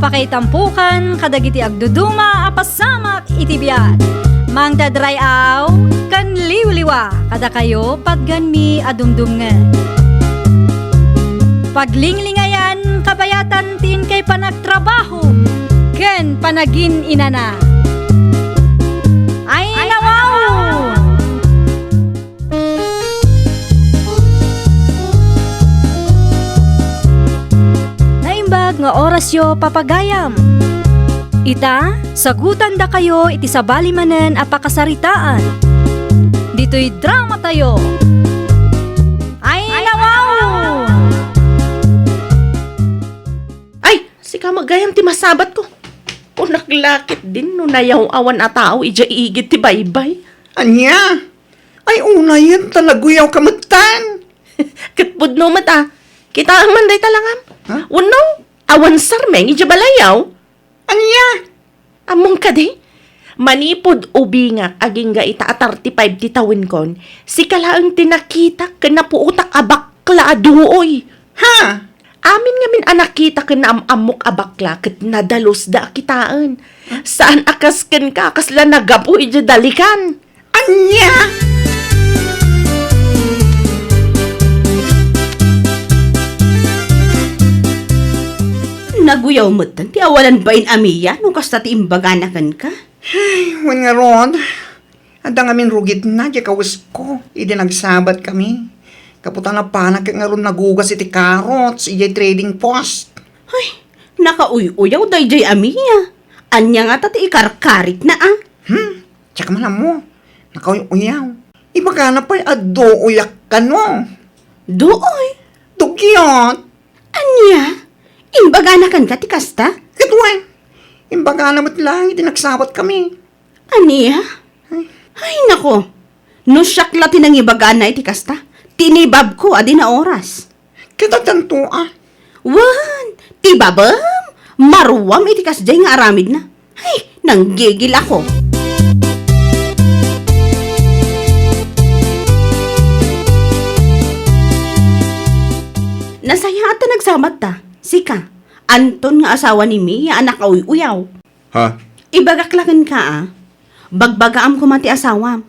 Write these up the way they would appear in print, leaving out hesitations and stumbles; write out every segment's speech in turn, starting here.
Apakaitampukan kadagiti agduduma apasamak itibiyat. Mang dadrayaw kan liwliwa kada kayo patgan mi adumdumngen. Paglinglingayan kabayatan tin kay panagtrabaho ken panagin inana. Ay nawaw! Naimbag nga orasyo papagayam. Ita, sagutan da kayo iti sabali manen apakasaritaan. Dito'y drama tayo. Ay nawaw! Ay, sika magayam ti masabat ko. O naklakit din no nayaw awan a tao ija iigit ti baybay. Anya? Ay una yan talaguyaw kamatan. Katpud no mata. Kita ang manday talangam. Ha? Uno, awan sarmeng ija balayaw. Anya? Among kadi. Manipod ubingak aging ga ita a 35 ti tawin kon. Si kalaang tinakita kanapuutak abakla aduoy. Ha? Amin nga min anak kita ken amok abakla ket nadalos da kitaan. Saan akas ken ka kasla nagapoy ija dalikan. Anya? Naguyaw mo tan, ti awalan ba in amiya nung kasta ti imbaganakan ka? Ay, wan nga Rod. Ada nga min rugit na, di kawis ko. Idi nagsabat kami. Kaputan na panak nga ron nagugas iti carrots, iti trading post. Ay, nakauy-uyaw day jay amiya. Anya nga tati ikarkarit na ah. Tsaka man mo, nakauyaw. Iba ka na pa'y ado uyak ka no. Dooy, Dugyot. anya? Imbaganakan ka ti kasta? Katwan. Imbaga namat lang, iti nagsabat kami. Aniya? Ay, nako. No syakla tinangibagana iti kasta. Tinibab ko adi na oras. Kita tanto ah. Wan, tibabam. Maruwam iti kasjay nga aramid na. Ay, nanggigil ako. Nasaya ata nagsamat ta. Sika, Anton nga asawa ni Mia, anak uyaw. Ha? Ibagaklakan ka ah. Bagbagaam ko mati asawam.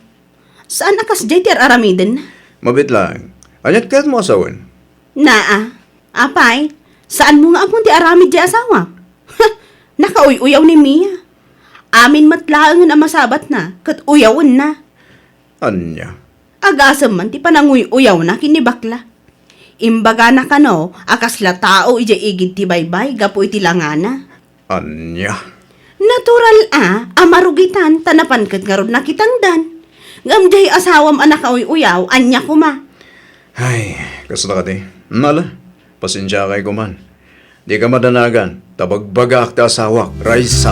Saan akas jay ti aramiden? Mabit lang. Anyat kat mo asawan? Naa, apay, saan mo nga amon ti aramid di asawa? Nakauy-uyaw ni Mia. Amin matlaangan ang masabat na, kat uyawon na. Anya? Agasam man ti pananguy-uyaw na kinibakla. Imbaga na kano, akasla tao ija igid ti baybay, gapo iti langana. Anya? Natural amarugitan, tanapan kat nga ron nakitangdan. Ngamday asawam anak uyaw, anya kuma. Ay, kasada ka di. Nala, pasensya kay kuman. Di ka madanagan, tabagbagak ta asawak, Raisa.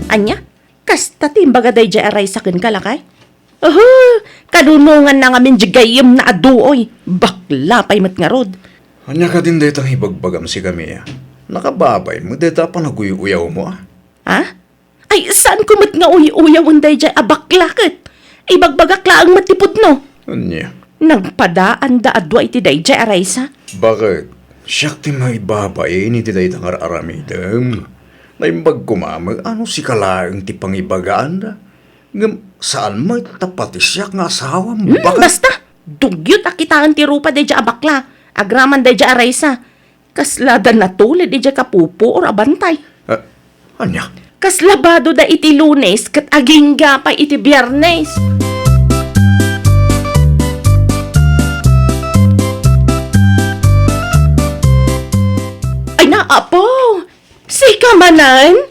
Anya? Kasta timbaga day jay aray sa ken kalakay? Kadunungan na nga min jigayem na aduoy. Bakla pay mat nga rod. Anya ka din detang hibagbagam si Kamiya. Nakababay mo deta pa naguyaw mo ah. Ha? Ay, saan ko mat nga uyawan day jay abaklakit? Ibagbagakla ang matipod no. Anya? Nagpadaan da adwa iti day jay aray sa? Bakit? Siyak ti may babay ni ti detang aramidem. Naimbag kumamag, ano si kalaang ti pangibagaan da? Saan mo tapati siya nga asawa mo? Basta, dugyot akitaan ti rupa day jay abakla. Agraman day jay aray sa. Kaslada na tulad day jay kapupo or abantay. Anya? Kaslabado da iti Lunes kat aging gapay iti Biyernes. Ay naapo! Sika manan?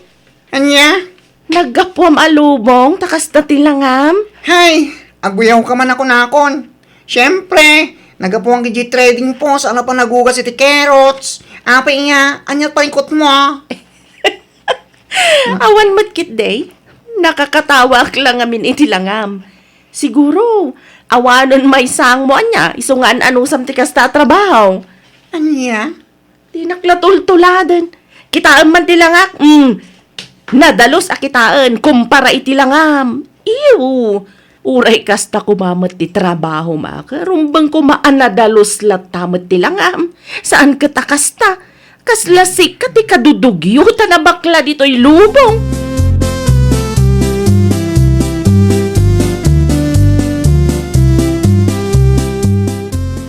Anya? Naggapuam alubong takas na tilangam? Hay, aguyaw ka man ako nakon. Siyempre, nagapuang kiji trading post, ano pa nagugas iti carrots. Apay nga, anyat palingkot mo ah. Awan matkit day. Nakakatawa lang amin iti langam. Siguro, awanon may sang mo anya, isungan anusam ti kasta trabaho. Anya? Di naklatultuladan. Kitaan man tilangak. Nadalos akitaan kumpara iti langam. Ew. Uray kasta kumamat ti trabaho maka, rumbang kumaanadalos latamat ti langam. Saan ka takasta? Kaslasik ka ti kadudugyo ta na bakla dito'y lubong.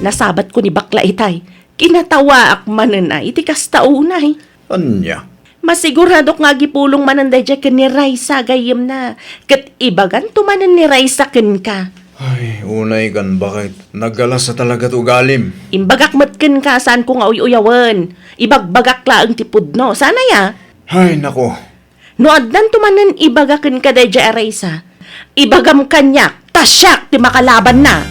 Nasabat ko ni bakla itay. Kinatawa ak mananay iti kasta unay. Anya? Masigurado nga gipulong mananday dyan ni Raisa gayem na. Kat ibagan tumanan ni Raisa ken ka. Ay, unay kan bakit? Nagalas sa talaga to galim. Imbagak matken ka saan ko nga uyawan. Ibagbagak laang tipod no. Sana ya? Ay, nako. No adnan tumanan ibagaken ka day dyan Raisa. Ibagam kanyak. Tasyak ti makalaban na.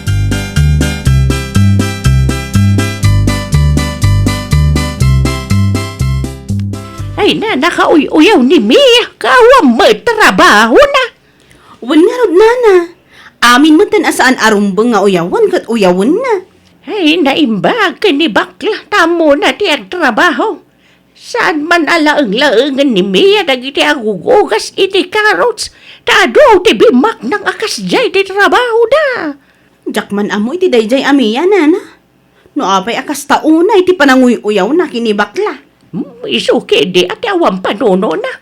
Ay na, nakauyaw ni Mia. Kawam mo trabaho na. Wan nga rod, nana. Amin mo tan asaan arumbang nga uyawan kat uyawan na. Ay, naimbag ni bakla. Tamo na ti ang trabaho. Saan man alaang-laangan ni Mia dagiti agugugas iti carrots. Tado ti bimak ng akas jay ti trabaho da. Jakman amo iti dayjay amiya, nana. No apay akas tauna iti pananguy-uyaw na kinibakla. Isuki di at awang panuno na.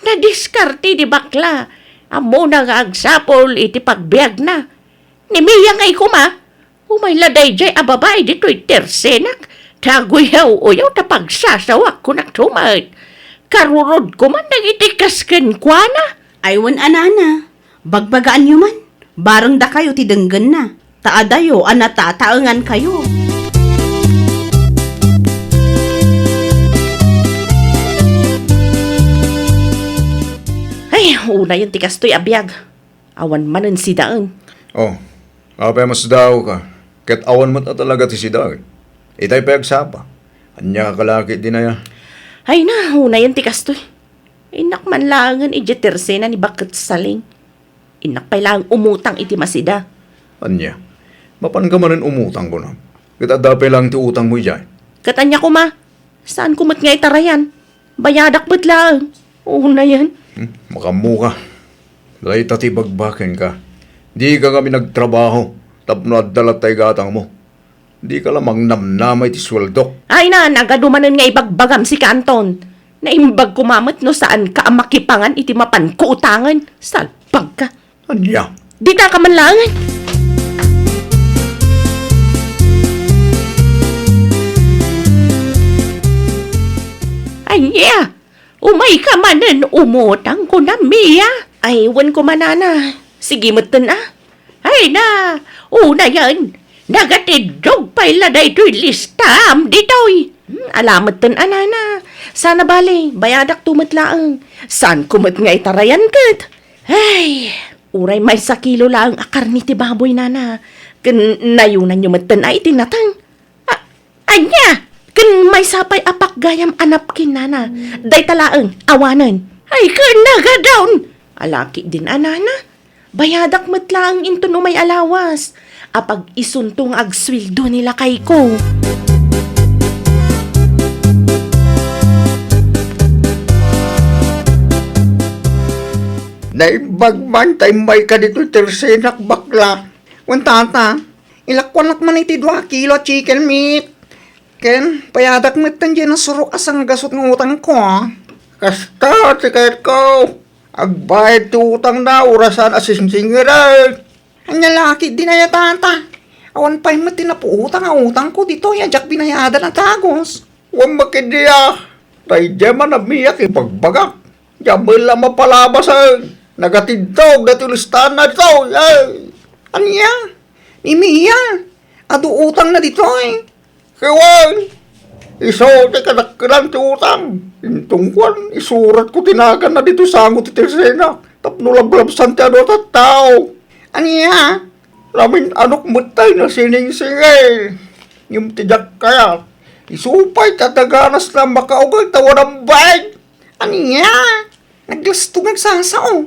Nadiskarte di bakla. Amo na nga agsapol iti pagbiag na. Ni Mia ngay kuma. Umayladay jay ababay dito'y tersenak. Taguyaw-uyaw ta pagsasawak ko nagtumad. Karurod ko man nagitikas ken kwa na. Aywan anana. Bagbagaan nyo man. Barang da kayo ti denggan na. Taadayo anatataangan kayo. Ay, una yung tikas to'y abiyag. Awan manan si Daang. Oh, apay mas daw ka. Kat awan mo na talaga ti si Dag. Itay pagsapa. Anya kalaki din na ya. Ay na, una yung tikas to'y. Inak man langan ijiterse na ni Bakit Saling. Inak pa lang umutang iti masida. Anya, mapan ka manin umutang ko na. Kat adapay lang ti utang mo dyan. Katanya ko ma, saan kumat nga itarayan? Bayadak ba't lang? Una yan. Makamuka. Dahil tatibagbakin ka. Di ka kami nagtrabaho. Tapno at dalatay gatang mo. Di ka lamang namnamay ti sweldo. Ay na, nagadumanan nga ibagbagam si Kanton. Naimbag kumamat no saan ka ang makipangan iti mapan ko utangan. Salpag ka. Anya? Di ta ka man langan. Anya, umay ka manan umutang ko na Mia. Ay, wan ko manana. Sige matan ah. Ay na, una yan. Nagatidog pa ila da ito'y listam dito'y. Alamat tan anana. Sana bali, bayadak tumatlaang. Saan kumat nga itarayan kat? Ay, uray may sa kilo lang akar ni ti baboy nana. Kan nayunan nyo matan ay tinatang. Anya, kan may sapay apak gayam anapkin nana. Day talaang, awanan. Ay, kan nagadawn. Alaki din anana. Bayadak matlaang into no may alawas. Apag isuntong agswildo nila kay ko. Naibagman tayo may ka dito tersenak bakla. Wantata, ilakwanak man iti 2 kilo chicken meat. Ken, payadak mo tan dyan ang surok asang gasot ng utang ko. Kasta, tiket ko. Agbayad ti utang na, urasan asisingsingiran. Anya laki din na tata. Awan pa'y mo tinapuutang ang utang ko dito. Yajak binayada na tagos. Huwag makidiya. Tay dyaman na miyak ipagbagak. Diyaman lang mapalabasan. Nagatidog na tulistan na dito. Anya? Ni Mia. Ado utang na dito eh. Kaya, iso ti kanakkilan ti utang. Intungkwan, isurat ko tinagan na dito sangot ti Tersena. Tapno lablabsan ti ano at tao. Anya? Lamin anok matay na sining-singay. Yung tijak kaya. Isupay tataganas na makaugay tawa ng bayad. Anya? Naglasto nagsasao.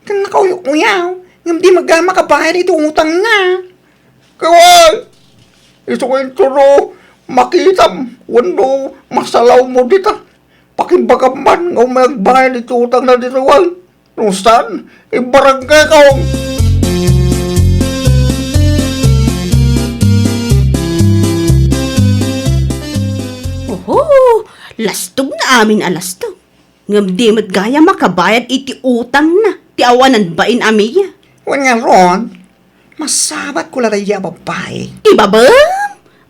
Kan nakauyok-uyaw. Yung di magmakabayad ito utang na. Kaya, iso ko yung turo, makitam, wando, masalaw mo dita. Pakibagaman, ng magbayad ito utang na dito, nung saan, ibarangay ka. Lastog na amin alastog. Ngam di mat gaya makabayad iti utang na. Ti awanan bain amiya. Wan nga ron, masabat ko ladaya babae. Iba ba?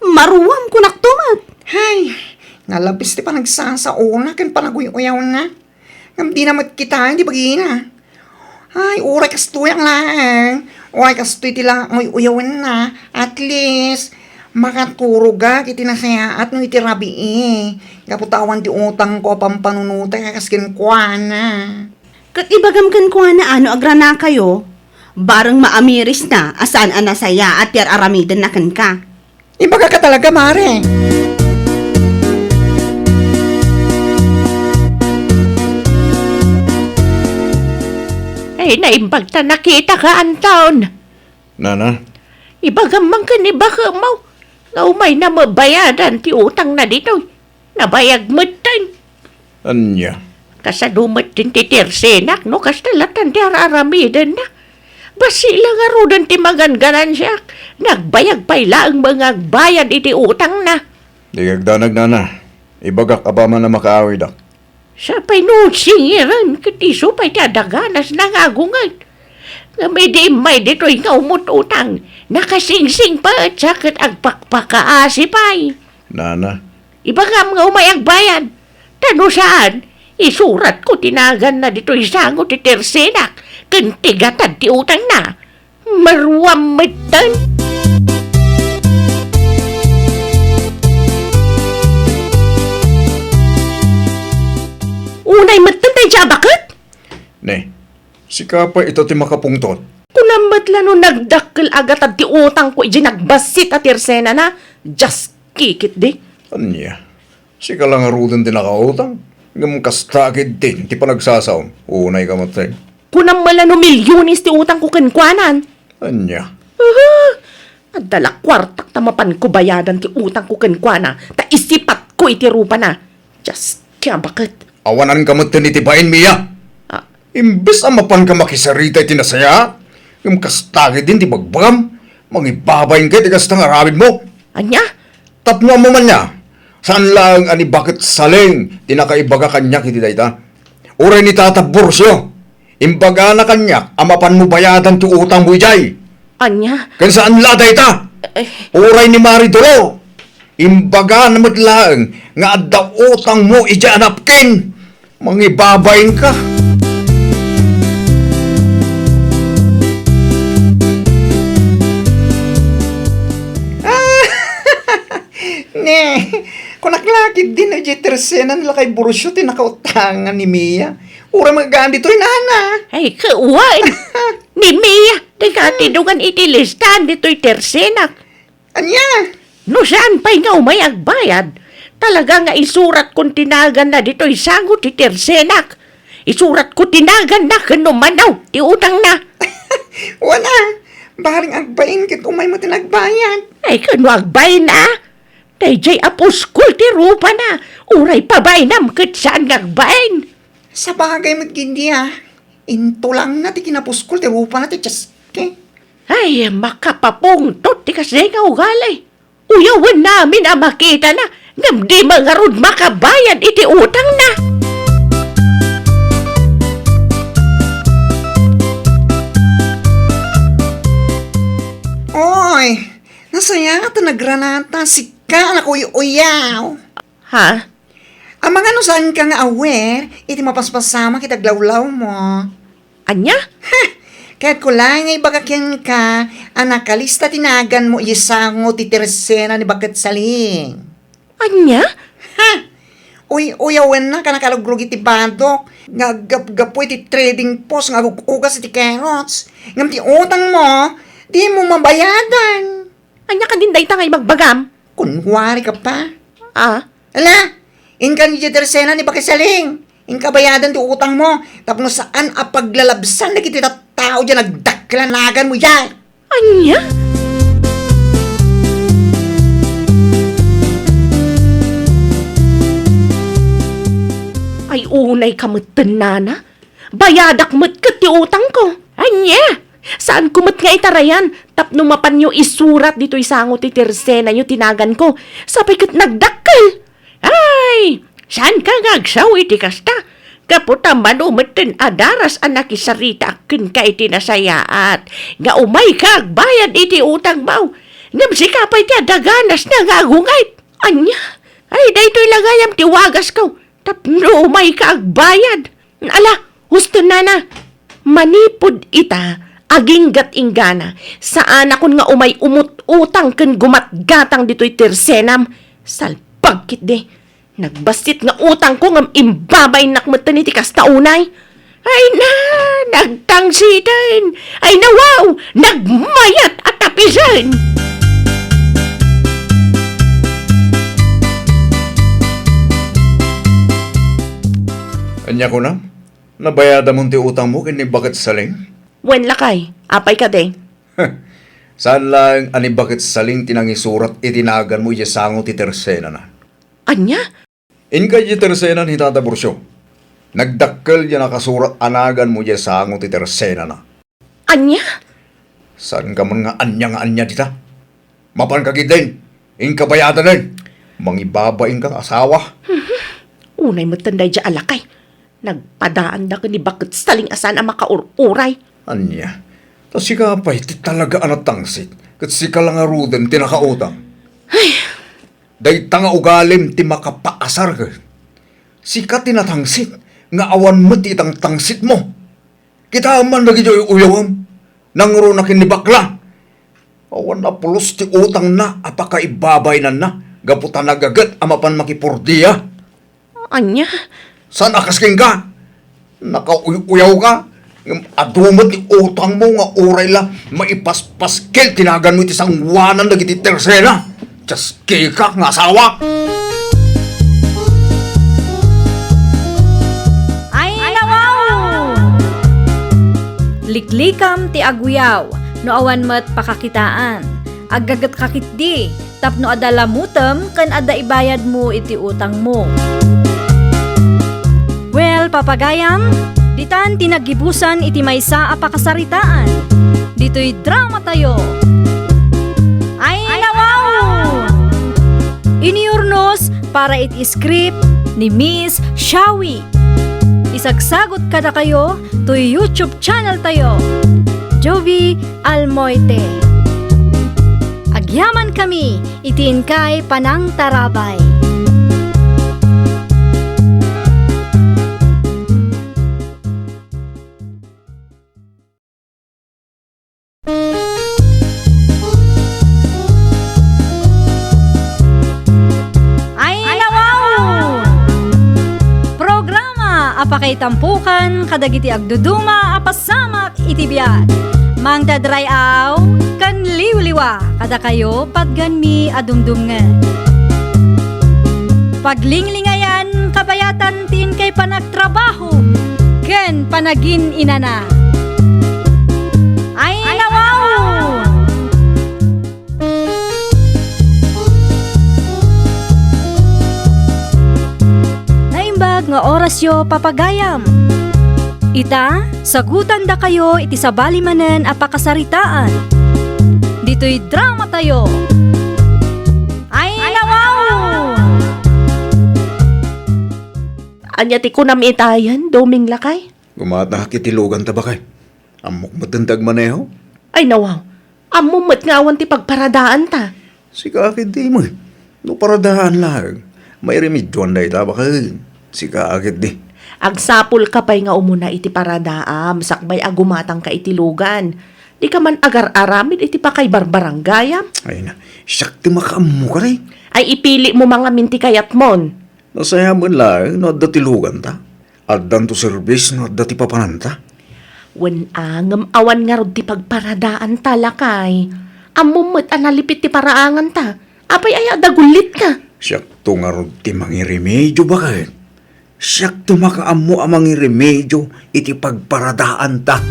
Maruwam ko naktumat. Hay, nalabis ti pa nagsasauna ken panaguy-uyaw na. Ngam di namat kita, hindi bagina. Ay, uray kastuyang lang. Uray kastuy ti lang uyawan na. At least, makaturo ga kiti nasaya at no iti rabi Kaputawan ti utang ko pampanunutay kakaskin kwa na. Kat ibagam kan ko na ano agrana kayo. Barang maamiris na asan anasaya at yar aramidan na kan ka. Ibaga ka talaga, mare. Ay, naimbag ta nakita ka ang taon. Nana, Ibagamang ka ni baka mo. Nga umay na mabayadan ti utang na dito. Nabayag mo tan. anya. Kasadumat din ti tersenak, no? Kastalatan ti araramidan na. Basi lang arudan ti maganganan siya. Nagbayag pa ang mga bayad iti utang na. Di kagdanag, Nana. Ibagak abama na makaawi dak. Sa painusingiran, katiso pa'y tadaganas na ngagungan. Nga may dito nga umututang. Nakasingsing pa at sakit ang pakpakaasi pa'y. Nana, Iba nga mga umayag bayad. Tano saan? Isurat ko tinagan na dito isango ti tersenak. Kantigatan ti utang na. Marwamitan. Unay matan tayo siya bakit? ne. Si Kapa ito ti makapungtot. Kunamat lano nagdakkel agat at ti utang ko iji nagbasit at tersena na. Just kikit di. Anya. Si kalangarudan din nakautang. Ngam kastakid din ti panagsasaom. Unay ka matay. Kunam malano milyonis ti utang ko kenkwanan. Anya. At dala kwartak tamapan ko bayadan ti utang ko kenkwana. Ta isipat ko iti rupa na. Just kaya bakit? Awanan ka matan iti bain, Mia. Ah, Imbes ang mapan ka makisarita iti nasaya. Ngam kastakid din ti bagbagam. Mangibabayin ka ti kastang aramid mo. anya? Tapno mo man niya. Saan lang ani bakit saling tinakaibaga kanya kiti dayta? Uray ni Tata Bursyo. Imbaga na kanya amapan mo bayadan ti utang mo ijay. Anya? Kan saan la dayta? Uray ni Maridoro. Imbaga na matlaang nga adda utang mo ijay anapkin. Mangibabayin ka. Ne, kung naklakid din na tersena nila kay Borusyo tinakautangan ni Mia. Ura magagaan dito nana. Ay, kauwan! Ni Mia, tindugan iti listan dito'y tersenak. Anya? No saan pa'y nga umayag bayad? Talaga nga isurat kong tinagan na dito'y sango ti tersenak. Isurat ko tinagan na kanumanaw, ti utang na. Wala. Baring agbayin kit umay mo tinagbayan. Ay, kanuagbay na. Dayjay apuskul ti rupa na. Uray pabay nam kat saan ngagbayin. Sa bagay magkindi Into lang na ti kinapuskol ti rupa na ti Chaske. Ay, makapapungtot ti kasi nga ugalay. Uyawan namin ang makita na. Ngam di mga rod makabayan iti utang na. Oy, nasaya ka nagranata si ka anak uyaw. Ha? Ang mga no saan ka nga aware, iti mapaspasama kita glawlaw mo. Anya? Kahit ko lang ay bagakyan ka, anak kalista tinagan mo isango ti tersena ni Bakat Saling. Anya? Ha! Uyawan na ka nakalugrog iti bandok, nga gap-gapoy ti trading post, nga gugugas iti carrots. Ngam ti utang mo, di mo mabayadan. Anya ka din dayta ngay magbagam? Kunwari ka pa. Ah? Ala, inka ni tersena ni Bakat Saling. Inka bayadan ti utang mo, tapos saan apaglalabsan na kiti tao dyan nagdaklanagan mo yan. Anya? Ay unay kamutan nana. Bayadak mo't kat ti utang ko. Anya? Saan kumot nga itarayan? Tapno mapan nyo isurat dito isango ti tersena nyo tinagan ko. Sapay kat nagdakkel. Ay! Saan ka ngagsaw iti kasta? Kaputa manumitin adaras anak isarita akin ka iti nasayaat. Nga umay kag bayad iti utang mau. Ngam si kapay ti adaganas na ngagungay. Anya, ay daytoy lagayam ti wagas ko. Tapno umay kag bayad. Ala, husto na na. Manipod ita, aginggat inggana. Saan akon nga umay umut-utang ken gumatgatang dito'y tersenam. Salpagkit de. Nagbasit nga utang ko ngam imbabay nakmatan iti kastaunay. Ay na, nagtangsitan. Ay na wow, nagmayat at tapisan. Anya ko na? Nabayada mo ti utang mo kini bakit saling? Wen lakay, apay ka de. Saan lang ani bakit saling tinangisurat itinagan mo iya sango ti tersena na? Anya? Inka iya tersena ni Tata Bursyo. Nagdakkel iya nakasurat anagan mo iya sango ti tersena na. Anya? Saan ka man nga anya dita? Mapan ka gidin. Inka bayada din. Mangibabain kang asawa. Unay mo tanday dya alakay. Nagpadaan da ka ni bakit saling asan ang makauray. Anya. Tas sika pa iti talaga anat tangsit. Kat sika lang aruden tinakautang. Day tanga ugalim ti makapaasar ka. Sika tinatangsit. Nga awan mo ti itang tangsit mo. Kita man lagi dyo uyawam. Nangro na kinibakla. Awan na pulos ti utang na apaka ibabay na. Gaputan nagagat amapan makipurdiya. Anya? Saan akasking ka? Nakauyaw ka? Adumot ni utang mo nga oray la maipaspaskil tinagan mo iti sangwanan na iti tersena. Just kika nga asawa. Ay nawaw! Liklikam ti aguyaw, no awan mat pakakitaan. Aggagat kakit di, tapno adalamutem kan ada ibayad mo iti utang mo. Well, papagayam, ditan tinagibusan iti maysa a pakasaritaan. Dito'y drama tayo. Ay nawaw! Iniurnos para iti script ni Miss Shawi. Isagsagot kada kayo to YouTube channel tayo. Jovi Almoite. Agyaman kami, itiin kay Panang Tarabay. Apakay tampukan, kadagiti agduduma, apasamak, itibiyat. Mang dadrayaw, kan liwliwa, kada kayo, patganmi, adumdumngan. Paglinglingayan, kabayatan, tin kay panagtrabaho, ken panagin inana. Ay nawaw! Nga orasyo papagayam. Ita, sagutan da kayo iti sabali manen a pakasaritaan. Dito'y drama tayo. Ay nawaw! Anya ti kunam itayan, doming lakay? Gumata kitilugan ta ba kay? Amok matendag maneho? Ay nawaw, amumot nga awan ti pagparadaan ta. Sika akit di mo. No paradahan lang. May remedyon na ita ba kay? Sika akit di. Agsapul ka pa'y nga umuna iti paradaam, sakbay agumatang ka itilugan. Di ka man agar-aramid iti pa kay barbarangayam. Ay na, siyak ti makaamu ka rin. Ay ipili mo mga minti kayat mon. Nasaya mo lang, no adda tilugan ta. Addan to service, no adda ti papananta. Wen angam awan nga rod ti pagparadaan talakay. Amumot analipit ti paraangan ta. Apay ay dagulit ka. Siyak to nga rod ti mangiremedyo ba kay? Siyak to makaamu amang iremedyo iti pagparadaan ta.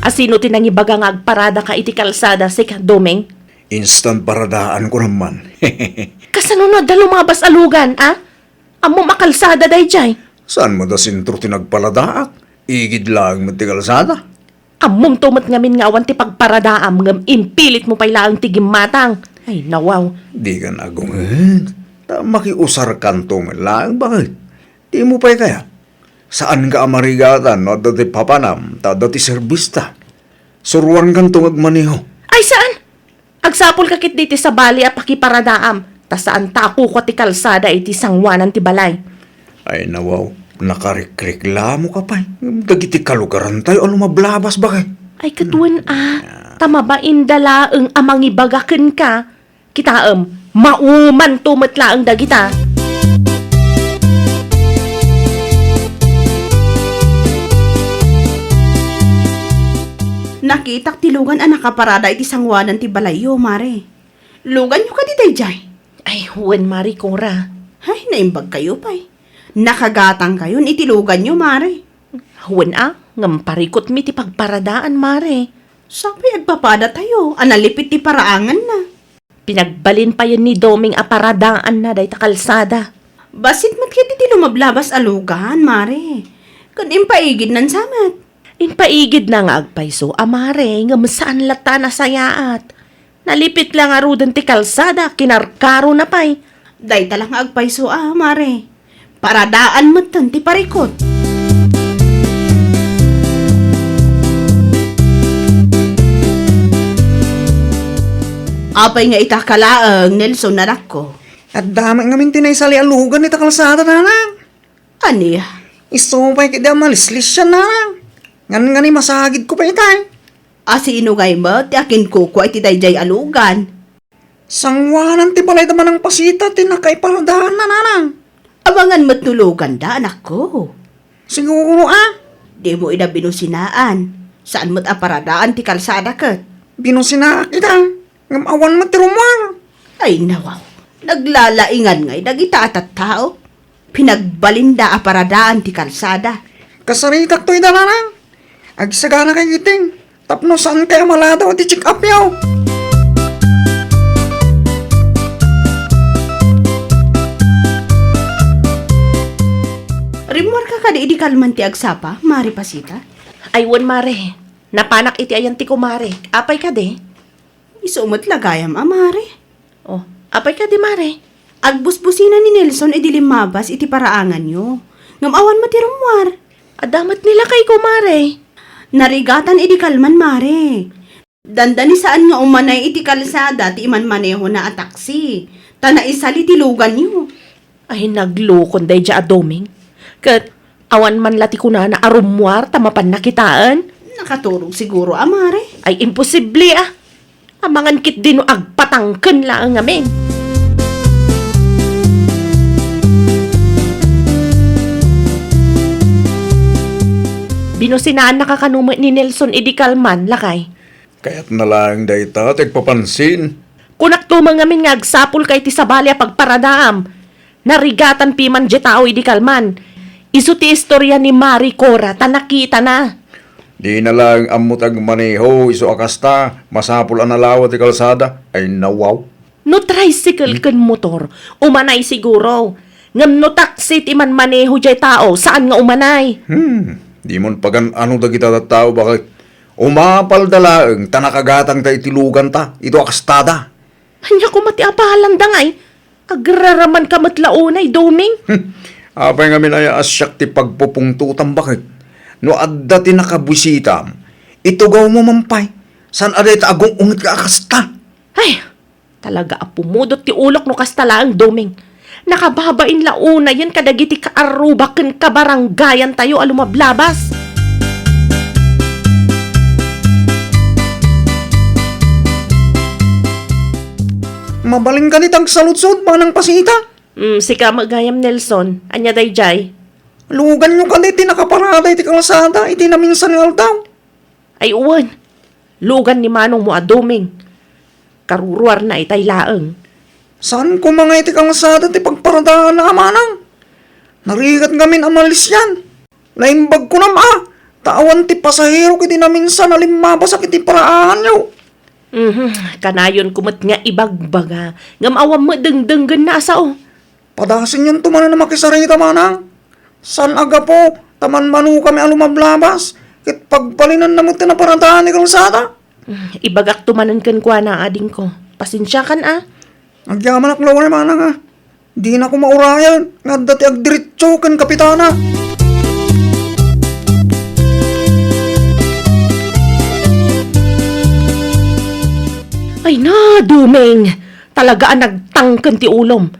Asino tinangibaga nga agparada ka iti kalsada si Domeng? Instant paradaan ko naman. Kasanunod da lumabas alugan, ah? Amo makalsada day jay. Saan mo da sintro tinagpaladaak? Igid lang mo ti kalsada. Among tumat ngamin nga awan ti pagparadaam ngam impilit mo pa'y laang tigim matang. Ay, nawaw. Di ka nagungan. Makiusar kanto man lang, bakit? Di mo pa'y kaya? Saan ka amarigatan no dati papanam, ta dati serbista? Suruan kanto agmaniho. Ay, saan? Agsapol kakit diti sa bali a pakiparadaam. Ta saan taku ko ti kalsada iti sangwanan ti balay. Ay nawaw, nakarikreklamo ka pa. Dagiti kalugaran tayo, mablabas bakit? Ay, katuan tama ba indalaeng amang ibagaken ka? Kitaem, mauman tumatlaang dagita. Nakitak ti lugan a nakaparada iti sangwanan ti balayo, mare. Lugan nyo ka di dayjay. Ay, huwan Mari Cora. Ay, naimbag kayo pa'y. Nakagatang kayo, itilugan nyo, mare. Huwan ngamparikot mi ti pagparadaan, Mare. Sabi agpapada tayo, analipit ti paraangan na. Pinagbalin pa yun ni Doming aparadaan na day ta kalsada. Basit matkit iti lumablabas alugan, mare. Kunim paigid nan samat. Inpaigid na nga agpayso, Mare, ngam saan lata na sayaat. Nalipit lang arudan ti kalsada, kinarkaro na pa'y. Day talang agpayso mare. Paradaan mo ti parikot. Apay nga itakalaang Nelson nanak ko. At dami ngamin tinaysali alugan ita kalsada nanang. Aniya? Isupay kida malislis siya nanang. Nga ni masagid ko pa itay. Asi inugay mo, ti akin kuko iti dayjay alugan. Sangwanan ti balay naman ng pasita tinakay paladaan na nanang. Abangan matulugan da, anak ko. Siguro Di mo ina binusinaan. Saan mo't aparadaan ti kalsada kat? Binusina kita. Ngamawan mo ti rumar. Ay nawaw, naglalaingan ngay dagita at tao. Pinagbalinda aparadaan ti kalsada. Kasaritak to'y nanang. Agsagana kay iting. Tapno saan kaya maladaw ti check up yaw. Rimor ka di kalman ti agsapa, Mari Pasita? Aywan, Mare. Napanak iti ayan ti kumare. Apay ka de? Isumot lagayam, Mare. Oh, apay ka di, Mare. Agbusbusina ni Nelson iti limabas iti paraangan nyo. Ngamawan mo ti rumwar. Adamat nila kay kumare. Narigatan iti kalman, Mare. Dandani saan nga umanay iti kalsada ti iman maneho na a taksi. Tana isali ti lugan nyo. Ay, naglukon day dya adoming. Kat, awan man lati ko na arumwar tamapan nakitaan. Nakaturog siguro, Mare. Ay, imposible Amangan kit din no agpatangken lang ngamin. Binusinaan nakakanuma ni Nelson Idikalman, lakay. Kaya't na lang dayta, tigpapansin. Kunak tumang ngamin nga agsapul kay ti sabalya pagparadaam. Narigatan piman je tao Idikalman. Isu ti istorya ni Mari Cora, tanakita na. Di na lang amot ang maneho, iso akasta, masapul ang nalawa ti kalsada, ay nawaw. No tricycle ken motor, umanay siguro. Ngam no taxi ti man maneho jay tao, saan nga umanay? Di mon pagan ano da kita tao, bakit? Umapal dalaeng, tanakagatang ta itilugan ta, ito akastada. Hanya ko mati apahalan dangay. Agraraman ka matlaunay, Doming. Apay nga minaya asyak ti pagpupungtutan, bakit? No adda ti nakabwisitam, itugaw mo mampay, san aday ta agong ungit ka akasta? Ay, talaga apumudot ti ulok no kastalaang, Doming. Nakababain launa yan kadagiti kaarubaken kabaranggayan tayo alumablabas. Mabaling ka nitang saludsod manang pasita. Sika magayam Nelson, anya day jay. Lugan nyo ka iti nakaparada iti kalsada, iti naminsan nga daw. Ay uwan, lugan ni Manong mo Doming. Karuruar na itay laeng. Saan ko mga iti kalsada ti pagparadaan na manang? Narigat ngamin amalis yan. Naimbag ko na tawan ti pasahero kiti naminsan na limabasak iti paraan nyo. Kanayon kumot nga ibagbaga. Ngam awam mo dengdenggan na sao. Padasin yun tumana na makisarita manang. San aga po, taman manu kami alumablabas. Kat pagpalinan na mo tinaparadahan ni kalsada. Ibagak tumanan kan kwa na ading ko. Pasensya kan Agyaman ak lawan naman nga. Di na ko maurayan. Nga dati agdiritso kan kapitana. Ay na, dumeng. Talaga ang nagtangken ti ulom.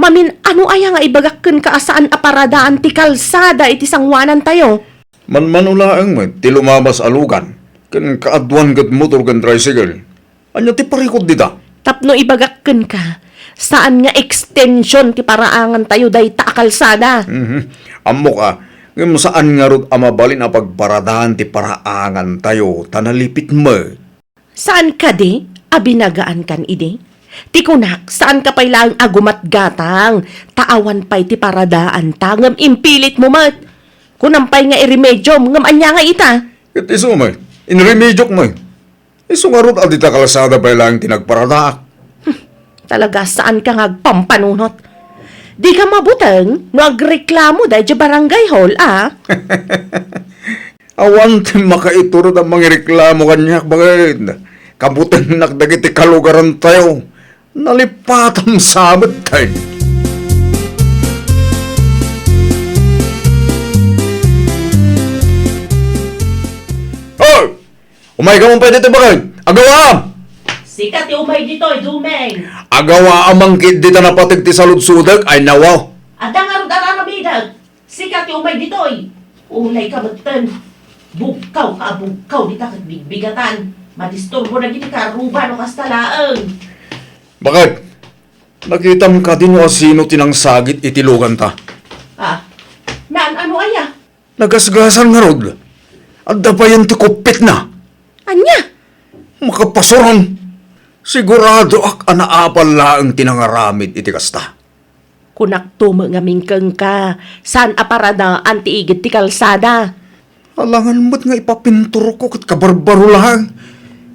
Mamin, ano aya nga ibagakken ka asaan aparadaan ti kalsada iti sangwanan tayo? Manmanulaang mo, ti lumabas alugan. Kan kaadwan kat motor kan tricycle. Anya ti parikod dita? Tapno ibagakken ka. Saan nga extension ti paraangan tayo day ta kalsada? Amok ngem saan nga rod amabalin a pagparadahan ti paraangan tayo, tanalipit mo. Saan ka di? Abinagaan kan ide? Ti kunak, saan ka pailang agumat gatang? Taawan pa'y ti paradaan ta, ngam impilit mo mat. Kunampay nga iremedyo, ngam anya nga ita. Kat iso mo, inremedyo mo. Iso nga rod adita kalsada pa lang tinagparadaak. Talaga saan ka nga pampanunot? Di ka mabutang, no agreklamo dahil sa barangay hall, Awan ti makaiturod ang mga reklamo kanyak bagay. Kabutan nagdagiti kalugaran tayo. Nalipatam sabit tayo. Hoy! Umay ka mong pwede ito bagay. Agawa! Sikat yung umay dito, dumeng. Agawa amang kid dita na patig ti saludsudag ay nawaw. At ang arod bidag. Sikat yung umay dito, Unay ka matan. Bugkaw ka, bugkaw di ka bigbigatan. Madisturbo na gini ka, ruba no kastalaang. Bakit? Nakita mo ka din o sino tinangsagit itilugan ta. Naan ano aya? Nagasgasan nga rod. At dapayan ti kupit na. Anya? Makapasuron. Sigurado ak anaapal laang tinangaramid iti kasta. Kunak tumo nga mingkeng ka. San aparada anti-igit ti kalsada? Alangan mo't nga ipapintur ko kat kabarbaro lang.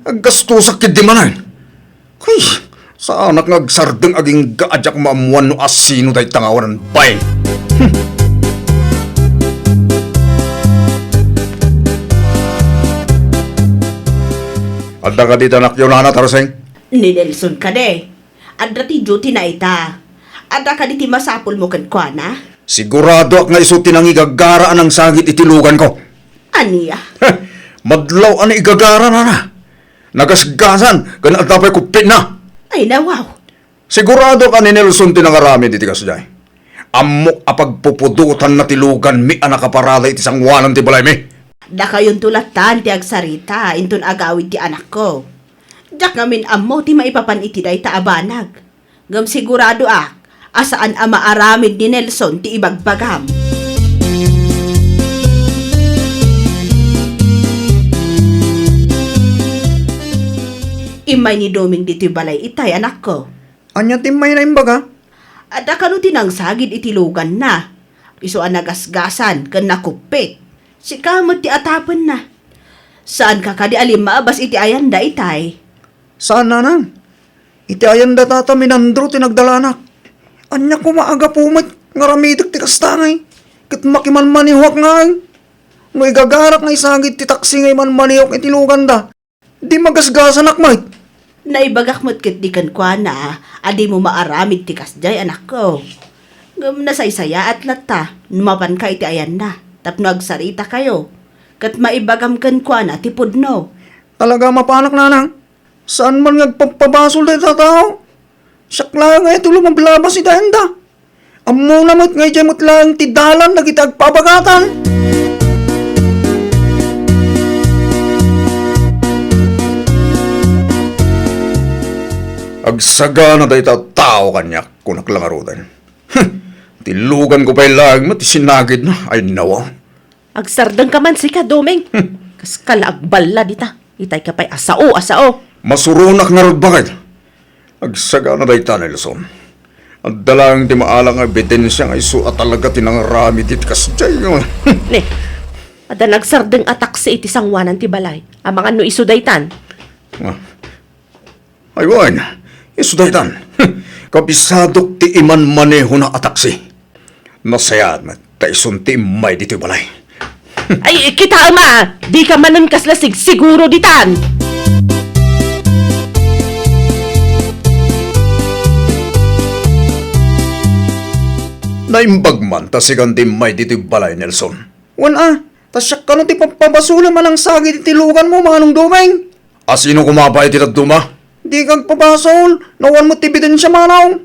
Aggastusak kid di manan. Ay, saan ak ngagsardeng aging gaadyak maamuan no asino day tangawanan bay. Adda ka dito nakyunana taraseng? Ni Nelson ka de. Adda ti duty na ita. Adda ka di ti masapul mo kan kwa na. Sigurado ak nga isuti nang igagaraan ang sagit itilugan ko. Aniya. Madlaw ang igagara na. Nagasgasan, ganang tapay kupit na. Ay nawaw. Sigurado ka ni Nelson tinangarami diti kasjay. Amok apagpupudutan na tilugan mi anak kaparada iti sangwanan ti balay mi. Da kayon tulatan ti agsarita inton agawid ti anak ko. Jak ngamin ammo ti maipapan iti day ta abanag. Ngam sigurado asaan ama aramid ni Nelson ti ibagbagam. Imay ni Doming dito'y balay itay anak ko. Anya timay na imbaga? Ada kanu tinangsagid itilugan na. Iso ang nagasgasan kan nakupit. Si kamot ti atapan na. Saan ka kadi alim maabas iti ayanda itay? Saan na nang? Iti ayan da tata minandro tinagdalanak. Anya ko maaga pumat nga ramidak ti kastangay. Kat makiman manihwak nga ay. No igagarak nga isagit ti taksi ngay man manihwak itilugan da. Di magasgasan akmay. Naibagak mo't kit di kan kwa na, adi mo maaramid ti kasjay anak ko. Ngam nasaysaya at lata, numapan ka iti ayan na, tapno agsarita kayo. Kat maibagam kan kwa na ti pudno. Talaga mapanak nanang. Saan man nagpapabasol da tao? Sakla nga ito lumablabas si Denda. Amo namat nga ijamot lang ti dalan na kita agpabagatan. Agsaga na day tao kanyak kung naklangarudan. Tilugan ko pa'y lang ti sinagid na ay nawa. Agsardang ka man si ka, Domeng. Kas kalaagbala dita. Itay ka pa'y asao. Masurunak nga rod bakit? Agsaga na day ta, Nelson. Ang dalang di maalang ebidensya nga iso at talaga tinangarami dit kasjay yun. Ne, ada nagsardang atak sa iti sangwanan ti balay. Ang mga no iso daytan. Aywan, iso daytan. Kabisadok ti iman maneho na ataksi. Nasayad na ta isun ti imay dito balay. Ay, kita ama, di ka manon kaslasig siguro ditan. Naimbag man, ta sigan di may dito'y balay, Nelson. Wan tasyak ka no ti papabasula man ang sagit itilugan mo, manong dumeng. Asino kumapay ti duma? Di kang papasol, nawan mo ti bidensya manaw.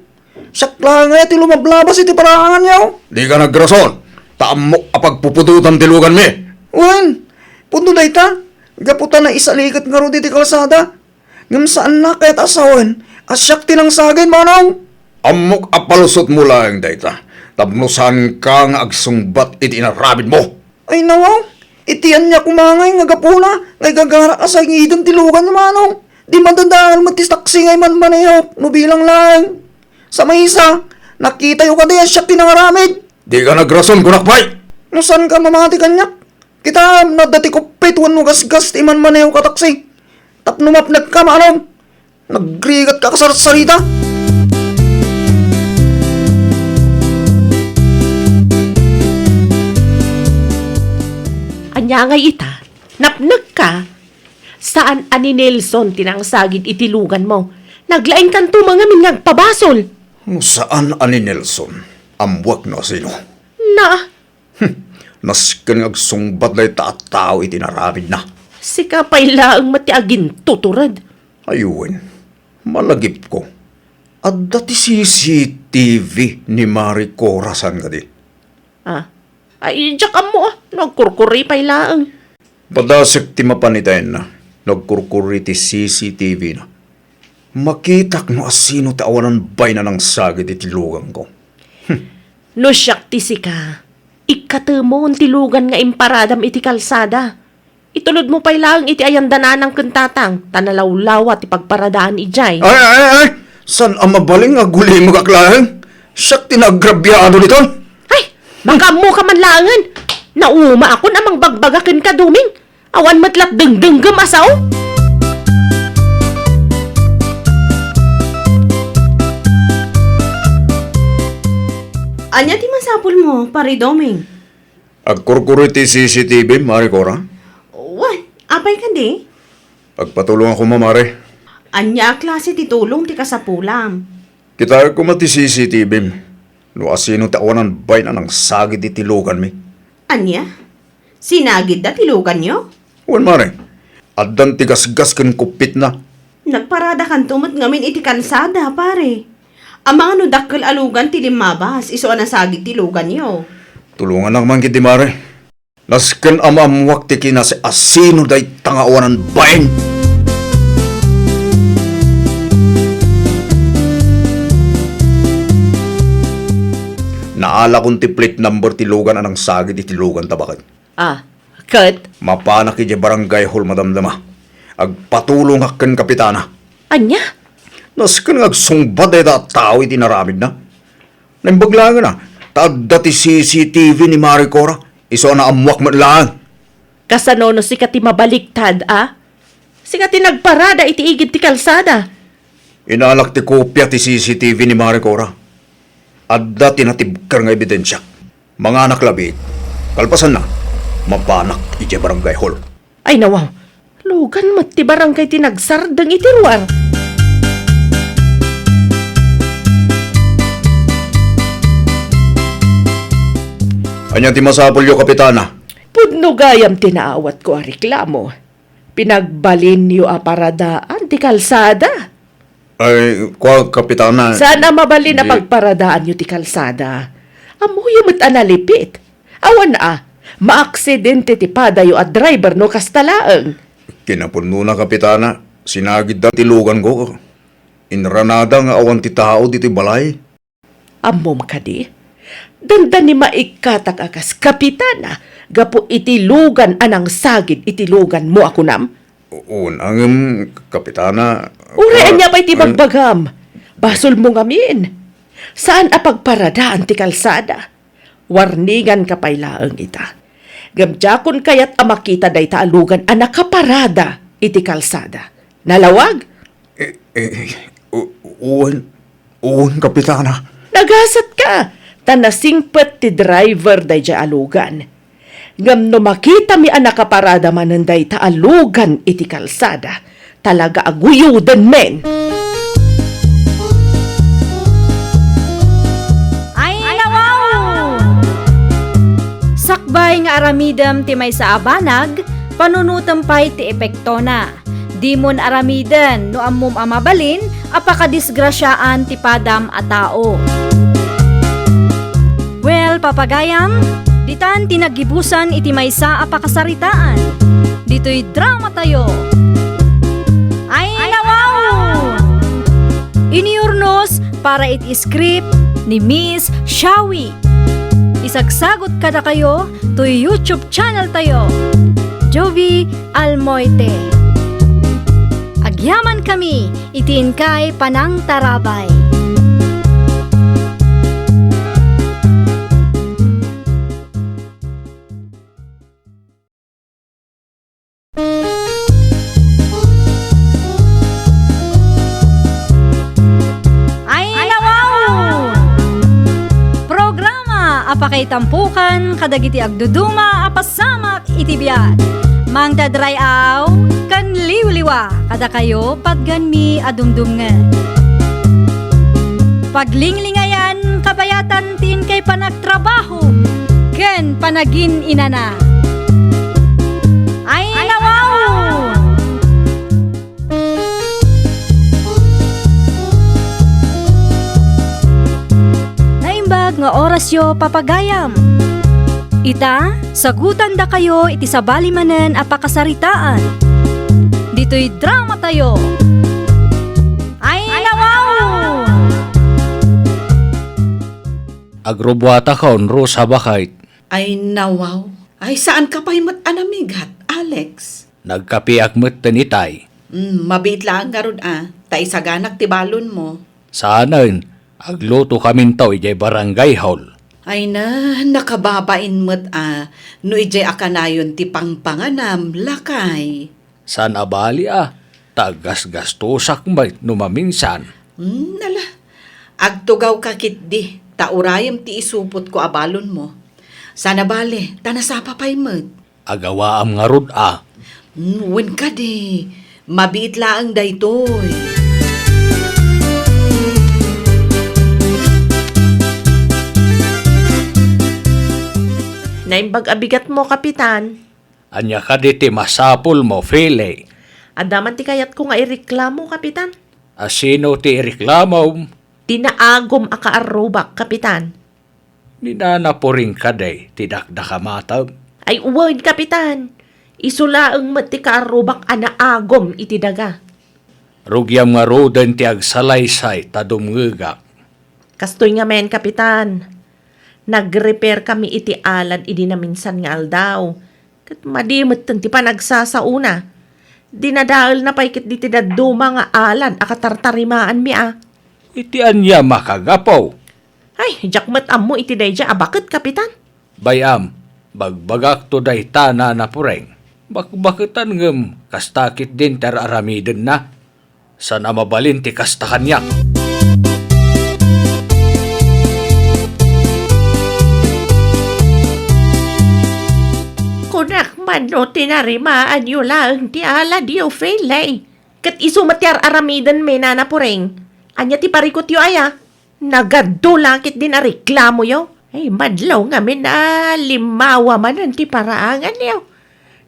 Sakla nga ti lumablabas iti parangan yaw. Di ka nagrason. Taamok apagpupututan tilugan mi. Wan, puno na ita. Gaputan na isalikat nga ro di kalsada. Ngam saan na kahit asawan, asyak ti ng sagin manaw. Amok apalusot mo lang, dayta. Tabnusan ka nga agsungbat iti inarabid mo. Ay nawaw, itiyan niya kumangay nga gapuna, ngay gagara ka sa ngidong tilugan niya manaw. Di madadaan matis taksi ngay man manayaw, no bilang lang. Sa may isa, nakita yung kadayan siya tinangaramid. Di ka nagrason, kunakpay. No saan ka mamati kanyak? Kita nadati ko petuan mo gasgas ti man manayaw ka taksi. Tapnumap nagka manaw. Nagrigat ka kasarsarita. Anya nga ita, napnag ka. Saan ani Nelson tinangsagid itilugan mo? Naglaing kanto mga minyag pabasol. No saan ani Nelson? Amwak no sino? Na, Nasken agsungbat lay tao iti narabid na. si kapay laang matiagin tuturad. Ayun, malagip ko. At dati CCTV ni Marie Cora san ka di. Ah, ay, diyak mo nagkurkuri pay laang. Padasek ti mapanitayin na. Nagkurkuri ti CCTV na. Makitak no asino ti awanan bay na ng sagit iti lugang ko. No siyak ti sika, ikatemon tilugan nga imparadam iti kalsada. Itulod mo pay laang iti ayandanan ng kentatang, tanalawlawa ti pagparadaan ijay. Ay! San ang mabaling nga guli mo kaklahan? Siyak tinagrabyado nito. Ay, magamo ka man laangan. Nauma ako namang bagbagakin ka duming. Awan matlat dengdenggam asaw. Anya ti masapul mo, pare Doming? Agkurkuri ti CCTV, Marie Cora. Wan, apay ka di? Agpatulong ako, mamare. Anya klase ti tulong ti kasapulam. Kita ko mati CCTV. No asino ti awanan bay na ng sagit iti lugan mi. Anya? Sinagid da tilugan nyo? Wan, mare. Addan ti gasgas ken kupit na. Nagparada kan tumot ngamin iti kansada, pare. Ang mga no dakkel alugan ti limabas, iso na sagid ti lugan nyo. Tulungan lang man kiti, mare. Nasken amamwak ti kinasi asino day tangawanan bayin. Naala kong ti plate number ti lugan anang sagit iti lugan tabakan. Ah, kat, Mapanak iti barangay hall madamdama. Agpatulong akken kapitana. anya? Nasken agsungbat ay tao iti naramid na. Naimbaglangan na. Tadda ti CCTV ni Marie Cora. Iso na amwak man lang. Kasano no si kati mabaliktad, ah? Si kati nagparada iti igid ti kalsada. Inalak ti kopya ti CCTV ni Marie Cora. Adda tinatibkar nga ebidensya. Mga anak labit. Kalpasan na. Mapanak iti barangay hall. Ay nawaw, lugan mat ti barangay tinagsardang iti ruwar. Anya ti masapul yo, kapitana. Pudno gayam tinaawat ko a reklamo. Pinagbalin niyo a paradaan ti kalsada. Ay, kwa kapitana. Sana mabalin na Di- pagparadaan niyo ti kalsada. Amuyo mo't analipit. Awan maaksidente ti padayo at driver no kastalaang. Kinapuno na, kapitana. Sinagid da tilugan ko. Inranada nga awan ti tao diti balay. Amom ka di? Dandan ni maikatak akas kapitana, gapo itilugan anang sagid itilugan mo ako nam. Unang kapitana. Ureen niya pa'y ti magbagam. Basol mo ngamin. Saan apagparadaan ti kalsada? Warningan ka pa'y laang ita. Gamdyakon kayat amakita day taalugan anak kaparada iti kalsada. Nalawag? Uwan, kapitana. Nagasat ka. Tanasingpet ti driver day dya alugan. Ngam no makita mi anak kaparada mananday taalugan iti kalsada, talaga aguyudan men. Ay nawaw! Sakbay nga aramidam ti may sa abanag, panunutam pa'y ti epekto na. Di mon aramidan no ammom amabalin, apakadisgrasyaan ti padam a tao. Well, papagayam, ditan tinagibusan iti maysa a pakasaritaan. Dito'y drama tayo. Ay nawaw! Iniurnos para iti script ni Miss Shawi. Isagsagot kada kayo to YouTube channel tayo. Jovi Almoite. Agyaman kami, itin kay Panang Tarabay. Ay nawaw! Programa apakay tampukan kadagiti agduduma apasamak itibiyat. Mang dadrayaw kan liwliwa kada kayo patgan mi adumdumngan. Paglinglingayan kabayatan tin kay panagtrabaho ken panagin inana. Ay nawaw! Naimbag nga orasyo papagayam. Ita, sagutan da kayo iti sabali manen a pakasaritaan. Dito'y drama tayo. Ay nawaw! Agrobwata kaon ro sa bakait. Ay nawaw. Ay saan ka pa'y mat-anamigat, Alex? Nagkapiak met tenitay. Mabit lang nga ron tay saganak ti balon mo. Saanan, agluto kamin tao ijay barangay hall. Ay na, nakababain mo't no ijay akanayon ti pangpanganam, lakay. San abali tagas-gastusak may numaminsan. Nala, agtugaw ka kitdi, taurayam ti isupot ko abalon mo. Sana bale, tanasapa pa'y mo't. Agawaam nga rod Wen ka di, mabiit laang daytoy. Naimbag abigat mo, Kapitan. Anya ka diti masapul mo, Fele. Adaman ti kayat ko nga ireklamo, Kapitan. Asino ti reklamo, Tinaagom akaarubak, Kapitan. ninanapuring ka day, tidakdakamatab. Ay uwan, Kapitan. Isulaang mati kaarubak anaagom iti daga. Rugyam nga roden ti agsalaysay tadumngegak. Kastoy nga men, Kapitan. Nag-repair kami iti alan idi na minsan nga aldaw. Kat madimot ti panagsasauna. Dinadaal na paikit di tidaduma nga alan akatartarimaan mi Iti anya makagapaw. Ay, jakmat ammo iti dayja abakit, Kapitan. Bayam, bagbagak to day tana na pureng. Bakbakitan ngem, kastakit din teraramiden na. Sana mabalin ti kasta kanyak. Kunak man no tinarimaan yu lang ti ala diyo felay. Kat isumatyar aramidan may nanapureng. Anya ti parikot yu aya. Nagaddo langkit din a reklamo yo. Ay madlaw nga min limawa man ti paraangan yo.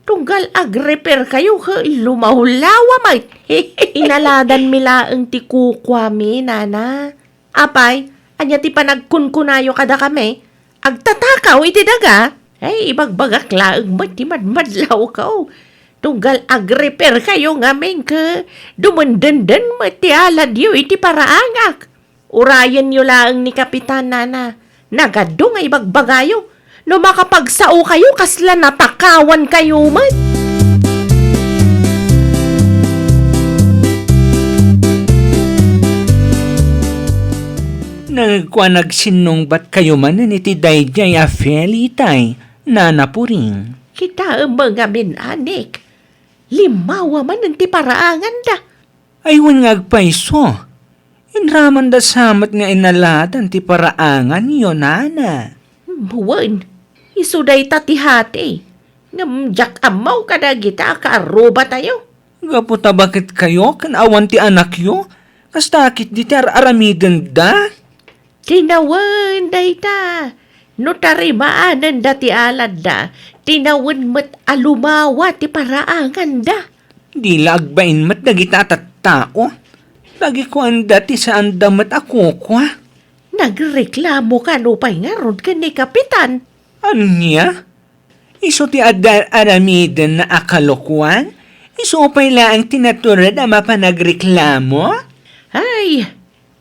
Tunggal ag-repair kayo lumahulawa may. Inaladan milaang ti kukwami nana. Apay, anya ti panagkunkunayo kada kami. Agtatakaw iti daga. Ay, ibagbagak laang ti madmadlaw ka. Tunggal ag-repair kayo nga men ka. Dumundandan ti alad yu iti paraangak. Urayan nyo laang ni Kapitan Nana. Nagado nga ibagbagayo. No makapagsao kayo kasla natakawan kayo man. Nagsinong ba't kayo man iti dayjay a felitay, nanapuring. Kita mga minanik. Limawa man ti paraangan da. Aywan ngagpaiso. Inraman da samat nga inaladan ti paraangan yo, nana. Buwan. Isuday tatihati. Ngamjak amaw kada kita kaaruba tayo. Gaputa bakit kayo kan awan ti anak yo? Kastakit di ti aramiden da? Tinawan dayta. No tarimaanan da ti alad da. Tinawan met alumawa ti paraangan da. Di lagbain mat dagita tao. Lagi ko anda ti saan damat ako kwa. Nagreklamo ka no pa'y nga ron ka ni Kapitan. Anya? Iso ti adar aramiden na akalokuan? Iso pa'y laang tinaturad ama pa nagreklamo? Ay,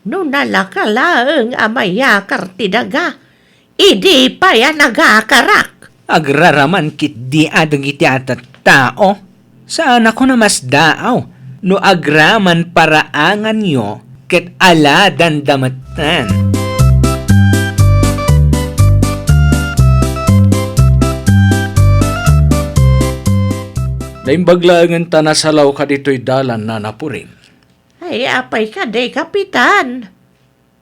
no nalakalaang amayakar ti daga. Idi pa yan nagakarak. Agraraman kit di adag iti atat tao. Saan ako na mas daaw? No agraman paraangan nyo ket ala dandamatan. Naimbaglaangan ta nasalaw ka dito'y dalan na napuring. Ay, apay ka day, Kapitan.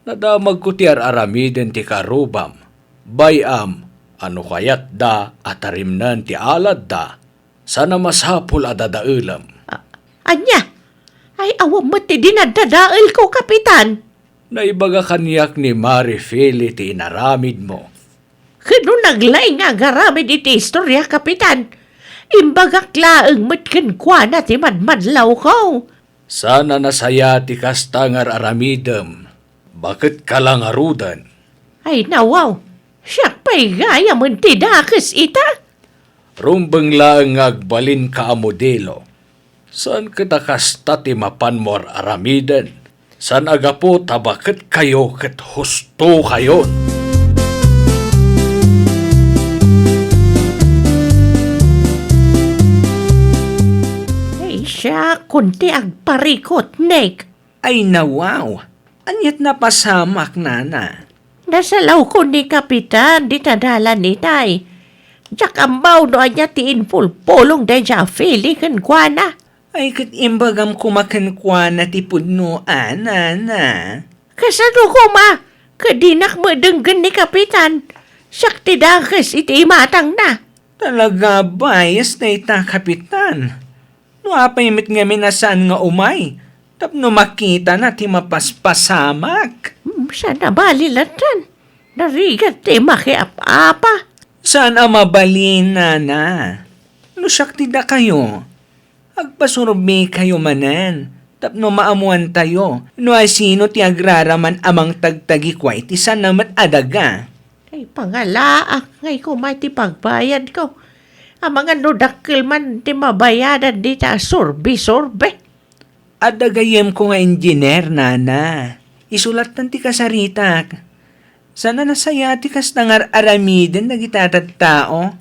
Nadamag ko ti aramiden ti karubam. Bayam, ano kayat da atarimnan ti alad da. Sana mashapul adadailam. Anya? Ay, awam mo ti dinadadaal ko, Kapitan. Naibaga kanyak ni Mari Feli ti inaramid mo. Kano naglay nga garamid iti istorya, Kapitan. Imbagak laang matkan kwa na ti manmanlaw ko. Sana nasaya ti kastangar aramidem. Bakit ka lang arudan? Ay, nawaw. Siyak pa'y gaya mo ti dakes ita. Rumbeng lang agbalin ka a modelo. San kita kasta ti mapanmor aramiden? San agapo tabakit kayo ket husto kayon? Ay, siya kunti agparikot, Nick. Ay nawaw, anyat na pasamak nana. Nasalaw ko ni Kapitan, di tadala ni Tay. Diyak ambaw no anya ti inful polong da siya fili kan kwa na. Ay kat imbagam kumakan na ti pudnoan nana. Kasano ko ma? Kadinak mo denggan ni Kapitan. Siyak ti dakes iti matang na. Talaga bias na ita kapitan. No apay mit nga minasaan nga umay. Tapno makita na ti mapaspasamak. Sana balilatan. Narigat ti makiap-apa. Saan ang mabalin, nana? No sakti da kayo. Agpasurbi kayo manan. Tapno maamuan tayo. No asino ti agraraman amang tagtagikwa iti sanamat adaga. Ay pangalaak ngay ko may ti pagbayad ko. Ang mga nudakil man ti mabayadan di ta sorbe-sorbe. Adagayem ko nga engineer, nana. Isulat ti kasaritak. Sana nasaya ti kastangar aramiden na gitatat tao.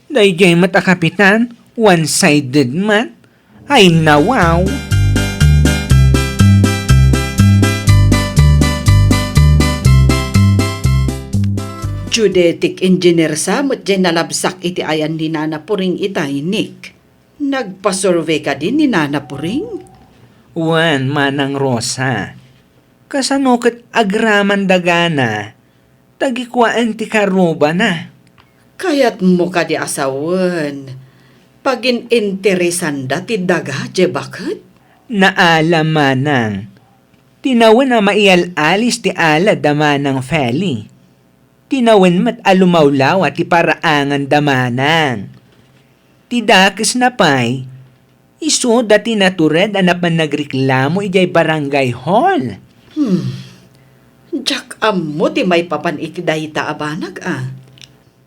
Dayjay mata kapitan, one-sided man. Ay nawaw. Geodetic engineer samot dyan nalabsak iti ayan ni Nana Puring itay, Nick. Nagpasurvey ka din ni Nana Puring? Wan, manang Rosa. Kasanukit agraman dagana. Tagikwaan ti karuba na. Kayat mo ka di asawan. Pagin interesan da ti daga, je bakit? Naalam manang. Tinawan na maial-alis ti ala damanang feli. Tinawan mat alumawlaw at ti paraangan damanang. Ti dakes na pay. Iso dati natured anapan nagreklamo ijay barangay hall. Jack mo ti may papan iti dayta abanag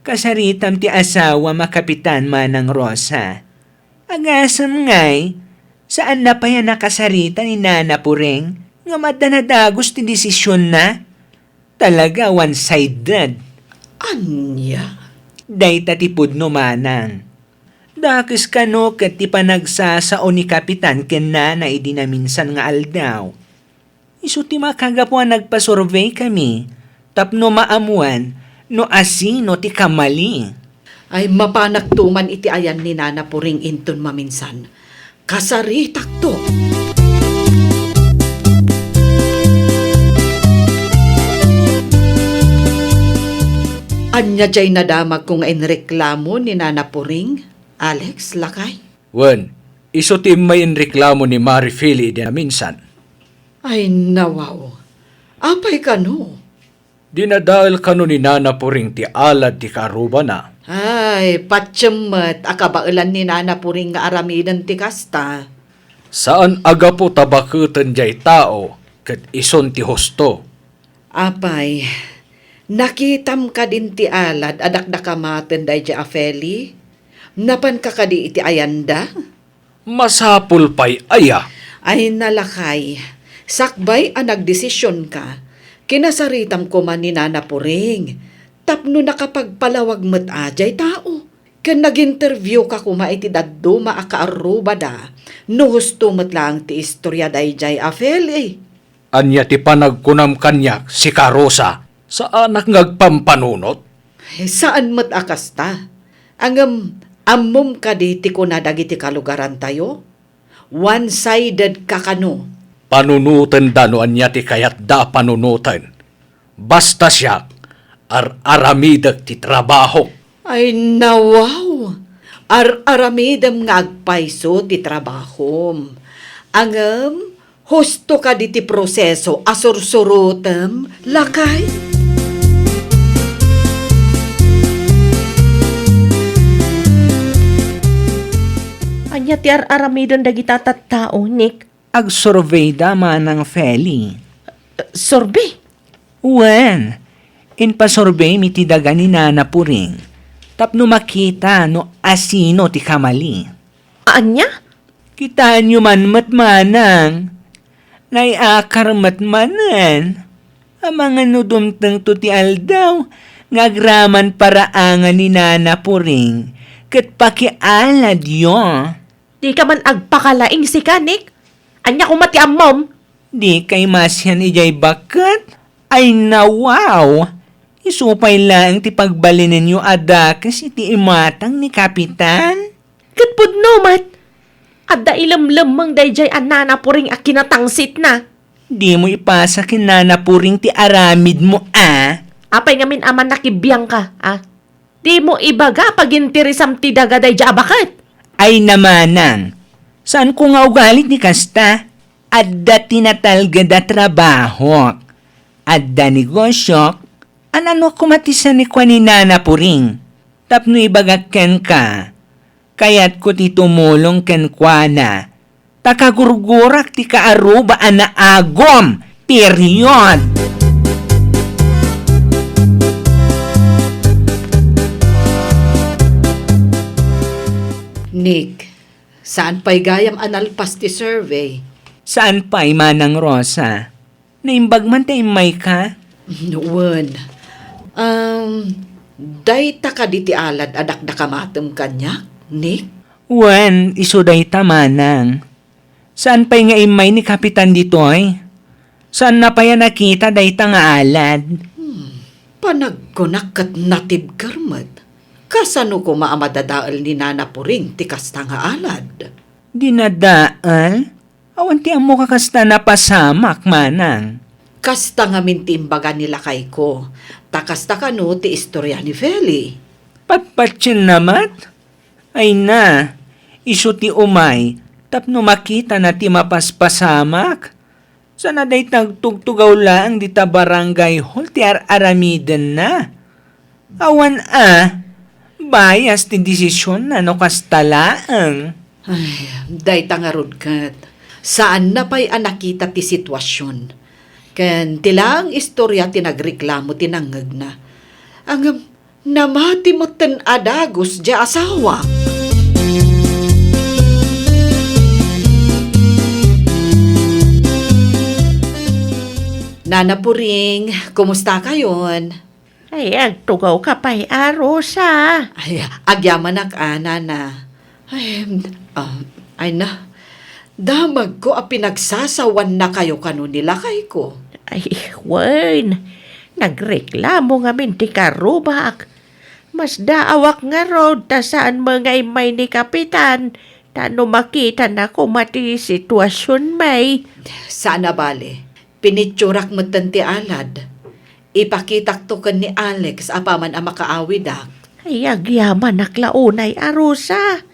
Kasaritam ti asawa makapitan manang Rosa. Agasam ngay, saan na pa yan nakasarita ni Nana Puring nga madanadagos ti desisyon na? Talaga one-sided. Anya? Dayta ti pudno manang. Dakis kano ket ti panagsasao ni kapitan ken Nana idi na minsan nga aldaw. Isu ti makagapuan nagpasurvey kami, tapno maamuan, no asino ti kamali. Ay mapanagtuman iti ayan ni Nana Puring inton maminsan. Kasaritak to. Anya jay nadamag kung inreklamo ni Nana Puring, Alex, lakay. Wen, iso ti may reklamo ni Mari Philly din na minsan. Ay, nawaw. Apay ka no? Dinadahil kano ni Nana Puring ti alad ti karuba na. Ay, patsyemmet, akabailan ni Nana Puring nga aramidan ti kasta. Saan aga po tabakutan jay tao ket ison ti husto. Apay, nakitam ka din ti alad, adak da kamaten day di afeli? Napan ka kadi iti ayanda? Masapul pa'y aya. Ay nalakay, sakbay ang nagdesisyon ka, kinasaritam ko man ni Nana Puring, tapno nakapagpalawag met ajay tao. Kan nag-interview ka kuma iti daddo maakaaruba da, no husto met lang ti istorya day jay afeli. Anya ti panagkunam kanyak si Karosa sa anak ngagpampanunot. Saan met akasta? Angam ammom ka di ti kuna dagiti kalugaran tayo? One-sided ka kano. Panunutan dano anya ti kayat da panunutan. Basta siya aramidag ti trabaho. Ay nawaw! Aramidam nga agpaiso ti trabahom. Angam, husto ka di ti proseso asursurutem, lakay? Anya ti aramidon dagita tattao, Nick. Ag-survey da manang Feli. Sorbe. Wen, in pa-survey mi ti daga ni Nana Puring. Tapno makita no asino ti kamali. Anya? Kitaan nyo man matmanang. Naiakar matmanan. Ang mga nudumtang to ti aldaw. Ngagraman paraangan ni Nana Puring. Kat pakialad yun. Di ka man agpakalaing si Kanik. Anya ko mati ammom. Di kay masyan ijay bakat. Ay nawaw. Isupay lang ti pagbalin ninyo adakas iti imatang ni Kapitan. Katpud no, mat. Adda ilamlamang dayjay Nana Puring a kinatangsit na. Di mo ipasa kin Nana Puring ti aramid mo, ah? Apay ngamin aman nakibiyang ka, ah? Di mo ibaga pagintirisam ti daga dayjay abakat. Ay namanang. Saan ko nga ugalit ni Kasta? Adda tinatalga da trabaho. Adda negosyo. Anano kumatisan ni kwa ni Nana Puring? Tapno ibagak ken ka. Kaya't ko ti tumulong ken kwa na. Takagurgurak ti kaaruba na agom. Period. Nick, saan pa'y gayam analpas ti survey? Saan pa'y manang Rosa? Naimbag man tayo may ka? Noon. Dayta ka di ti alad adak da kamatem kanya, Nick? Wen, isuday tamanang. Saan pa'y nga imay ni Kapitan ditoy? Saan na pa'y nakita dayta nga alad? Panagkunak kat natib karmat. Kasano ko maamadadaal ni Nana Puring ti kasta nga alad? Dinadaal? Awan ti amo kakasta na pasamak manang. Kasta nga mintimbaga nila kay ko. Takasta ka no ti istorya ni Feli. Patpatsin namat? Ay na, iso ti umay, tapno makita na ti mapaspasamak. Sana day tagtugtugaw lang di ta barangay hall ti aramiden na. Awan bias ti desisyon na no kastalaang. Ay, dayta nga rudkat. Saan na pa'y nakita ti sitwasyon? Ken tilang istorya tinagreklamo tinangag na. Ang namati mo ten adagos di asawa. Nana Puring, kumusta kayon? Ay, agtugaw ka pa'y Rosa. Ay, agyaman ana na. Ay na. Damag ko a pinagsasawan na kayo kano nila kay ko. Ay, wen. Nagreklamo nga min ti karubak. Mas daawak nga rod ta saan mga imay ni Kapitan. Tano makita na ko mati sitwasyon may. Sana bale, pinitsurak mo ti alad. Ipakitak to kan ni Alex apaman ang makaawidak. Ay, agyaman naklaunay arusa.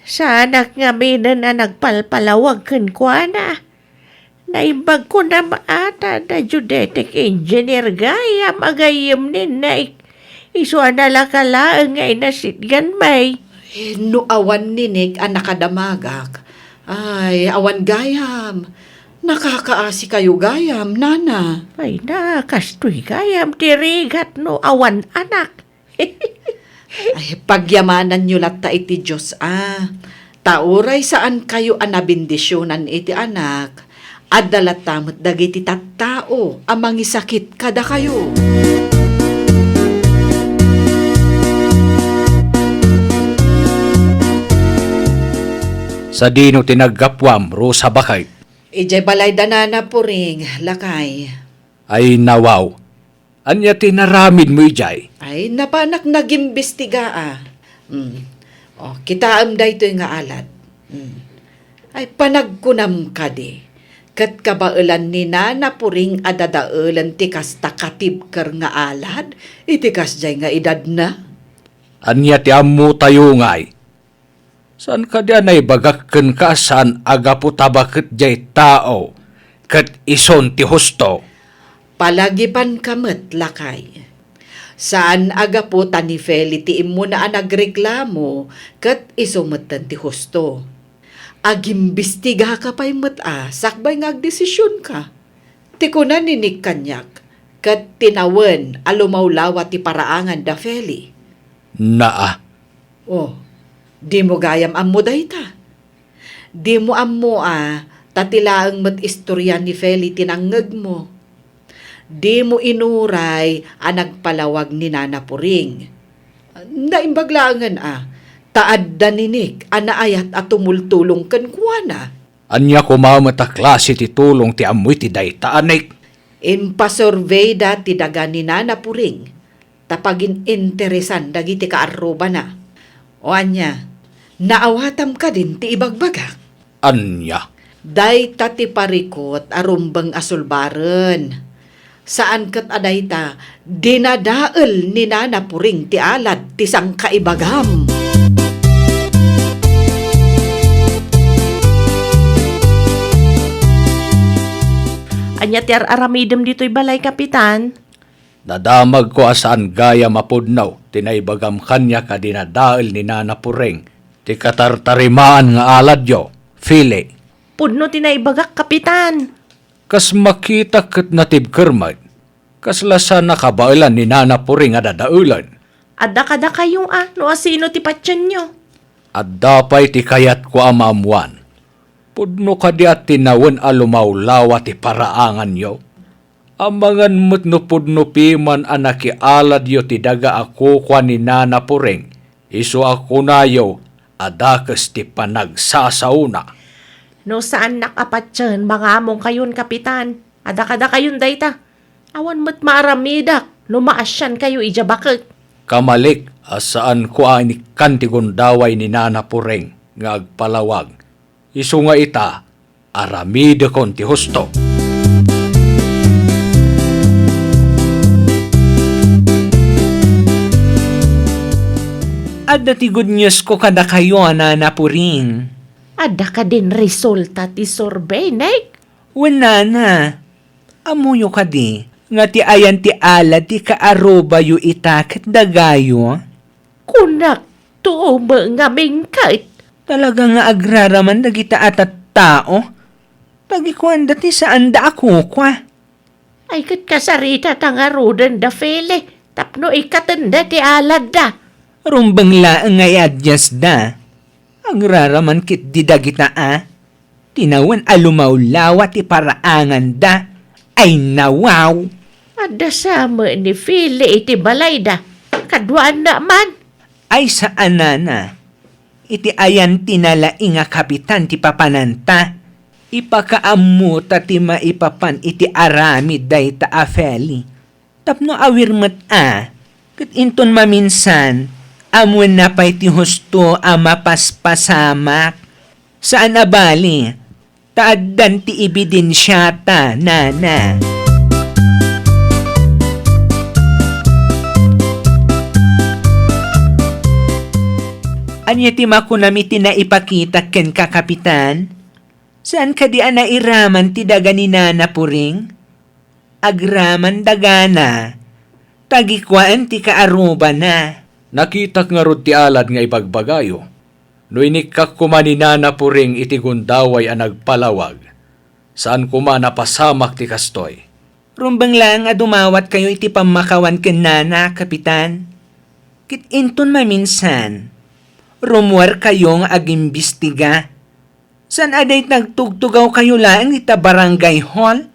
Sa anak nga minan na nagpalpalawag kan kwa na. Naimbag ko na maata na geodetic engineer gayam agayim nin na iso na lakalaang ngay nasitgan may. No awan ninik ang nakadamagak. Ay, awan gayam. Nakakaasi kayo gayam, nana. Ay na, kastoy gayam tirigat no awan anak. Ay, pagyamanan nyo latta iti Diyos, Tauray saan kayo anabindisyonan iti anak. Adalatamot dagiti tattao, amang isakit kada kayo. Sa dino tinaggapwam, Rosa Bakay, Ijay balay danana po ring, lakay. ay nawaw. Anya tinaramid mo ijay. Ay, napanak nagimbestiga kitaam da ito nga alat. Ay, panagkunam ka di. Kat kabailan ni nana puring adadaelan ti kasta katibker nga alad, itikas jay nga edad na. Anya ti ammo tayo ngay. San ka diyan ay bagakken ka saan aga po tabakit jay tao, kat ison ti husto. Palagipan kamet lakay. Saan aga po tani Feli ti imo na nagreklamo, kat isumetan ti husto. Agimbistiga ka pa'y sakbay nga agdesisyon ka. Ti kuna ninig kanyak, kat tinawen alumawlawa ti paraangan da Feli. Naa, Oh, di mo gayam ammo dayta. Di mo ammo tatilaang mat istorya ni Feli tinangeg mo. Di mo inuray nagpalawag ni Nana Puring. Naimbaglangan taad daninik anaayat at tumultulong kan kuwana. anya kumamata klase ti tulong ti amoy ti daytaanik. Impasurvey da ti daga ni Nana Puring. Tapagin interesan dagiti kaaruba na. O anya, naawatam ka din ti ibagbaga. Anya, Day ta ti parikot arumbang asulbaren. Saan kat aday ta, dinadael ni Nana Puring ti alad ti sang kaibagam. Anya ti aramidem dito'y balay kapitan. nadamag ko asaan gaya mapudnaw, tinaibagam kanya ka dinadael ni Nana Puring, ti katartarimaan nga alad yo, Fili. Pudno tinaibagak kapitan. Kas makita kat natibkermad, kas lasa nakabailan ni Nana Puring nga dadaulan, Adda-kada kayong no asino ti patyan nyo. at dapay ti kayat ko amamuan. Pudno ka di at tinawen alumawlawa ti paraangan yo. Amangan mo't no pudno piman anakialad yo ti daga ako kwa ni Nana Puring. Iso ako na yo, adakas ti panagsasauna. No saan nakapatyan, mga among kayon kapitan. Adda-kada kayon dayta. Awan mo't maaramidak, no maasyan kayo ijabakit. Kamalik, asaan ko ani kantigundaway ni Nana Puring nga agpalawag. Isu nga ita, aramide kon ti husto. At dati good news ko kada kayo, Nana Puring. Adda ka din resulta ti survey, Nek. Wala na. Amuyo ka di. Nga ti ayan ti ala ti kaaroba yu itakit dagayo. Kunak, tuo ba nga mingkait? Talaga nga agraraman dagita atat tao. Pagikuan dati saan da ako kwa. Ay kat kasarita tangarudan da fele. Tapno ikatanda ti alad da. Rumbang laang ngay adyas da. Agraraman kit di dagita Tinawan alumawlawa ti paraangan da. Ay nawaw. Adda sama ni fele iti balay da. Kadwaan na man. Ay saan na. Iti ayan tinalaing nga kapitan ti papananta. Ipakaammo ta ti maipapan iti aramid day ta Feli. Tapno awirmat kat inton maminsan, amuan na pa'y ti husto mapaspasamak. Saan abali? Taaddan ti ebidensyata, Nana. Anya ti makunami ti naipakita ken ka, Kapitan? Saan ka di nairaman ti daga ni Nana Puring? Agraman dagana. Tagikwaan ti kaaruba na. Nakita nga rod ti alad nga ibagbagayo. No inikak kumani Nana Puring iti gundaway ang nagpalawag. Saan kuma napasamak ti kastoy? Rumbang lang dumawat kayo iti pamakawan ken Nana, Kapitan. Kit inton maminsan. Rumwar kayo nga agimbistiga. San aday nagtugtugaw kayo lang ita barangay hall?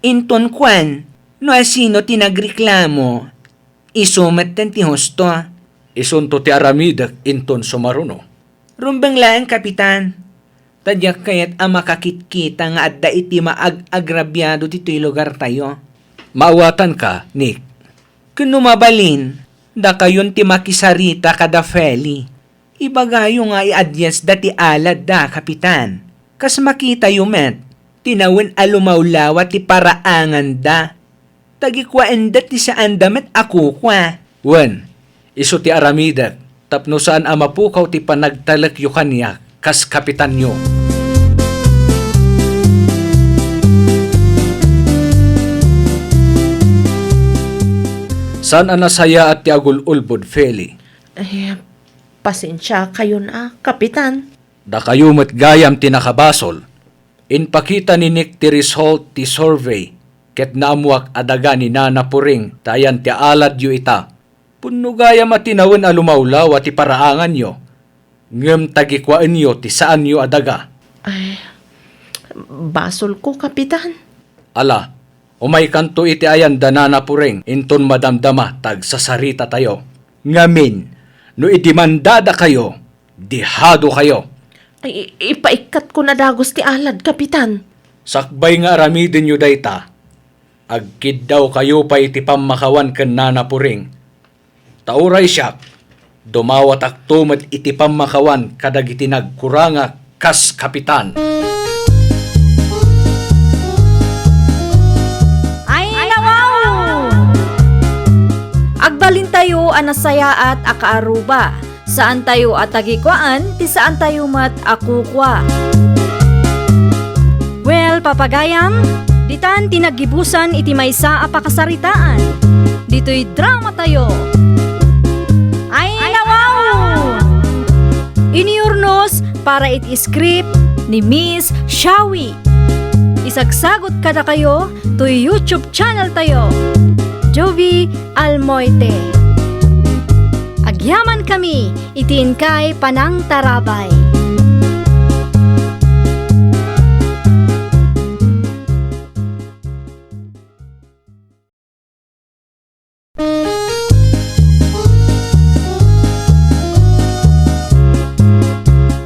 Inton kwan, no asino tinagreklamo. Isumat tan ti husto. Isunto ti aramidak inton sumaruno. Rumbang lang, Kapitan. Tadyak kayat ang makakitkita nga adda iti maag-agrabyado dito'y lugar tayo. Maawatan ka, Nick. Kung mabalin, da kayon ti makisarita kada Feli. Ibagayo nga i-adyas dati alad da, Kapitan. Kas makita yumet, tinawin alumawlawa ti paraangan da. Tagikwaan da ti saan damet ako kwa. Wen, iso ti aramidak, tapno saan amapukaw ti panagtalak yu kanya, kas kapitan nyo. Saan anasaya at ti agul-ulbod, Feli? Ay, pasensya kayo na, Kapitan. Da kayo met gayam ti nakabasol. Inpakita ni Nick ti result ti survey, ket naamuak adaga ni Nana Puring, tayan ti alad yu ita. Punno gayam at tinawin alumawlaw at ti paraangan nyo. Ngem tagikwaan nyo ti saan nyo adaga. Ay, basol ko, Kapitan. Ala, umay kanto iti ayan da Nana Puring, inton madamdama tag sasarita tayo. Ngamin, no idimandada kayo, dihado kayo. Ay, ipaikat ko na dagos ti alad, Kapitan. Sakbay nga aramidin nyo dayta, agkid daw kayo pa iti pamakawan ken Nana Puring. Tauray siya, dumawat aktumat iti pamakawan kadag iti nagkuranga kas kapitan. Ay, nawaw! Agbalin tayo anasaya at akaaruba. Saan tayo at tagikwaan, ti saan tayo mat akukwa. Well, papagayam, ditan tinagibusan iti maysa apakasaritaan. Dito'y drama tayo. Ay, nawaw! Iniurnos para iti script ni Miss Shawi. Isagsagot kada kayo to YouTube channel tayo. Jovi Almoite. Agyaman kami, itin kay Panang Tarabay.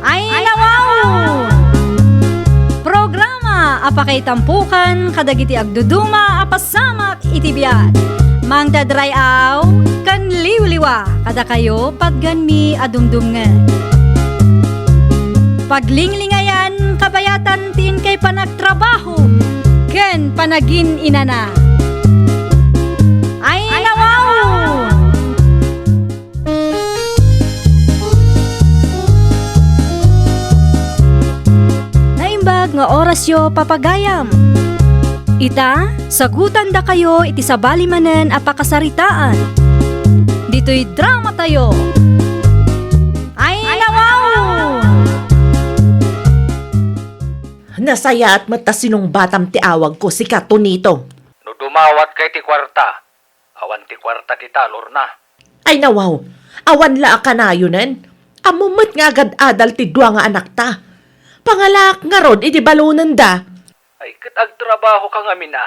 Ay, nawaw! Programa apakay tampukan kadagiti agduduma apasamak iti biat. Mang dadray aw, kan liwliwa, kada kayo pagganmi adumdumngan. Paglinglingayan, kabayatan tin kay panagtrabaho, ken panagin inana. Ay, nawaw! Naimbag nga orasyo papagayam. Ita, sagutan da kayo iti sabali manen apakasaritaan. Dito'y drama tayo. Ay, nawaw! Nasaya at matasinong batam ti awag ko si Katunito. No dumawat kay ti kwarta, awan ti kwarta ti talor na. Ay nawaw, awan la ka na yunen. Amumot nga agad adal ti dua nga anak ta. Pangalak nga rod iti balunan da. Ay ket agtrabaho ka nga mina.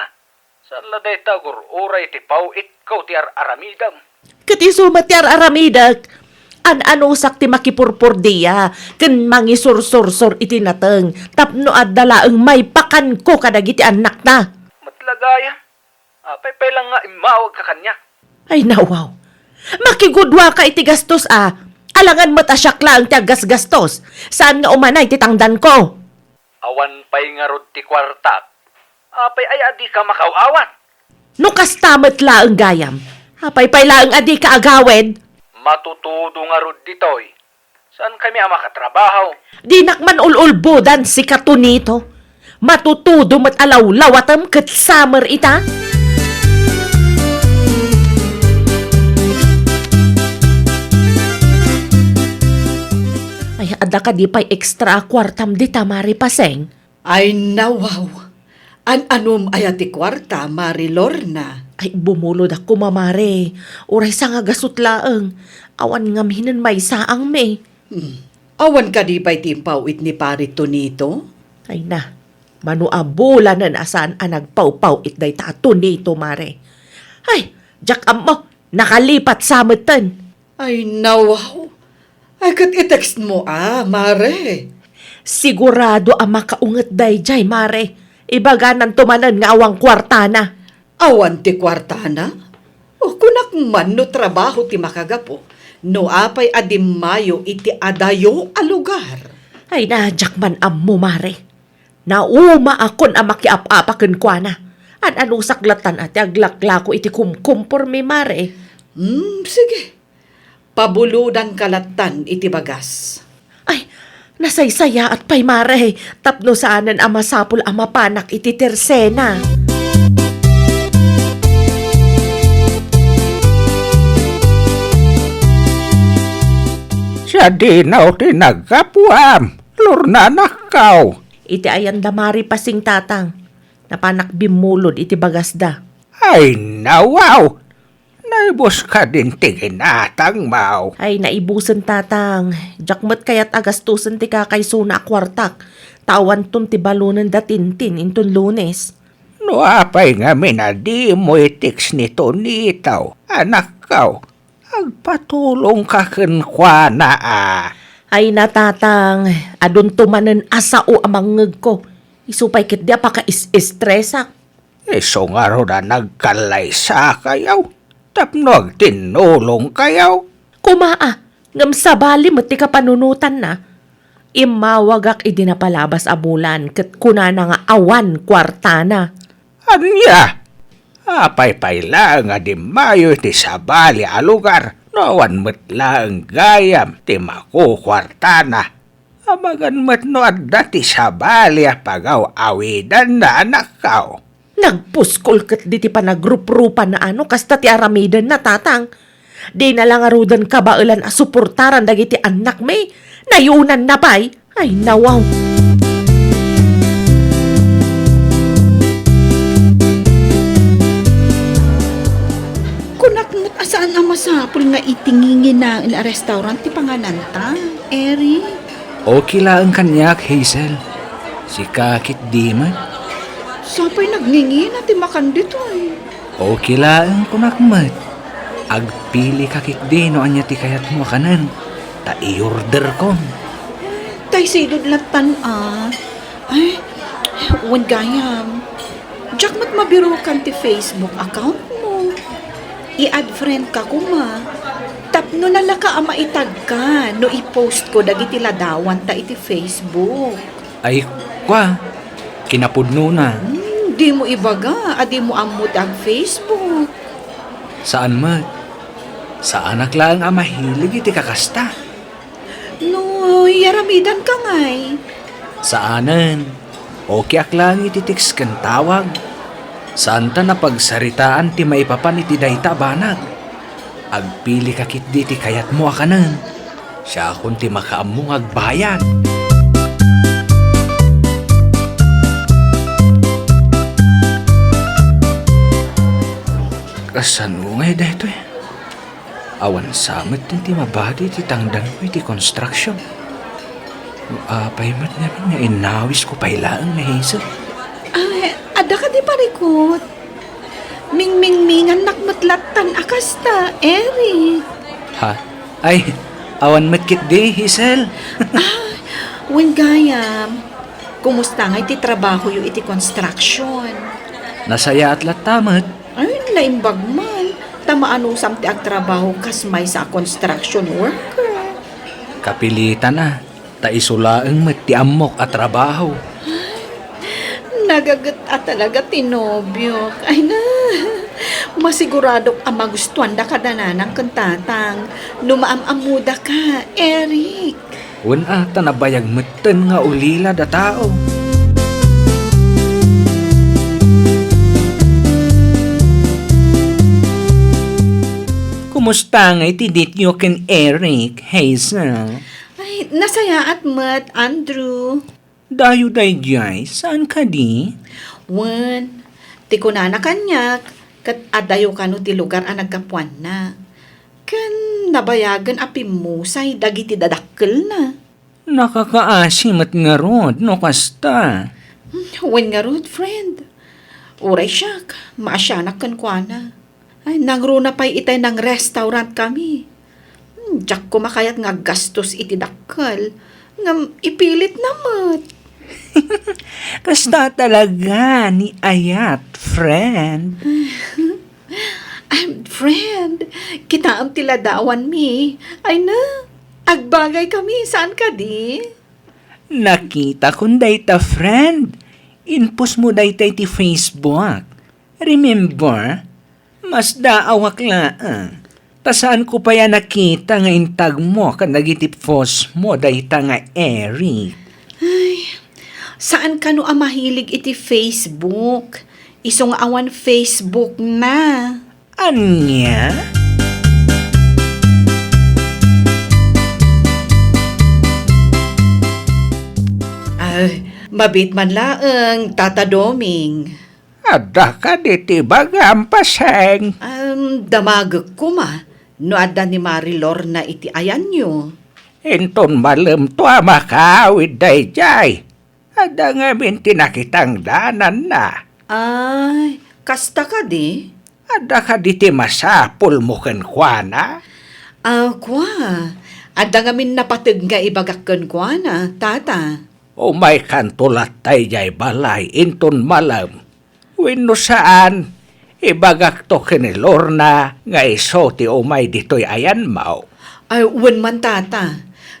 Saan laday tagur uray ti pawit ko ti aramidam. Kati sumatyar aramidak. An-anusak ti makipurpur diya. Ken mangisur-sur-sur iti nateng. Tapno at dalaeng may pakan ko kadagiti anak na. Matlagaya. Apay lang nga imawag ka kanya. Ay nawaw. Makigudwa ka iti gastos Alangan mo't asyakla ang tiagas gastos. Saan nga umanay ti tangdan ko? Awan pay nga rod ti kwarta. Apay ay adi ka makawawan. No kastamet laeng gayam. Apay pay laeng adi ka agawed. Matutudo nga rod ditoy. Saan kami ang makatrabaho? Di nakman ululbodan si katunito. Matutudo mat alaw-lawatam kat summer ita. Ay, ada ka di pa'y extra kwartam di tamari paseng. Ay nawaw. An-anom ayati kwarta, Mari Lorna. Ay, bumulod ako mamare. Uray sa nga gasutlaang. Awan ngam hinan may saang me. Awan ka di ba'y timpawit ni Pari Tonito? Ay na, manuabula na nasaan ang nagpaupaw itday tato nito, mare. Ay, jak mo, nakalipat sa matan. Ay nawaw. Ay kat i-text mo Mare. Sigurado ang makaungat day jay, mare. Ibaganan tumanan nga awang kwartana. Awan ti kwartana? O kunak man no trabaho ti makagapo. No apay adim mayo iti adayo a lugar. Ay na, jak man mo, mare. Nauma akon ang makiap-apakan kwa na. At anong saklatan at aglakla ko iti kumkumpor mi, mare. Sige. Pabuludan kalatan iti bagas. Ay, nasaysaya at pay, mare. Tapno saanan ang masapul ang mapanak iti tersena. Siya di na o tinagapuam. Lorna nakaw. Iti ayan damari pasing tatang. Napanak bimulod iti bagasda. Ay nawaw. Naibos ka din tiginatang mau. Ay, naibusan tatang. Jakmat kayat agastusan ti kakay suna kwartak. Tawan ton ti balunan datintin inton Lunes. No apay nga minadi mo itiks nito nitaw. Anak kaw. Agpatulong ka kenkwa na Ay natatang, adun tumanen asao amang ngeg ko. Isupay kit di apaka is-estresak. Iso nga ro na nagkalay sa kayaw. Tapno tinulong kayaw. Kumaa, ngam sabali mo ti kapanunutan na. Imawagak idinapalabas a bulan ket kunana nga awan kwartana. Anya? Apay-pay lang nga di mayo ti sabali a lugar. Noan metla ang gayam ti makukwartana. Amagan met no adda ti sabali a pagaw awidan na anak kaw. Nagpuskol ket di ti panagrup-rupan na ano kasta ti aramidan na tatang. Di na lang arudan kabailan a suportaran dagiti anak may. Nayunan na pay. Ay nawaw. Kunak mo't asaan ang masapul nga itingingin na ila restaurant ti pangananta, Eri? Okay lang kanyak, Hazel. Si kakit di man. Sapay nagningin at makan dito eh. Okay lang kunakmat. Agpili kakit di no anya ti kayat mo kanan. Ta i-order ko. Tay sidod latan Ay, wan gayam. Jack mat mabiro kan ti Facebook account mo. I-add friend ka kuma. Tapno na laka ama itag ka no i-post ko dagiti ladawan ta iti Facebook. Ay, kwa. Kinapudno na. Di mo ibaga, adi mo amot ang Facebook. Saan mat? Sa anak lang ang mahilig iti kakasta. No, yaramidan ka ngay. Saanan? Okay ak lang iti text kan tawag. Saan ta na pagsaritaan ti maipapan iti dayta banag. Agpili kakit di ti kayat mo akanan. Siya akong ti makaamong agbayad. Kasan mo nga dito eh. Awan samit ti mabadi ti tangdan ko iti construction. Apay mat namin nga inawis ko pailaang na Hazel. Ay, ada ka di parikot. Ming-ming-mingan nakmatlatan akasta, Eri. Ha? Ay, awan matkit di Hazel. Wen gayam, kumusta nga iti trabaho yu iti construction? Nasaya at latamat. Ay, naimbag man. Tamaan usam ti agtrabaho kasmay sa construction worker. Kapilitan na. Ta isulaang mati amok at trabaho. Nagagat at talaga tinobyo. Ay na, Masigurado ang magustuhan da ka dananang kantatang. Numaam-amuda ka, Eric. Wan ata nabayag meten nga ulila da tao. Kumusta nga itidit nyo ken Eric, Hazel? Ay, nasaya at mat, Andrew. Dayo day jay, saan ka di? Wan, ti kunana kanyak, kat adayo kano ti lugar ang nagkapuan na. Kan nabayagan api musay, dagiti dadakkel na. Nakakaasim at nga rod, no kasta. Wan nga rod, friend. Uray siya, maasyanak kan kuana. Ay, nangruna pa'y itay ng restaurant kami. Diyak kumakayat nga gastos iti dakkel. Nga ipilit namat. Kasta talaga ni Ayat, friend. I'm friend. Kita ang tiladawan mi. Ay na, agbagay kami. Saan ka di? Nakita kong dayta, friend. Inpus mo dayta ti Facebook. Remember? Mas daawak laang. Tasaan ko pa yan nakita nga intag mo kan nagitip post mo dayta nga Eric. Saan ka no ang mahilig iti Facebook? Isong awan Facebook na. Anya? Ay, mabit man laang, Tata Doming. Ada ka diti bagam paseng. Damagag ko ma. No ada ni Marilor na iti ayan nyo. Inton malem to makawid day jay. Ada nga minti nakitang danan na. Ay, kasta ka di? Ada ka diti masapul mo ken kuana. Kwa. Ada nga min napatag nga ibagakkan kwa na, Tata. Umay kantulat tay jay balay inton malam. Wino saan, ibagak to ken Lorna nga iso ti umay ditoy ayan mao. Ay, wan man, Tata.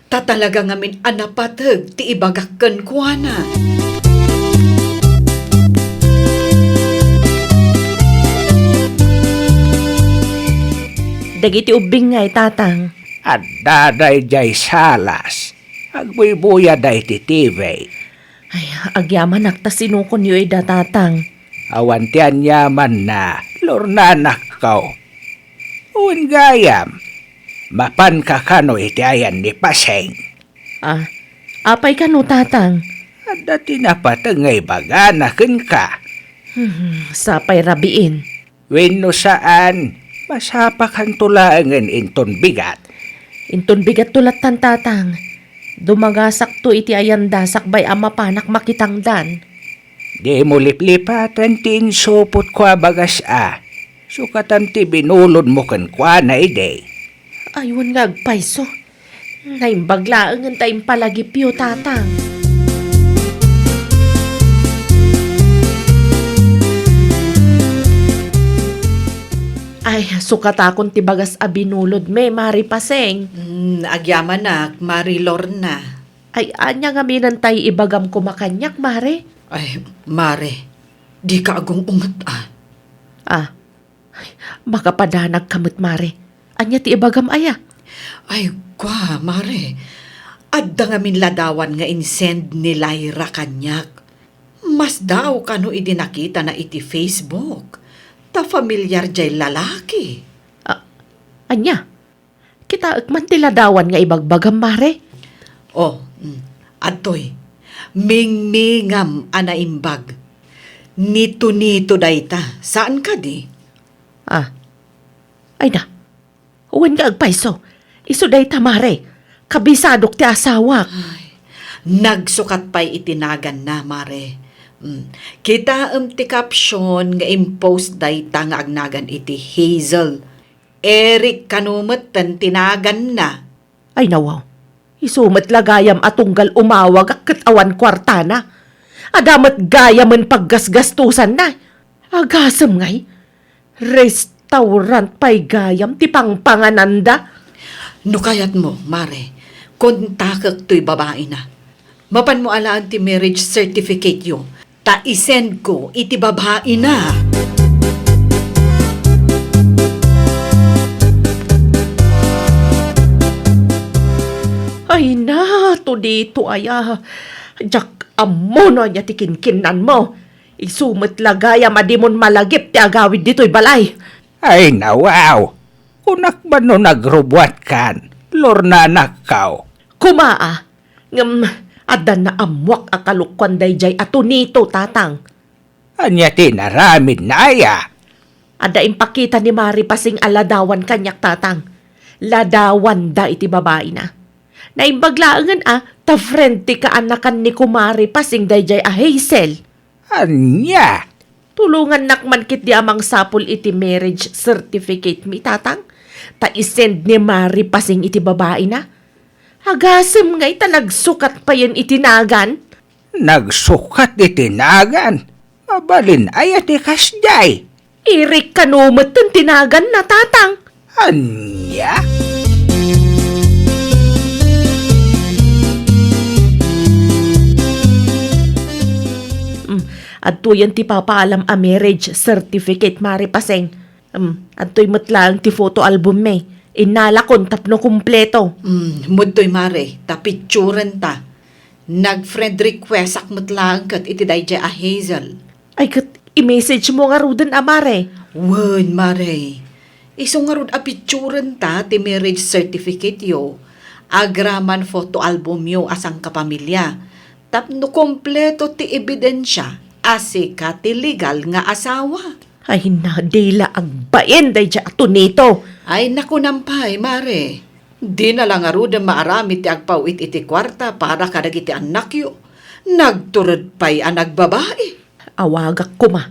Tatalaga nga min anapatag ti ibagakkan kwa na. Dagiti ubing ngay, tatang. At daday jay salas, agbuy-buya day ti TV. Ay, agyaman nakta sinukon yu ida, tatang. Awantian yaman na, Lorna nakaw. Uwin gayam, mapan kakano iti ayan ni Paseng. Ah, apay ka no, tatang. At dati napatangay baga na ken ka. Sapay rabiin. Wino saan, masapakan tulaangan inton bigat. Inton bigat tulatan, tatang. Dumagasak to iti ayan dasak bay ama panak makitangdan. Di mo liplipatan tin supot kwa bagas Sukatan ti binulod mo kan kwa na ide. Aywan nga agpayso. Naimbaglaang ang tayong palagipyo, tatang. Ay, sukat akong tibagas abinulod me, Mari Paseng. Agyaman na, Marilor na. Ay, anya nga minantay ibagam ko makanyak, Mare. Ay, Mare, di ka agong ungat Ah, ay, makapadanag kamot, Mare. Anya ti ibagam aya. Ay, kwa, Mare. Adda nga min ladawan nga insend ni Lyra kanyak. Mas daw kano idinakita na iti Facebook. Ta familiar jay lalaki. Anya, kita akman ti ladawan nga ibagbagam, Mare. Oh, adtoy. Mingmingam anaimbag. Nito-nito dayta. Saan ka di? Ah, ay na. Uwan nga agpayso. Iso day tamare. Kabisadok ti asawak. Nagsukat pa'y itinagan na, Mare. Kita ti caption nga impost dayta nga agnagan iti Hazel. Eric kanumetan tinagan na. Ay nawaw. Isumat lagayam atunggal umawag at awan kwartana. Adamat gayaman paggasgastusan na. Agasam ngay. Restaurant pa'y gayam ti pangpangananda. No kayat mo, Mare, kontakak to'y babae na. Mapan mo alaan ti marriage certificate yo. Ta isend ko iti babae na. to dito aya. Jak amo no nya ti kinkinan mo. Isumot lagaya madimon malagip ti agawid dito'y balay. Ay nawaw, kunak ba no nagrubwat kan? Lorna nakaw. Kumaa, ngam adan na amwak akalukwan dayjay ato nito tatang. Anya tinaramid na aya. Ada impakita ni Mari pasing aladawan kanyak tatang. Ladawan da iti babae na. Naimbaglaangan ta friend ti kaanakan ni Kumari pasing dayjay a Hazel. Anya? Tulungan nakman kit di amang sapul iti marriage certificate mi tatang. Ta isend ni Mari pasing iti babae na. Agasem nga ita nagsukat pa yan itinagan. Nagsukat itinagan. Mabalin ay ati kasjay. Irik kanumat ng tinagan na tatang. Anya? Adto yan ti papaalam a marriage certificate Mari paseng. Adto'y matlang ti photo album me. Inalakon tapno kumpleto. Mudtoy mare, ta picturen ta. Nag-friend request akmat lang kat iti dayjay a Hazel. Ay kat i-message mo nga rudan amare. Wen mare, iso nga rod a picturen ta ti marriage certificate yo. Agraman photo album yo asang kapamilya. Tapno kompleto ti ebidensya asika ti legal nga asawa. Ay nadila ang bayan day dya ato nito. Ay naku nampay, mare. Di na lang aruda maarami ti agpawit iti kwarta para kadag iti anak yo. Nagturod pa'y ang nagbabae. Awagak ko ma.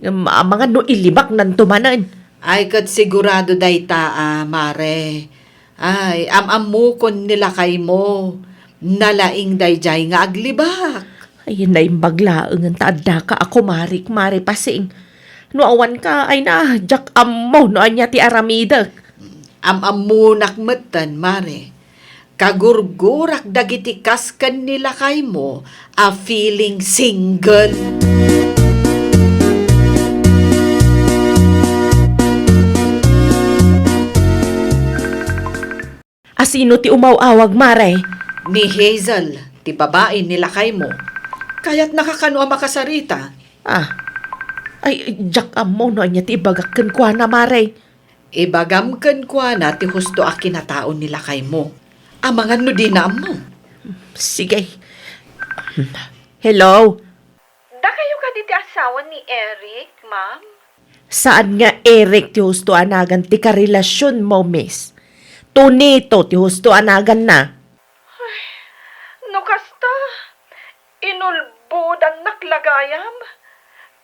Mga no ilibak nan tumanan. Ay kat sigurado day taa, mare. Ay, amamukon nila kay mo. Nalaing day jay nga aglibak. Ay na imbaglaang ang taadda ka ako Mari pasing. No awan ka ay na, jak amo no anya ti aramidak. Amamunak matan, mare. Kagurgurak dagiti kaskan nila kay mo a feeling single. Asino ti umawawag Mare? Ni Hazel, ti babae nila kay mo. Kaya't nakakano ang makasarita. Ay, jak amo no anya ti ibagakan ko na Mare. Ibagamkan kwa na ti husto a kinataon nila kay mo. Amangan no din mo. Sige. Hello? Da kayo ka diti asawa ni Eric, ma'am? Saan nga Eric ti husto anagan ti karelasyon mo, miss? Tunito ti husto anagan na. No kasta, inulbudan naklagayam.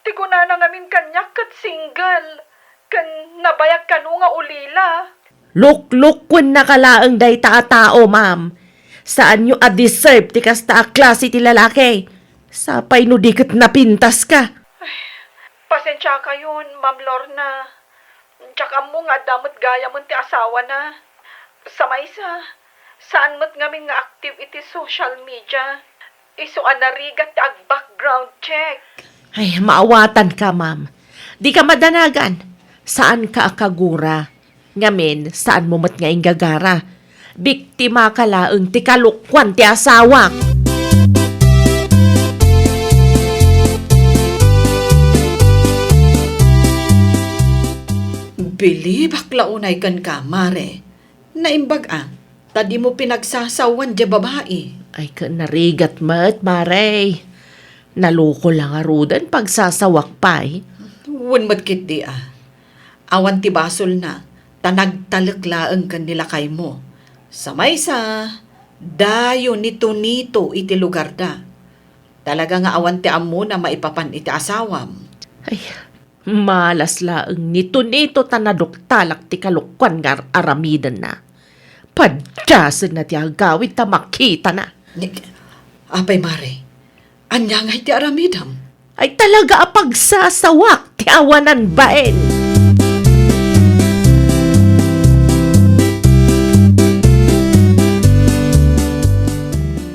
Tiguna na ngamin kanyak kat single. Kan nabayag kanu nga ulila. Luk-luk kun nakalaang day tao, ma'am. Saan nyo a-deserve ti kasta a klase ti lalaki? Sapay no diket napintas ka. Pasensya kayon, Ma'am Lorna. Tsaka mo nga damot gaya mo ti asawa na. Sa maysa, saan mo't ngamin nga active iti social media. Iso anarigat ti ag background check. Ay, maawatan ka, ma'am. Di ka madanagan. Saan ka akagura? Ngamin, saan mo mat nga gagara? Biktima ka laeng ti kalukwan ti asawa. Bilibak launay kan ka, mare. Naimbag tadi mo pinagsasawan di babae. Ay, ka narigat mat, Mare. Naluko lang arudan pagsasawak pa eh. Wan matkit di Awan ti basol na, tanagtalaglaang kanila kay mo. Sa maysa, dayo nito iti lugar da. Talaga nga awan ti amo na maipapan iti asawam. Ay, malas laeng nito tanadoktalak ti kalukwan nga aramidan na. Padasan na ti agawid ta makita na. Apay mare, anya nga iti aramidam. Ay talaga apagsasawak ti awanan baen.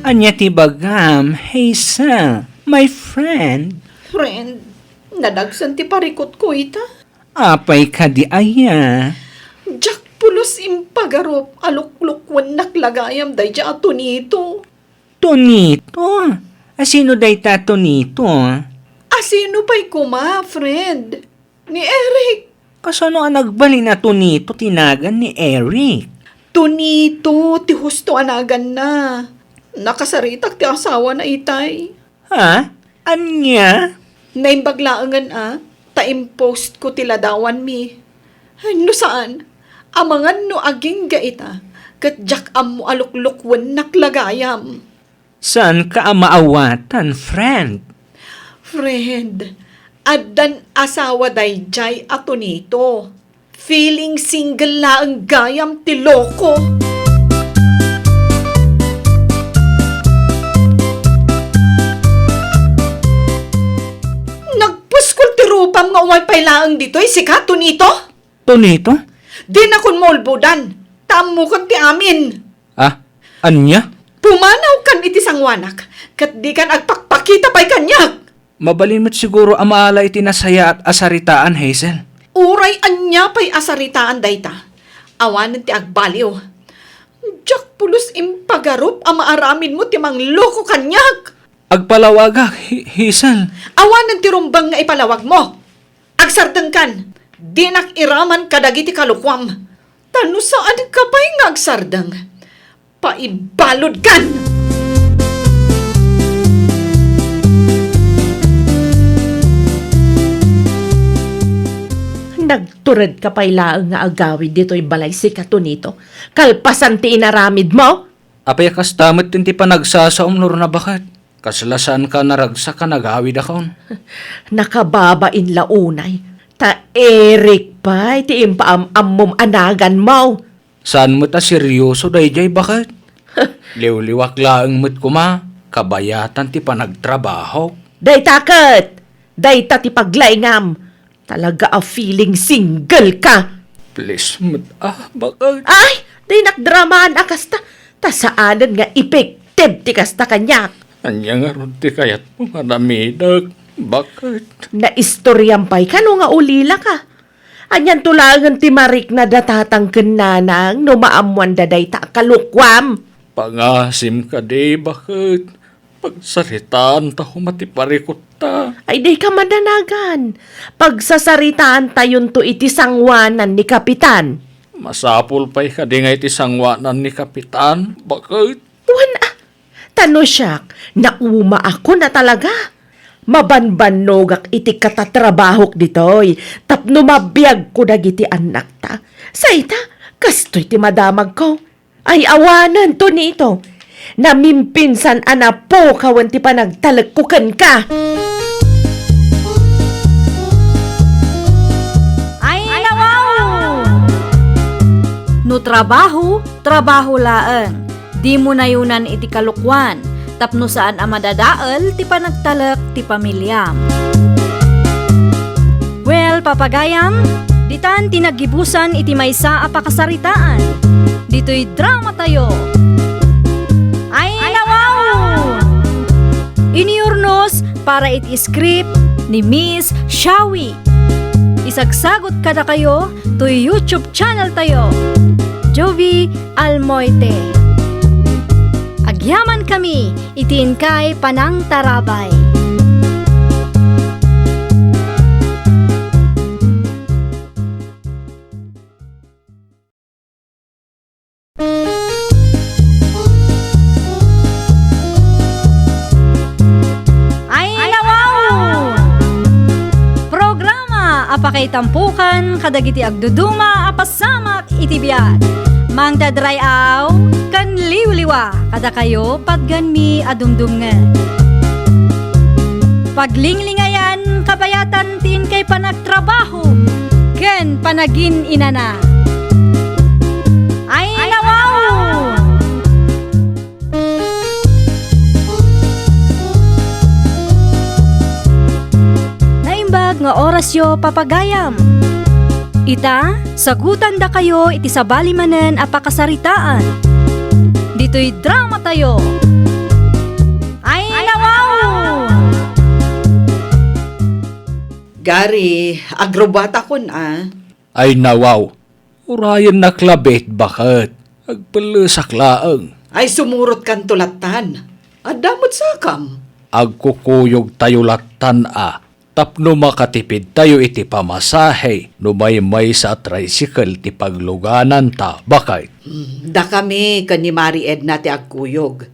Anya ti bagam, Hazel, my friend. Friend, nadagsan ti parikot ko ita. Apay ka di aya. Jack pulos impagarop, aluk-lukwan naklagayam day ato nito. Tonito? Sino dayta Tonito? Sino pa'y kuma, friend? Ni Eric. Kasano ang nagbalin na Tonito tinagan ni Eric? Tunito, ti husto anagan na. Nakasaritak ti asawa na itay. Ha? Anya? Naimbaglaangan ta-impost ko tiladawan mi. Ay, no saan? Amangan no aging gaita, kat jak am mo aluklukwan naklagayam. Saan ka maawatan, friend? Friend, addan asawa dayjay ato nito. Feeling single na ang gayam ti loko. Nagpuskol ti rupam nga umay pailaang dito'y sikato nito. Tonito? Di na kun molbodan. Tamo kan ti amin. Anya? Pumanaw kan iti sangwanak. Kat di kan agpakpakita pa'y kanyak. Mabalimot siguro ang maala iti nasaya at asaritaan, Hazel. Uray anya pa'y asaritaan dayta. Awanan ti agbaliw. Diyak pulos impagarup ang maaramin mo ti mang loko kanyak. Agpalawaga, Hazel. Awanan ti rumbang nga ipalawag mo. Agsardeng kan. Di iraman kadagiti kalukwam. Tano saan ka pa'y nga agsardeng? Paibalod kan! Nagtured ka pa'y laang nga agawid dito'y balay si Katunito. Kalpasan ti inaramid mo? Apay kastamit tinti pa nagsasaom lor na bakit? Kasalasan ka naragsa ka nagawid akon. Nakababain launay. Ta Eric pa, ti impaam-ammom anagan mo. Saan mo ta seryoso dayjay bakit? Liwliwak laang mo't kuma, kabayatan ti pa nagtrabaho. Day takot! Day ta ti paglaingam. Talaga a feeling single ka. Please, bakit? Ay! Day nakdramaan akas ta. Ta saanan nga effective ti kasta kanyak. Anya nga ron ti kayat mo nga namidag. Bakit? Naistoryang pa'y kano nga ulila ka. Anyan tulangan ti Marik na datatang kenanang no maamuan daday ta kalukwam. Pangasim ka di, bakit? Pagsaritaan ta humatiparikot ta. Ay di ka madanagan. Pagsasaritaan tayon to iti sangwanan ni Kapitan. Masapul pa'y ka di nga iti sangwanan ni Kapitan. Bakit? Wana, tano siyak, nauma ako na talaga. Mabanbanogak iti katatrabahok ditoy. Tapno mabiyag ko dagiti anak ta. Sayta, kastoy ti madamag ko. Ay awanan to nito. Namimpinsan anapo kawan ti panagtalagkukan ka. Ay, nawaw! No trabaho, trabaho laeng. Di mo nayunan iti kalukwan. Tapno saan ang madadaal, ti panagtalak, ti pamilyam. Well, papagayam, ditan tinagibusan iti maysa a pakasaritaan. Dito'y drama tayo. Ay, nawaw! Iniurnos para iti script ni Miss Shawi. Isagsagot kada kayo to YouTube channel tayo. Jovi Almoite. Agyaman kami, itin kay Panang Tarabay. Ay, nawaw! Programa apakay tampukan kadagiti agduduma apasamak itibiyat. Mang dadrayaw kan liwliwa kada kayo patgan mi adumdumngan. Paglinglingayan kabayatan tin kay panagtrabaho ken panagin inana. Ay, nawaw! Naimbag nga oras yo papagayam. Ita, sagutan da kayo iti sabali manen a pakasaritaan. Dito'y drama tayo. Ay, nawaw! Gary, agrobata ko na. Ay nawaw. Urayan na klabit, bakit? Agpalusak laang. Ay sumurot kan tulatan. Adamot sakam. Agkukuyog tayo latan tapno makatipid tayo iti pamasahe no may sa tricycle ti pagluganan ta. Bakit? Da kami kan ni Mari Edna ti agkuyog.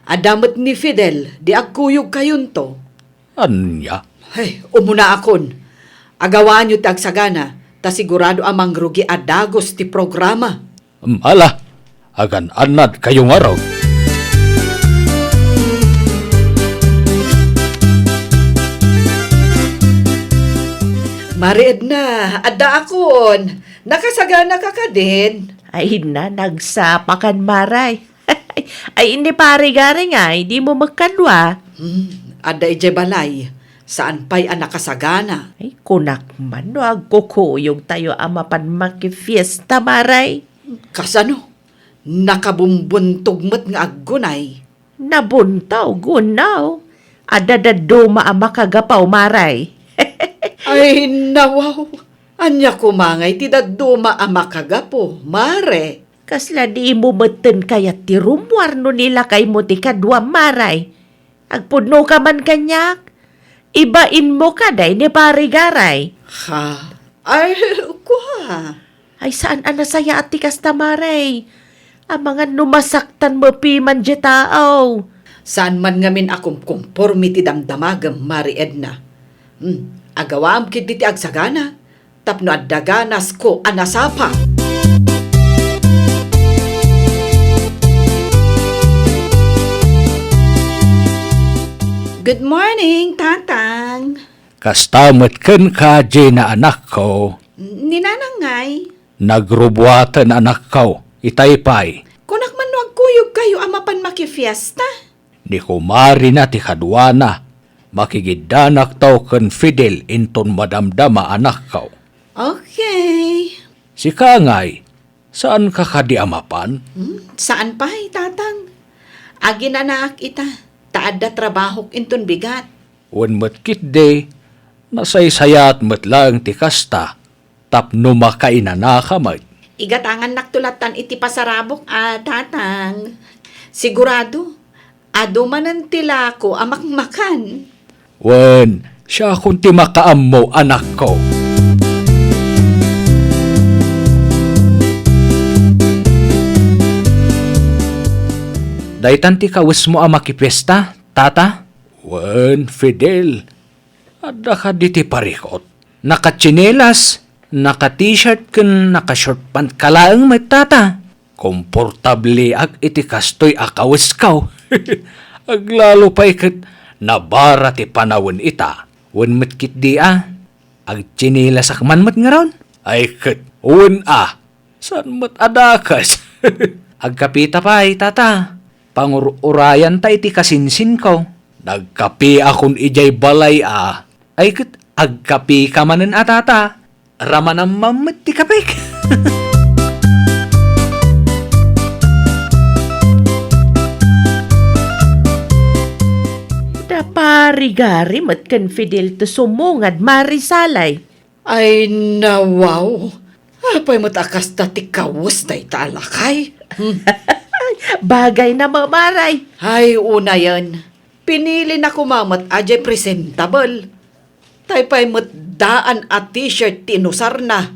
Adamot ni Fidel, di agkuyog kayon to. Anya? Ay, umuna akon. Agawaan nyo ti agsagana, ta sigurado amang rugi adagos ti programa. Ala, agan anad kayong araw. Mari Edna, adda akon. Nakasagana ka ka din. Ay na, nagsapakan maray. Ay hindi pare-gari nga, hindi mo magkanwa. Adda ije balay. Saan pa'y ang nakasagana? Ay kunak man no, agkukuyog tayo amapan makifiesta maray. Kasano? Nakabumbuntugmat nga aggunay. Nabuntaw, gunaw. Adadaduma ang makagapaw maray. Ay, nawaw. Anya kumangay, ti daduma ang makagapo, mare. Kasla di mo meten kaya ti rumwar no nila kay mo ti kadwa maray. Agpudno ka man kanyak. Ibain mo ka day ni pare-garay. Ha? Ay, kuha. Ay saan anasaya at ti kasta maray. Ang mga numasaktan mo piman di tao. Saan man ngamin akong kumpormi ti damdamagam, Mari Edna. Agawam kit ti agsagana. Tapno adaganas ko anasapa. Good morning, Tatang. Kastamot ken ka na anak ko. Ninanangay. Nagrubwatan anak ko. Itaypay. Kunak man wag kuyog kayo amapan makifiesta. Ni kumari na ti kadwana. Makigidanak taw ken Fidel inton madamdama anak ko. Okay. Si Kangay, saan ka kadiamapan? Saan pa, Tatang? Agin anak ita. Taadda trabahok inton bigat. Wen matkit de, nasaysayat matlang ti kasta. Tapno makainana ka mat. Igatangan naktulatan iti pasarabok, Tatang. Sigurado, adumanan tila ko amakmakan. Wen, siya kung ti makaam mo anak ko. Daytan ti kawis mo ang makipesta, tata? Wen, Fidel. Adda ka di ti parikot. Nakatsinelas, naka-t-shirt ken naka-short pant kalaang may tata. Komportable ag iti kastoy akawis kaw. Aglalo pa ikat nabara ti panawon ita. Wen matkit di ag tsinelas akman mat nga ron. Ay kat, wen saan mat adakas? Agkapita pa tata. Pangurayan ta iti kasinsin ko. Nagkapi akon ijay balay Ay kat, agkapi ka manen atata. Ramanam mamit ti kapik. Da pare-gari mat kan Fidel to sumungad marisalay. Ay, nawaw. Apay matakas ti kawus na italakay. Bagay na mamaray. Ay, una yan. Pinili na kumamat ajay presentable. Taypay daan at t-shirt tinusar na.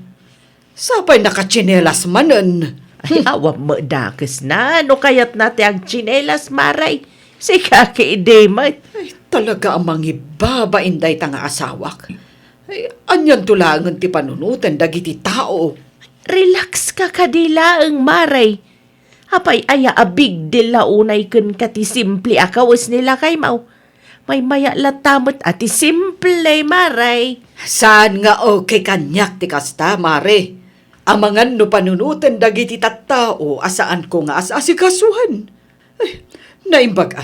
Sapay nakatsinelas manen. Ay, awam mo dakes na. No kayat natin ang chinelas maray. Si kaki idemat. Ay, talaga ang mangibabain day nga asawak. Ay, anyan tulangan ti panunutan dagiti tao. Relax ka kadila ang maray. Apay aya a big deal launay kun kati simple akawas nila kay mau. May maya latamot ati simple maray. Saan nga okay kanyak ti kasta, mare? Amangan no panunutan dagiti tattao asaan ko nga asikasuhan. Ay, naimbag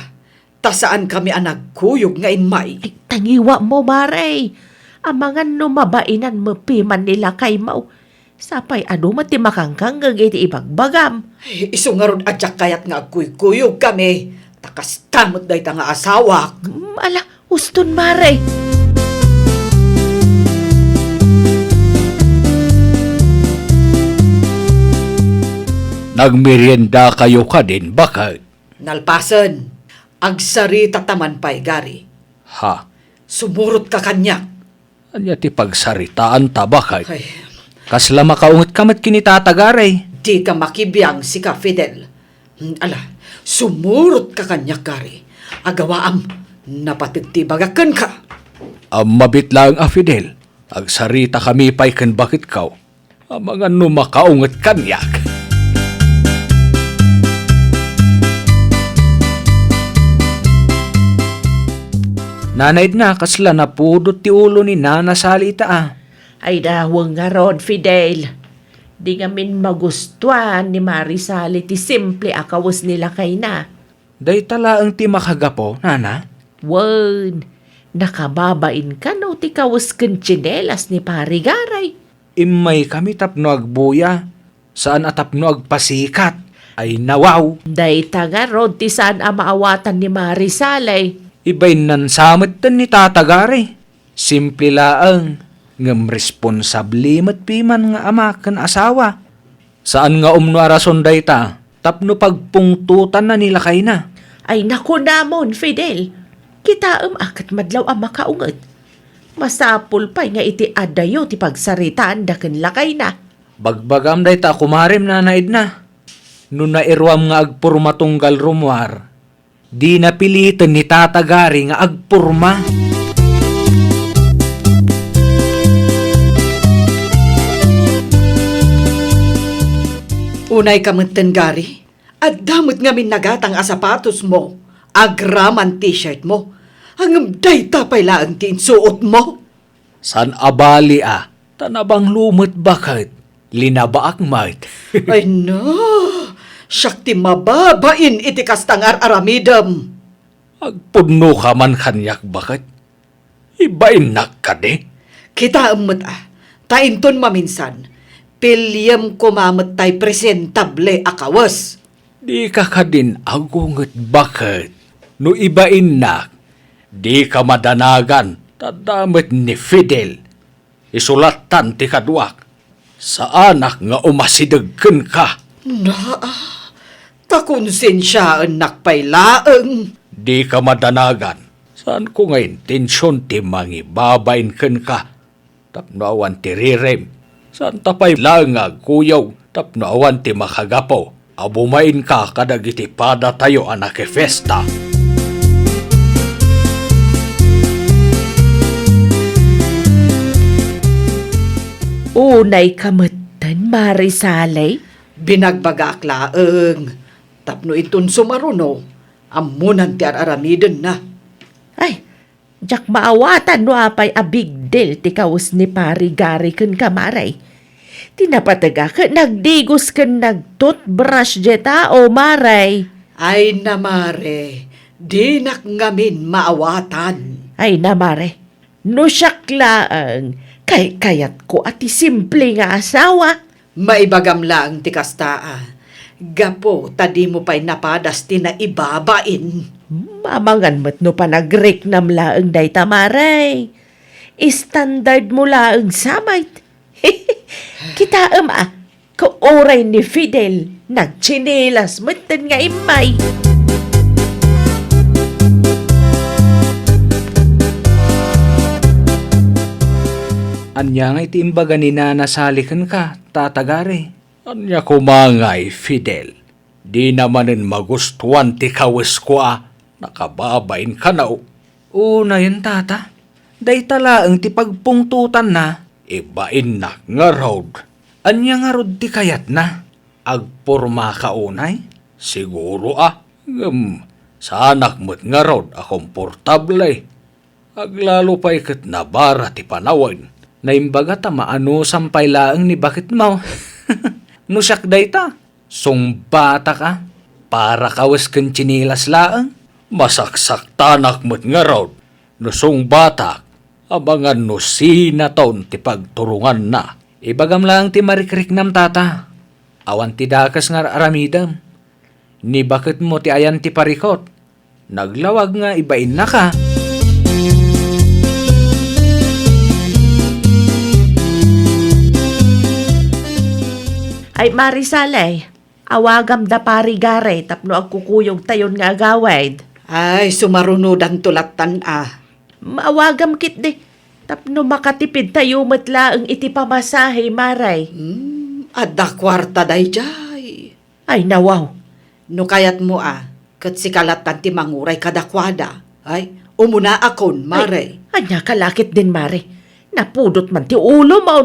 tasaan kami nagkuyog nga imay. Ay, tangiwa mo maray. Amangan no mabainan mo piman nila kay mau. Sapay mati makangkang iti ibagbagam. Ay, iso nga ron adyak kayat nga agkuy-kuyog kami. Takas tamot day nga asawak. Ala, uston maray. Nagmerienda kayo ka din, bakit? Nalpasan. Agsarita taman pa'y, Gary. Ha, Sumurot ka kanyak. anya ti pagsaritaan tabakay. Ay, Kasla makaungot ka mat kinitatagaray. di ka makibiyang si ka, Fidel. Ala, sumurot ka kanyak, Gary. Agawaam, napatigtibagakan ka. Ang mabit lang Fidel. Agsarita kami pa'y kan bakit kaw. Ang mga numakaungat kanyak. Nanaid na kasla na pudot ti ulo ni Nana salita Ay dawang nga rod, Fidel. Di nga min magustuhan ni Marisali ti simple akawas nila kay na. Day tala ang ti makagapo, Nana. Wan, nakababain ka no ti kawas kan tsinelas ni Parigaray. Imay kami tapno agbuya. Saan atapno agpasikat. Ay nawaw. Day taga rod ti saan maawatan ni Marisalay. Ibay nan samet tan ni tatagari. Simple laang. Ngam responsable mat piman nga ama kan asawa. Saan nga umno arason day ta? Tapno pagpungtutan na nila kay na. Ay naku namon, Fidel. Kita akat madlaw ang makaungat. Masapul pa nga iti adayo ti pagsaritaan da ken lakay na. Bagbagam day ta kumarim na naid na. No nairwam nga agpurma tunggal rumwar. Di napilitan ni tatagari nga agpurma. Unay kamunten, Gary. At damot nga min nagatang asapatos mo. Agraman t-shirt mo. Hanggang day tapay laang tinsuot mo. San abali tanabang lumot bakit? Linabaak mat. Ay no, siyak ti mababain iti kastangar aramidam. Agpudno ka man kanyak bakit? Ibain nakade. Kita amat tainton maminsan. Pilyam kumamat tay presentable akawas. Di ka kadin agunget bakit? No ibain nak, di ka madanagan, tadamit ni Fidel. Isulatan ti kaduak, sa anak nga umasidagken ka. Takonsensyaan nakpailaeng. Di ka madanagan, saan ko nga intensyon ti mangibabain ken ka. Tapnoawan ti rirem, saan tapay langag kuyaw, tapnoawan ti makagapo. Abumain ka kadagiti pada tayo anak e festa. Unay kamutan, Marisalay. Binagbagak laeng. Tapno itun sumaruno. Amunan ti aramiden na. Ay, jak maawatan no apay a big deal ti kawas ni Parigari ken kamaray. Tinapataga ka nagdigos ken nagtoothbrush jeta o maray. Ay namare, di nak ngamin maawatan. Ay namare, no siyak laang, kay kayat ko ati simple nga asawa. Maibagam lang ti kastaa. Gapo, tadi mo pa'y napadas ti na ibabain. Mamangan mo't no panagrik nam laang day tamaray. Standard mo laang samait. Kita kauray ni Fidel, nagchinelas mo't nga imay. Anya nga iti imbaga ni Nana salikan ka, tatagari. Anya kumangay, Fidel. Di namanin magustuhan ti kawis ko nakababain ka na Una yun, tata. Day tala ang ti pagpungtutan na. Ibain na nga road. Anya nga rod ti kayat na. Agpurma ka unay? Siguro sa anak mo't nga road komportable. Aglalo pa'y kat nabara ti panawan. Naimbaga ta maano sampay laang ni bakit mo. No siyak day ta. Sungbata ka. Para kawas kan chinilas laang. Masaksak tanak mo't nga road. Nusong batak. Abangan no sina taon ti pagturungan na. Ibagam lang ti marikrik nam tata. Awan ti dakas nga aramidam. Ni bakit mo ti ayan ti parikot. Naglawag nga ibain na ka. Ay Marisalay, awagam da Parigari tapno agkukuyog tayon nga agawid. Ay, sumarunodan tulatan Maawagam kit de. Tapno makatipid tayo matlaang iti pamasahe, Maray. Adda kwarta day jay. Ay, nawaw. No kayat mo kat si kalatan ti manguray kadakwada. Ay, umuna akon, mare. Anya kalakit din, Mare. Napudot man ti ulo mo.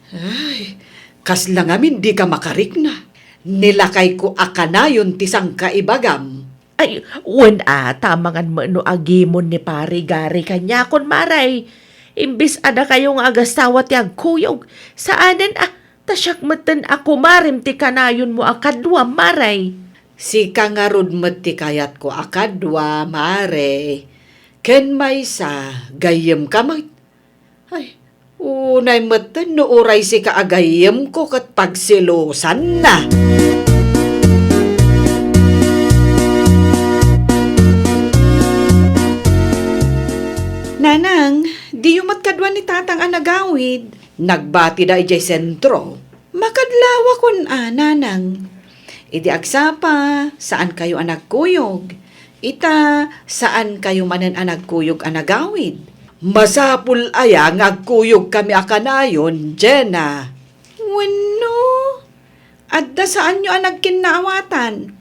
Ay, kas lang amin di ka makarikna. Nilakay ko akanayon ti sang kaibagam. Ay, wen tamangan mo no agimon ni pare gari kanya kon, Maray. Imbis ada kayong agasawa ti agkuyog. Saanan tasyak meten ako marim ti kanayon mo akadwa, Maray. Si kangarod met ti kayat ko akadwa, mare. Ken maysa, gayem kamay. Ay, unay meten no uray si kaagayem ko kat pagsilosan na. Nanang, di yumat kadwa ni tatang anagawid. Nagbati da ijay sentro. Makadlawa kun nanang. Idi agsapa, saan kayo anagkuyog? Ita, saan kayo manen anagkuyog anagawid? Masapul aya ngagkuyog kami akanayon, Jenna. Wano? Adda saan nyo anagkinaawatan?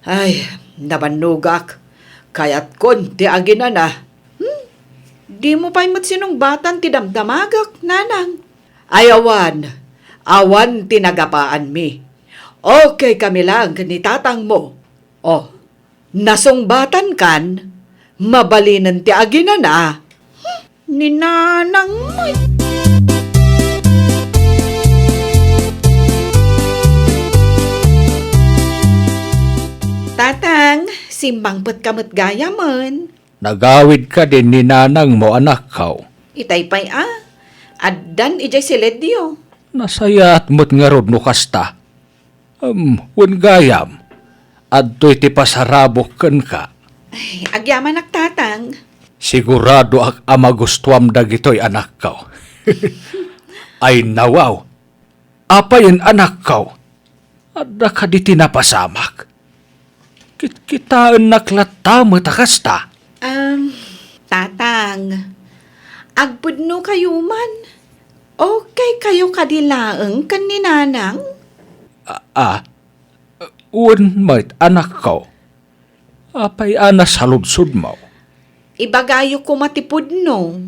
Ay, nabanugak. Kayat konti agina na. Di mo pa'y matsinong batan ti damdamagak, nanang. Ay awan tinagapaan mi. Okay kami lang ni tatang mo. Oh, nasungbatan kan, mabalinan ti agina na. Ni nanang mo. Tatang, simbang pet kamot gaya man. Nagawid ka din ni nanang mo anak kaw. Itay pa'y addan ijay siledyo. Nasaya at mo't nga rod no kasta. Wen gayam. Adto'y ti pasarabok ken ka. Ay, agyaman tatang. Sigurado ak amagustuam dagitoy anak kaw. Ay nawaw. Apayin anak kaw. Adda ka di tinapasamak. Kitaan naklatamo takasta. Tatang, agpudno kayo man. Okay kayo kadilaang kan ni nanang? Wen mo't anak kaw. Apay anas saludsod mo. Ibagayo ko matipudno.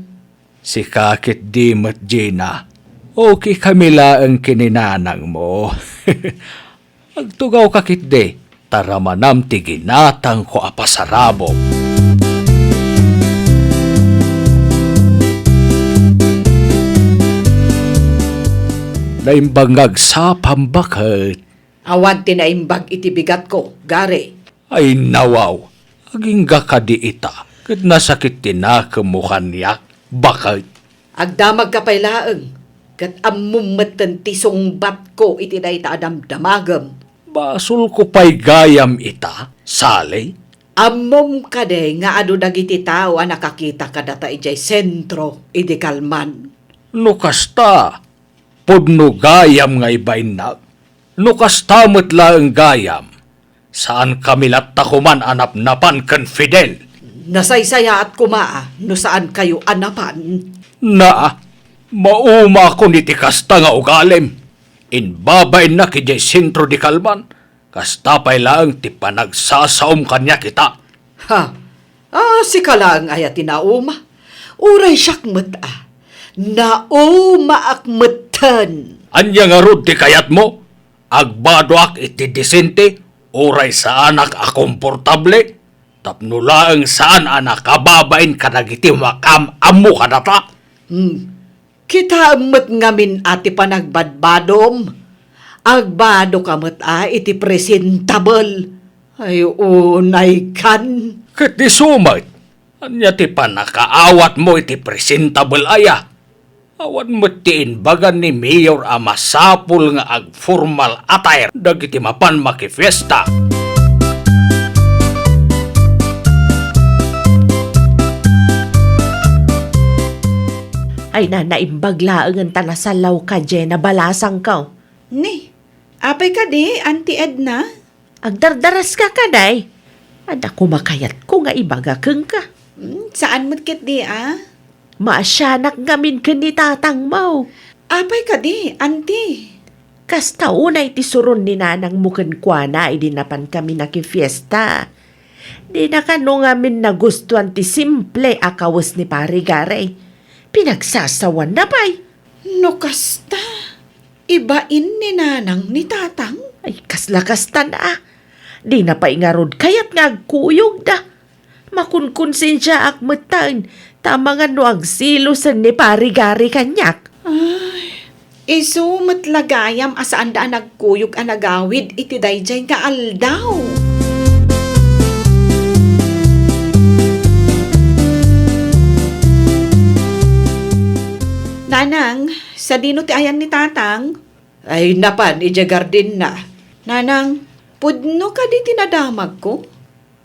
Si kakit di mo't Gina. Okay kami laang kininanang mo. Agtugaw kakit di. Tara manam ti ginatang ko apasarabo. Naimbangag sa pambakit. Awan tinaimbag itibigat ko, gare. Ay nawaw. Aging ka di ita. Kat nasakit tinakamukan niya. Bakit? Agdamag ka pa'y laang. Kat amumatan ti sungbat ko iti day taadam-damagam. Basol ko pa'y gayam ita. Sali? Amom ka de nga ado dagiti tao nakakita ka data ijay sentro idi kalman. Nukasta. Pudno gayam nga ibayin na. Nukasta mo't laang gayam. Saan kami latakuman anap-napan kan Fidel? Nasaysaya at kumaa no saan kayo anapan. Mauma ko ni ti kasta nga ugalim. Inbabay na kijay sentro di kalman. Kasta pa'y laang ti panagsasaom kanya kita. Ha? Si kalang ayat tinauma. Uray siyak mata. Nauma akmatan. Anya nga rod ti kayat mo? Agbado ak iti disente. Uray sa anak akomportable. Tapno laang saan anak kababain ka nagiti makam-amu ka data. Kita amat ngamin ati panagbadbadom. Agbado kamat iti presentable. Ay unay kan. Kat di sumay. Anya ti panakaawat mo iti presentable aya. Awan mo tiin bagan ni Mayor amasapul nga ag-formal attire dagiti mapan makifiesta. Ay naimbag laang ang tanasalaw ka, Jenna, balasang ka. Ni, apay ka di, Auntie Edna? Agdardaras ka kaday. Anak ko makayat ko nga ibaga keng ka. Saan mo't ket di Maasyanak ngamin ka ni tatang mo. Apay ka di, auntie. Kas taunay ti suron ni nanang muken kwa na idinapan kami nakifiesta. Di na kano ngamin nagustuhan ti simple akawas ni Parigare. Pinagsasawan na pa'y. No kasta. Ibain ni nanang ni tatang. Ay kasla-kasta na. Di na pa ingarod kayat nga agkuyog da. Makunkun siya akmetan. Tama nga no ang silusan ni Parigare kanyak. Isu matlagayam asaan daan nagkuyog ang nagawid iti dayjay nga aldaw. Nanang, sa dino ti ayan ni tatang? Ay napan, ijagardin na. Nanang, pudno ka di tinadamag ko?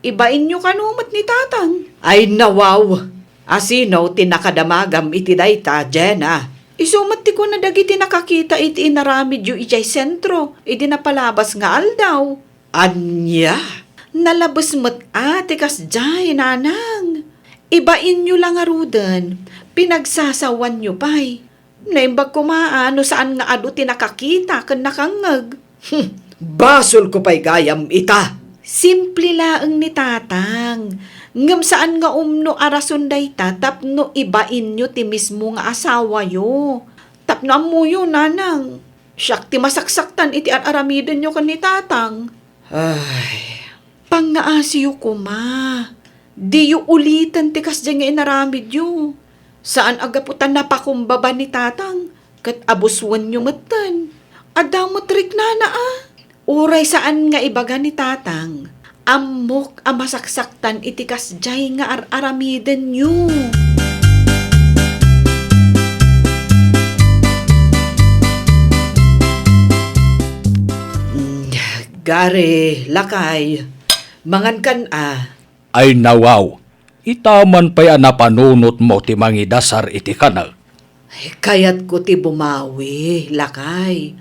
Ibain nyo kanumat ni tatang. Ay nawaw, asino tinakadamagam iti dayta, Jenna. Isumat ti ko na dagiti nakakita iti inaramid yu ijay sentro, iti napalabas nga aldaw. Anya, nalabas mat atikas jay, nanang. Ibain nyo lang arudan, pinagsasawan nyo pa'y. Naimbag kumaano saan nga ado ti nakakita kan nakangag. Basol ko pa'y gayam ita. Simple laeng ni tatang. Ngam saan nga umno arason dayta tapno ibain nyo ti mismo nga asawa yo. Tapno amuyo nanang. Siyak ti masaksaktan iti aramiden nyo kan ni tatang. Ay, pangaasiyo ko ma. Di yu ulitan ti kasdya nga inaramid yo. Saan agaputan napakumbaba ni tatang? Kat abuswan nyo matan. Adamot rik na Uray saan nga ibaga ni tatang. Amok ang masaksaktan iti kasjay nga aramiden nyo. Gare, lakay, mangan kan Ay nawaw, itaman pa'y napanunot mo ti mangidasar iti kanal. Kayat ko ti bumawi, lakay.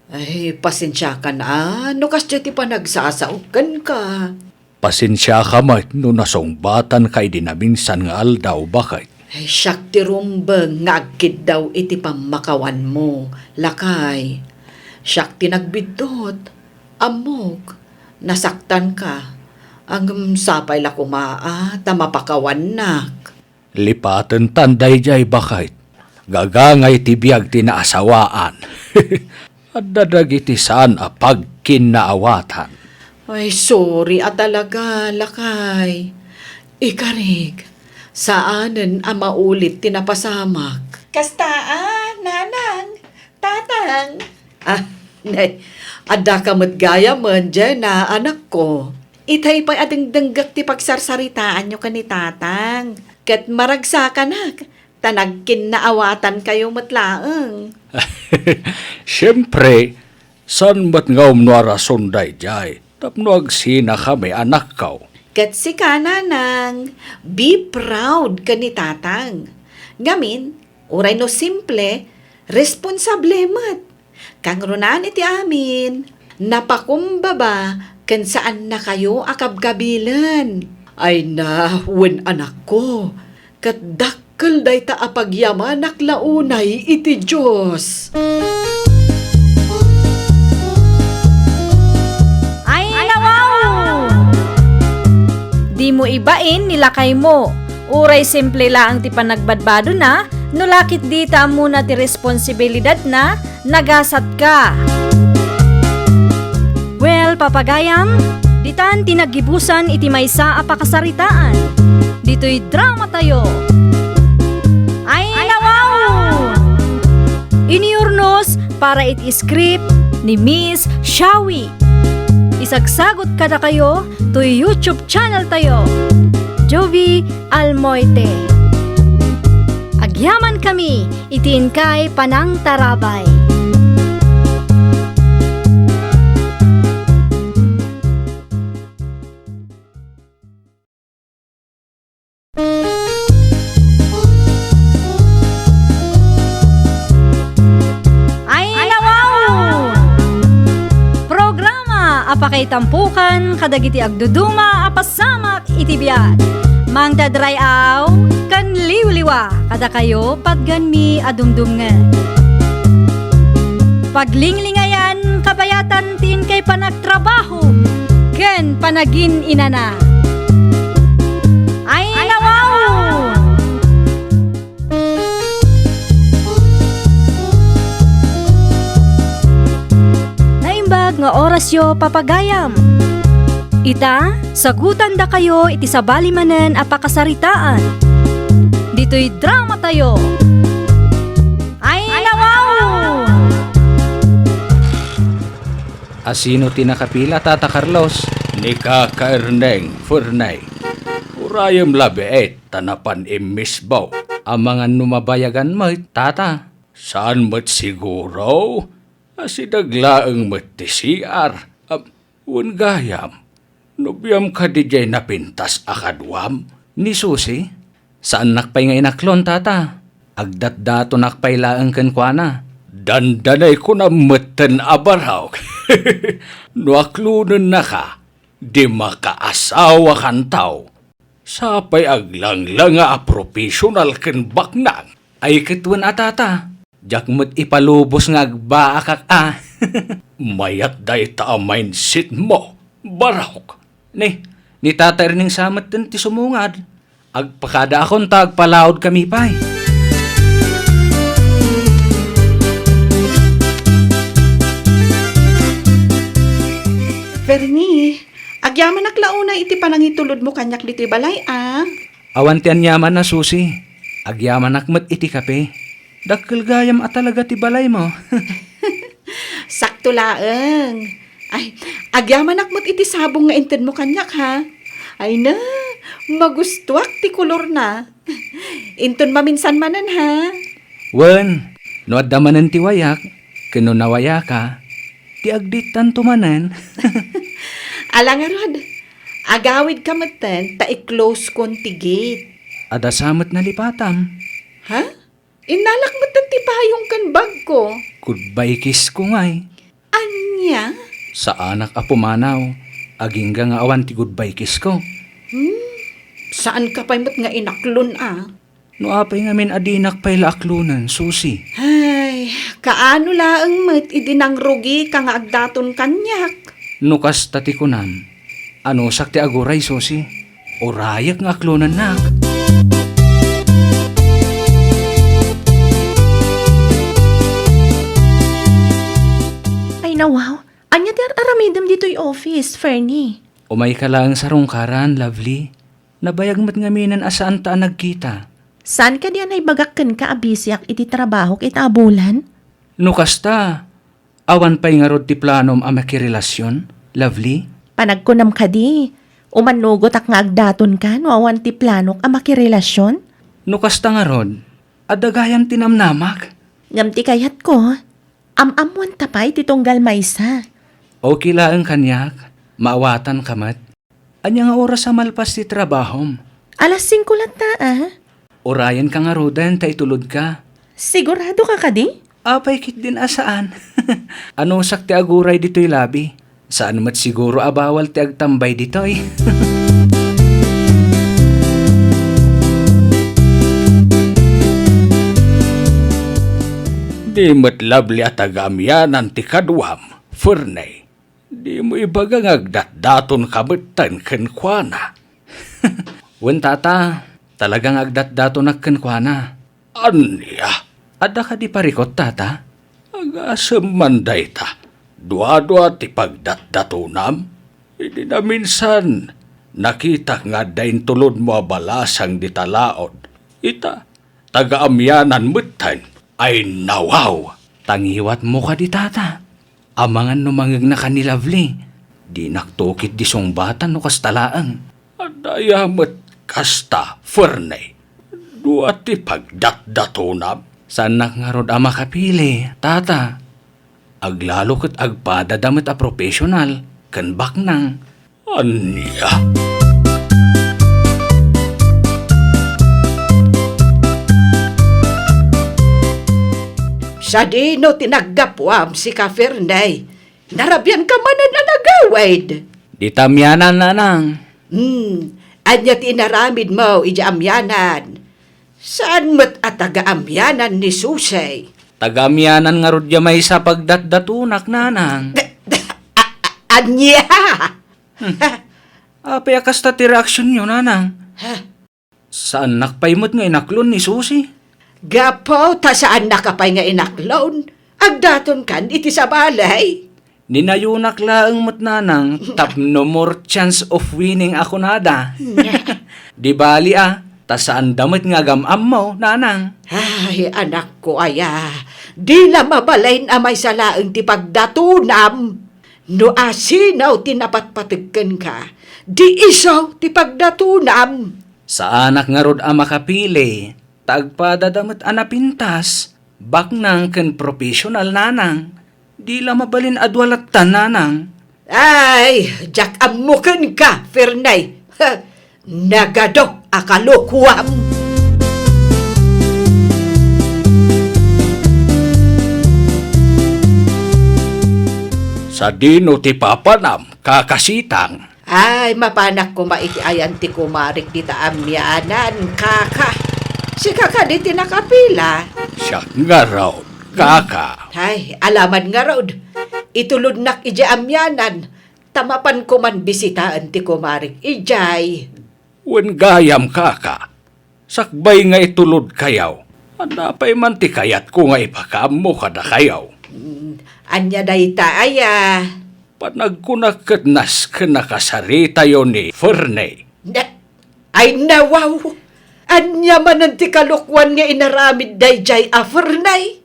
Ay, pasensya ka na. No kasya ti panagsasaukan ka. Pasensya ka mat no nasungbatan kay dinabingsan nga aldaw bakit. Ay, siyak ti rumbeng nga agkid daw iti pamakawan mo, lakay. Siyak ti nagbidot. Amok, nasaktan ka. Ang sapay la kumaa, tamapakawan nak. Lipaten tanday jay bakit. Gagangay ti biyag ti naasawaan. At dadagiti saan pagkinaawatan. Ay, sorry talaga, lakay. Ikarig, saanen ang maulit tinapasamak? Kastaan, nanang, tatang. Nay, ada ka matgaya man dyan na anak ko. Itay pa'y ading danggak ti pagsarsaritaan nyo ka ni tatang. Kat maragsa ka na, tanagkin na awatan kayo matlaeng. Siyempre, san ba't nga umnuara sunday jay? Tapno agsina kami anak kaw. Kat si ka nanang, be proud ka ni tatang. Ngamin, uray no simple, responsable mat. Kang runan iti amin, napakumbaba kan saan na kayo akabgabilan. Ay na, wen anak ko, kat dakkel day ta apagyaman naklaunay iti Diyos. Ay, nawaw! Di mo ibain nilakay mo. Uray simple lang ti panagbadbado na, nulakit dita muna ti responsibilidad na, nagasat ka. Well, papagayam, ditan tinagibusan iti maysa a pakasaritaan. Dito'y drama tayo. Ay, nawaw! Iniurnos para iti script ni Miss Shawi. Isagsagot kada kayo to YouTube channel tayo. Jovi Almoite. Agyaman kami, itiin kay Panang Tarabay. apakay tampukan kadagiti agduduma pasamak itibiyat. Mang dadrayaw, kan liwliwa, kada kayo patgan mi adumdumngan. Paglinglingayan, kabayatan tin kay panagtrabaho, ken panagin inana. Ay nawaw! Naimbag nga oras yo papagayam. Ita, sagutan da kayo iti sabali manen a pakasaritaan. Dito'y drama tayo. Ay nawaw! Asino tinakapila, Tata Carlos? Ni Kakaerneng Furnay. Urayam labi tanapan imisbaw. Amangan numabayagan mo, Tata. Saan mat siguro? Asidaglaang mat ti CR. Gayam. Nubiyam ka di jay napintas akadwam. Ni Susi, saan nakpay nga inaklon, Tata? Agdat dato nakpay laang kenkwana. Dandanay ko na matan abaraw. Nuaklunan na ka, di makaasawa kan tao. Sapay aglang-lang nga a professional ken baknang. Ay kitwan Tata. Jak mo't ipalubos nga agbaakak Mayat day ta a mindset mo, barawk. Ni Tata Erning samat din ti sumungad. Agpakada akong tagpalaod kami pa'y. Fernie, agyaman naklauna iti panangitulod mo kanyak diti balay, Awan ti anyaman na Susi. Agyaman akmat iti kape. Dakkel gayam at talaga ti balay mo. Sakto laeng. Ay, agyaman akmot iti sabong nga inted mo kanyak, ha? Ay na, magustuak ti kulor na. Inton maminsan manan, ha? Wen, no adamanan ti wayak, kano nawaya ka, ti agditan tumanan. Alangarod, agawid ka matan, ta i-close kon ti gate. Adasamot na lipatam. Ha? Inalak matan ti payong kan bag ko. Goodbye kiss ko nga'y. Anya? Sa anak a pumanaw, aging nga awan ti goodbye kiss ko. Saan ka pa'y nga inaklon, No apay ngamin adinak pa'y laaklunan, Susi. Ay, kaano laang met idinang rugi ka nga agdaton kanyak. No kastati ko nam, ano sakti aguray, Susi? Orayak nga aklunan nak. Ay nawaw, anya ti aramidem dito'y office, Fernie. Umay ka lang sa rungkaran, lovely. Nabayag mat ngaminan asaan ta nagkita. Saan ka diyan ay bagakken ka abisyak iti trabaho iti abulan? No kasta, awan pa'y nga rod ti planom a makirelasyon, lovely. Panagkunam ka di. Umanugot ak nga agdaton ka no awan ti planok a makirelasyon? No kasta nga rod, adagayam tinamnamak. Ngam ti kayat ko, amamuan tapay ti tunggal maysa. Okay lang kanyak, maawatan kamat. Anya nga oras sa malpas ti trabahom. Alas 5 lata Orayan ka nga rodan, ta itulod ka. Sigurado ka kadi? Apay kit din asaan. Ano sakti aguray dito'y labi? Saan mat siguro abawal ti agtambay dito'y? Di mat labli at agamyanan ti kadwam, Furnay. Di mo ibagang agdat-daton kabatan kenkwana. Wen Tata, talagang agdat-dato nagkenkwana. Anya? Ada ka di parikot, Tata? Agasam manday ta. Dua-dua ti pagdat-datunam. Hindi na minsan. Nakita nga dahin tulod mo abalasang di talaod. Ita, taga-amyanan mutan ay nawaw. Tangiwat mo ka di, Tata. Amangan numangag na kanilavli. Di naktukit di songbatan no kastalaang. Adayamat kasta, Fernay. Dua ti pagdat-datunam. Saan nga rod ama kapili, Tata? Aglalo kat agpadadamat a professional, kan baknang. Anya? Sa dino tinaggapwam si ka Fernay. Narabyan ka man na nagawid. Di tamyanan na nang. Anya tinaramid mo, ija amyanan. Saan mo't ataga-amyanan ni Susay? Tagamyanan nga rod may sa pagdatdatunak, nanang. Anya! Apay akas ta ti reaksyon nyo, nanang. Saan nakpaymot nga inaklon ni Susi? Gapo, ta saan nakapay nga inaklon? Agdaton kan iti sa balay. Ninayunak laang mo't nanang, tap no more chance of winning ako nada. Di bali ta saan damit nga gamam mo, nanang. Ay, anak ko aya, di na mabalain amay sa laeng ti pagdatunam. No asinaw tinapatpatigkan ka, di isaw ti pagdatunam. Sa anak nga rod makapili, tagpadadamat anapintas, baknang ken professional, nanang. Di la mabalin adwalatan, nanang. Ay, jak amukan ka, Fernay. Nagadok akalukwam. Sa dino ti papanam, kakasitang. Ay, mapanak ko maikiayan ti kumarik di taamyanan, kaka. Si kaka di tinakapila. Siya nga raw, kaka. Ay, alaman nga raw. Itulod nak ija amyanan. Tamapan ko man bisitaan ti kumarik ijay. Wen gayam, kaka. Sakbay nga itulod kayaw. Anapay man ti kayat ko nga ipakamo kada kayaw. Anya dayta aya. Panagkunakat nas kanakasarita yon ni Fernay. Ay nawaw. Anya man ang ti kalukwan nga inaramid dayjay a Fernay.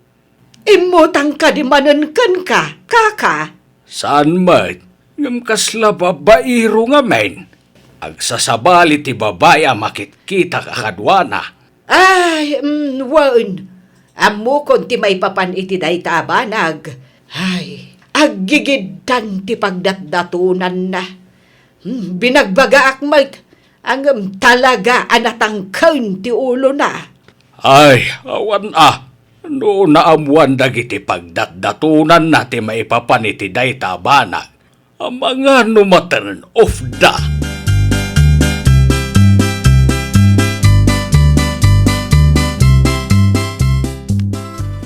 Imutang ka di manan ka, kaka. Saan man, ngam kasla babairo nga men. Agsasabali ti babaya makitkita kakadwana. Ay, waun. Amo kon ti may papan iti dayta abanag. Ay, aggigidan ti pagdatdatunan na. Binagbaga akmat. Ang talaga anatangkan ti ulo na. Ay, awan no naamuan dagiti pagdatdatunan na ti maipapan iti dayta abanag. Ang mga numatan of da.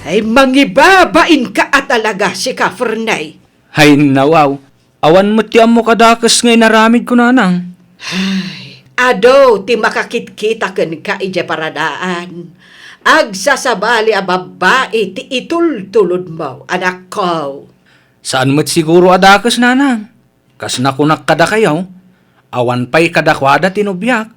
Ay, mangibabain ka at talaga si ka, Fernay. Hay nawaw, awan mo ti amo kadakas ngay naramid ko, nanang. Ay, ado ti makakitkita ken ka ije paradaan. Agsasabali a babae ti itultulod mo, anak ko. Saan mo't siguro adakas, nanang? Kas nakunak kada kayaw, awan pa'y kadakwada tinubyak.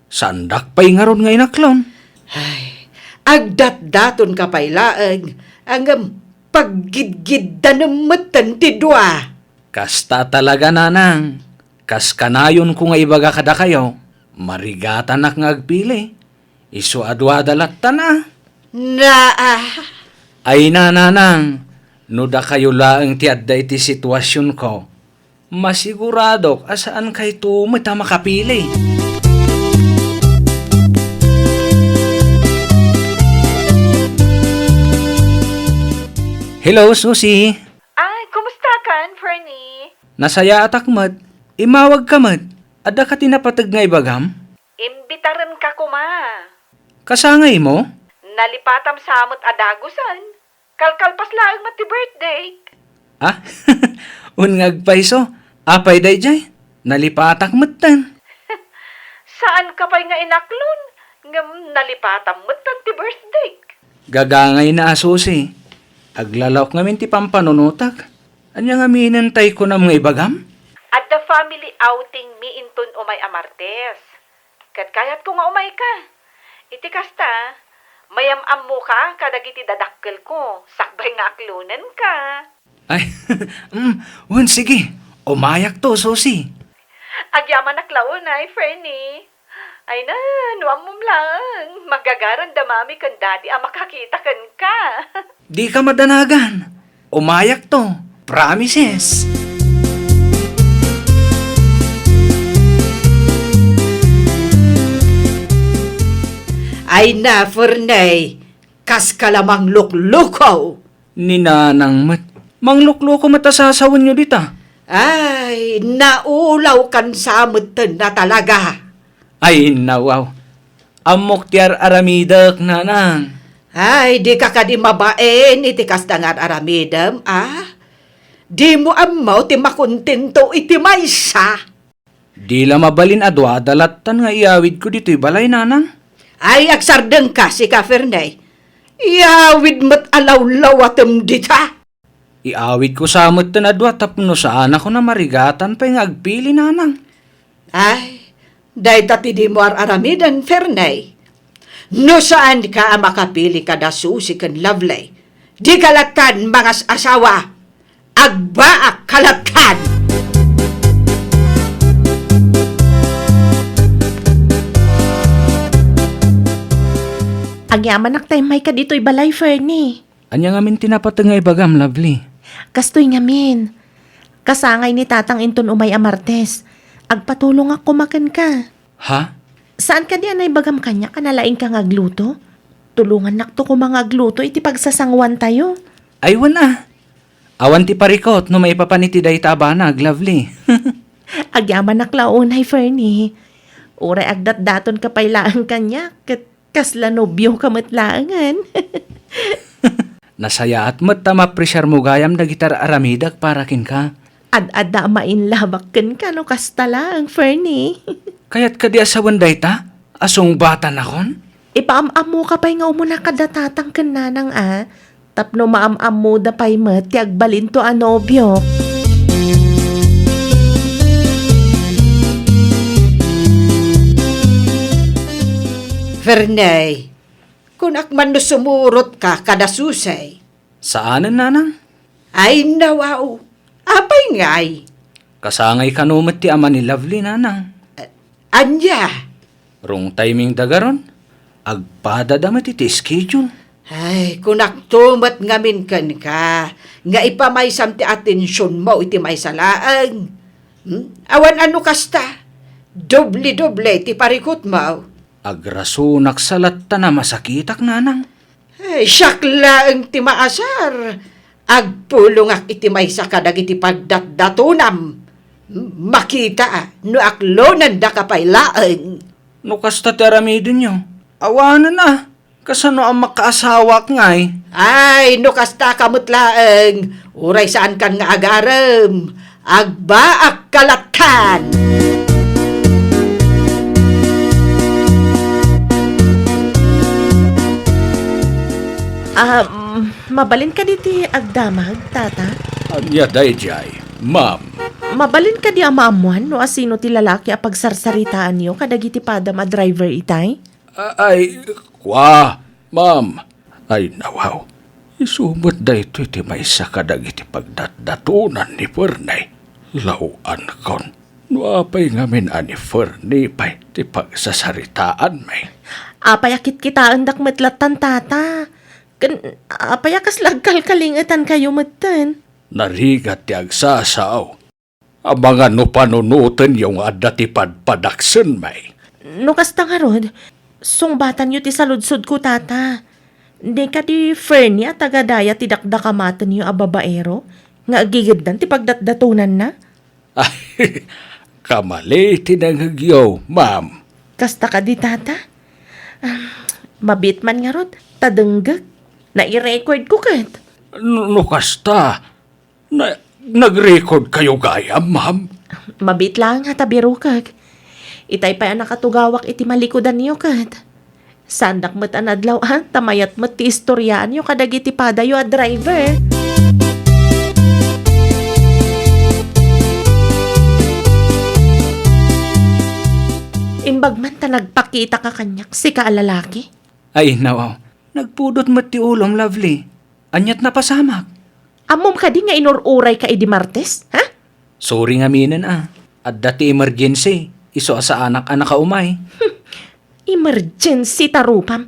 Sandak pa'y nga ron ngay naklon. Ay, agdat-daton ka pa'y laeng, ang paggidgiddan ng matan ti dua. Kasta talaga, nanang. Kas kanayon ko nga ibaga kada kayaw, marigatan ak nga agpili. Isu adwada latta na. Ay nanang, no da kayo laeng ti adda iti sitwasyon ko, masiguradok asaan kay tumita makapili. Hello, Susi. Ay, kumusta kan, Fernie? Nasaya atak mat. Imawag ka mat. Ada ka tinapatag nga ibagam? Imbitaran ka kuma. Kasangay mo? Nalipatam samot adagusan. Kalkalpas laang mati birthday. Ah, ungag paiso. Apay dayjay. Nalipatak matan. Saan ka pa'y nga inaklon? Ngam nalipatam mo't ti birthday. Gagangay na Susi. Aglalawak ngamin ti pampanunutak. Anya nga minantay ko na mga ibagam? At the family outing mi inton umay amartes. Kat kayat ko nga umay ka. Iti kasta, mayam-am mo ka kadagiti dadakkel ko. Sakbay nga aklunan ka. Ay, sige. Umayak to, Susi. Agyaman aklaon ay, Fernie. Ay na, nuam mong lang. Magagaran damami kan daddy ang makakita kan ka. Di ka madanagan. Umayak to. Promises. Ay na, Fernay. Kas ka lamang luklukaw. Ninanang mat. Manglukloko matasasawan nyo dita. Ay, naulaw kan sa mutan na talaga. Ay, nawaw. Amok tiyar aramidak, nanang. Ay, di ka di mabaen, iti kasdangar aramidam, ah? Di mo amaw, ti makontento, iti maysa. Di la mabalin adwa, dalatan nga iawid ko dito'y balay, nanang. Ay, agsardeng ka, si ka, Fernay. Iawid mo't alaw-law atam dita. Iawid ko sa amot na adwa, tapno saan ako na marigatan pa yung agpili, nanang. Ay, dahi tati di mo aramidan, Fernay. No saan ka makapili ka da susi kan lovely. Di kalatan mga asawa. Agbaak kalatan. Agyaman tayo may ka dito'y balay, Fernie. Anya nga min tinapatangay bagam, lovely. Kastoy nga min. Kasangay ni Tatang Inton umay amartes. Agpatulong ako makan ka. Ha? Saan ka di anay bagam kanya kanalaing ka ngagluto? Tulungan nakto ko mga agluto iti pagsasangwan tayo. Ay, wana. Awan ti parikot no may papaniti day tabanag, lovely. Agyaman naklaunay, Fernie. Uray agdat-daton ka pailaan kanya. Kasla nobyo ka matlaangan. Nasaya at mat mapresyar mo gayam da gitar aramidak para kin ka. Ad-ada mainlabak ka no kastala ang Fernie. Kaya't ka di asawan day ta? Asong bata na kon? Ipaam-am mo ka pa'y nga umuna kadatatang kananang Tapno maam-am mo da pa'y tiag balinto a nobyo. Fernay, kung akman no sumurot ka kada susay. Saanan, nanang? Ay nawaw. Apay ngay. Kasangay ka numat ti ama ni lovely, nanang. Anya. Rong timing dagaron? Agpada damat iti schedule. Ay, kung aktumat ngamin kan ka, nga ipamaysam ti atensyon mo iti may salaan. Awan ano kasta? Doble-doble ti parikot mo. Agrasunak salat ta na masakitak, nanang. Ay, syakla ang ti maasar. Agpulong ak iti maysa kadag iti pagdatdatunam. Makita, no aklonan da kapaylaan. No kasta ti aramidin nyo. Awanan na. Kasano ang makaasawak ngay? Ay, no kasta kamutlaeng. Uray saan kan nga agarem. Agbaak kalatan. Mabalin ka diti agdamag, tata? Anya dayjay, ma'am. Mabalin ka di amamuan no asino ti lalaki a pagsarsaritaan niyo kadagiti padam a driver itay? Ay, kwa, ma'am. Ay, nawaw. Isumot da ito iti may sakadag iti pagdatdatunan ni Fernay. Lauan kon. Nuapay ngamin ani Fernay pa'y ti pagsasaritaan may. Apayakit kita andak matlatan, tata. Apayakas lagkalkalingatan kayo matan. Narigat ti agsasaw. Ang mga no panunutan yung adati padpadaksen may. No kasta nga rod, sungbatan yu ti saludsod ko, tata. Di ka di Fernie at tagadaya ti dakdakamatan yu a babaero, nga agigiddan ti pagdatdatunan na. Ay, kamali tinanghagyaw, ma'am. Kasta ka di, tata. Mabit man nga rod, tadenggag. Na-i-record ko kat. No kasta, nag-record kayo gaya, ma'am? Mabit lang nga tabiro kag. Itay pa nakatugawak iti malikodan niyo kat. Sandak mat anadlaw tamayat mat ti istoryaan niyo kadag iti padayo a driver. Imbag man ta nagpakita ka kanyak si kaalalaki. Ay, nawaw. Nagpudot mat ti ulom, lovely. Anyat na pasamak. Amom ka di nga inururay ka idi Martes, ha? Sorry nga minan At dati emergency. Iso sa anak-anak ka umay. Emergency tarupam.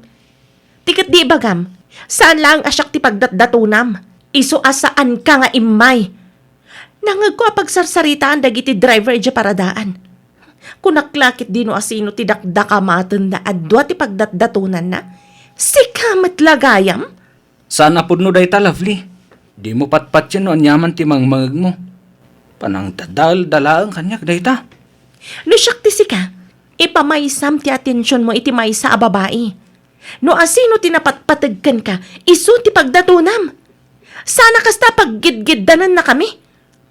Tikat di bagam, saan lang asyak ti pagdatdatunam? Iso asaan ka nga imay? Nangag ko pagsarsaritaan dagiti driver iti paradaan. Kunaklakit dino asino ti dakdakamatan na adwa ti pagdatdatunan na. Sikamat lagayam? Saan apod no day ta, lovely? Di mo patpat yan no anyaman ti mangmangag mo. Panang dadal-dalaan kanyak dayta. No syakti si ka, ipamaysam ti atensyon mo iti maysa a babae. No asino tinapatpatagkan ka, iso ti pagdatunam. Sana kasta paggidgiddanan na kami.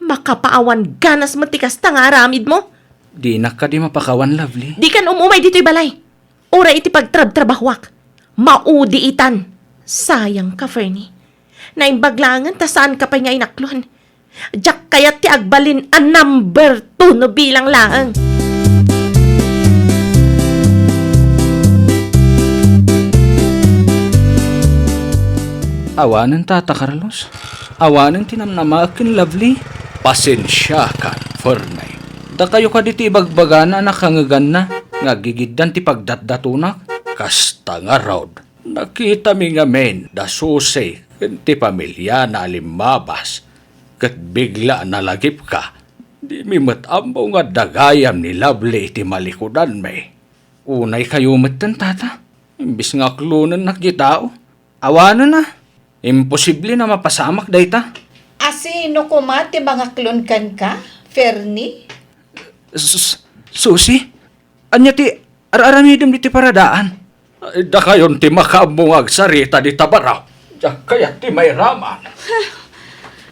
Makapaawan ganas mo ti kasta nga aramid mo. Di na ka di mapakawan, Lovely. Di kan umumay dito'y balay. Ora iti pagtrab-trabahwak. Maudi itan. Sayang ka, Fernie. Naimbaglangan ta saan ka pa nga inaklon. Diyak kayat ti agbalin a number 2 no bilang laang. Awanan, Tata Carlos. Awanan tinamnamakin, Lovely. Pasensya ka, Fernay. Da kayo ka diti ibagbagana nakangagan na. Ngagigiddan ti pagdatdatunak. Kasta nga raod, nakita mi nga men da susay ti pamilya na alimabas. Kat bigla nalagip ka. Di mi matambo nga dagayam ni Lovely ti malikudan may. Unay kayo matan, Tata. Imbis nga klunan nakitao. Awanan na. Imposible na mapasamak dayta. Asino kumati mga klonkan ka, Fernie? Susi? Anya ti araramidem diti paradaan. Ay, da kayon ti makabungag sarita di tabaraw. Diyak kaya ti may raman.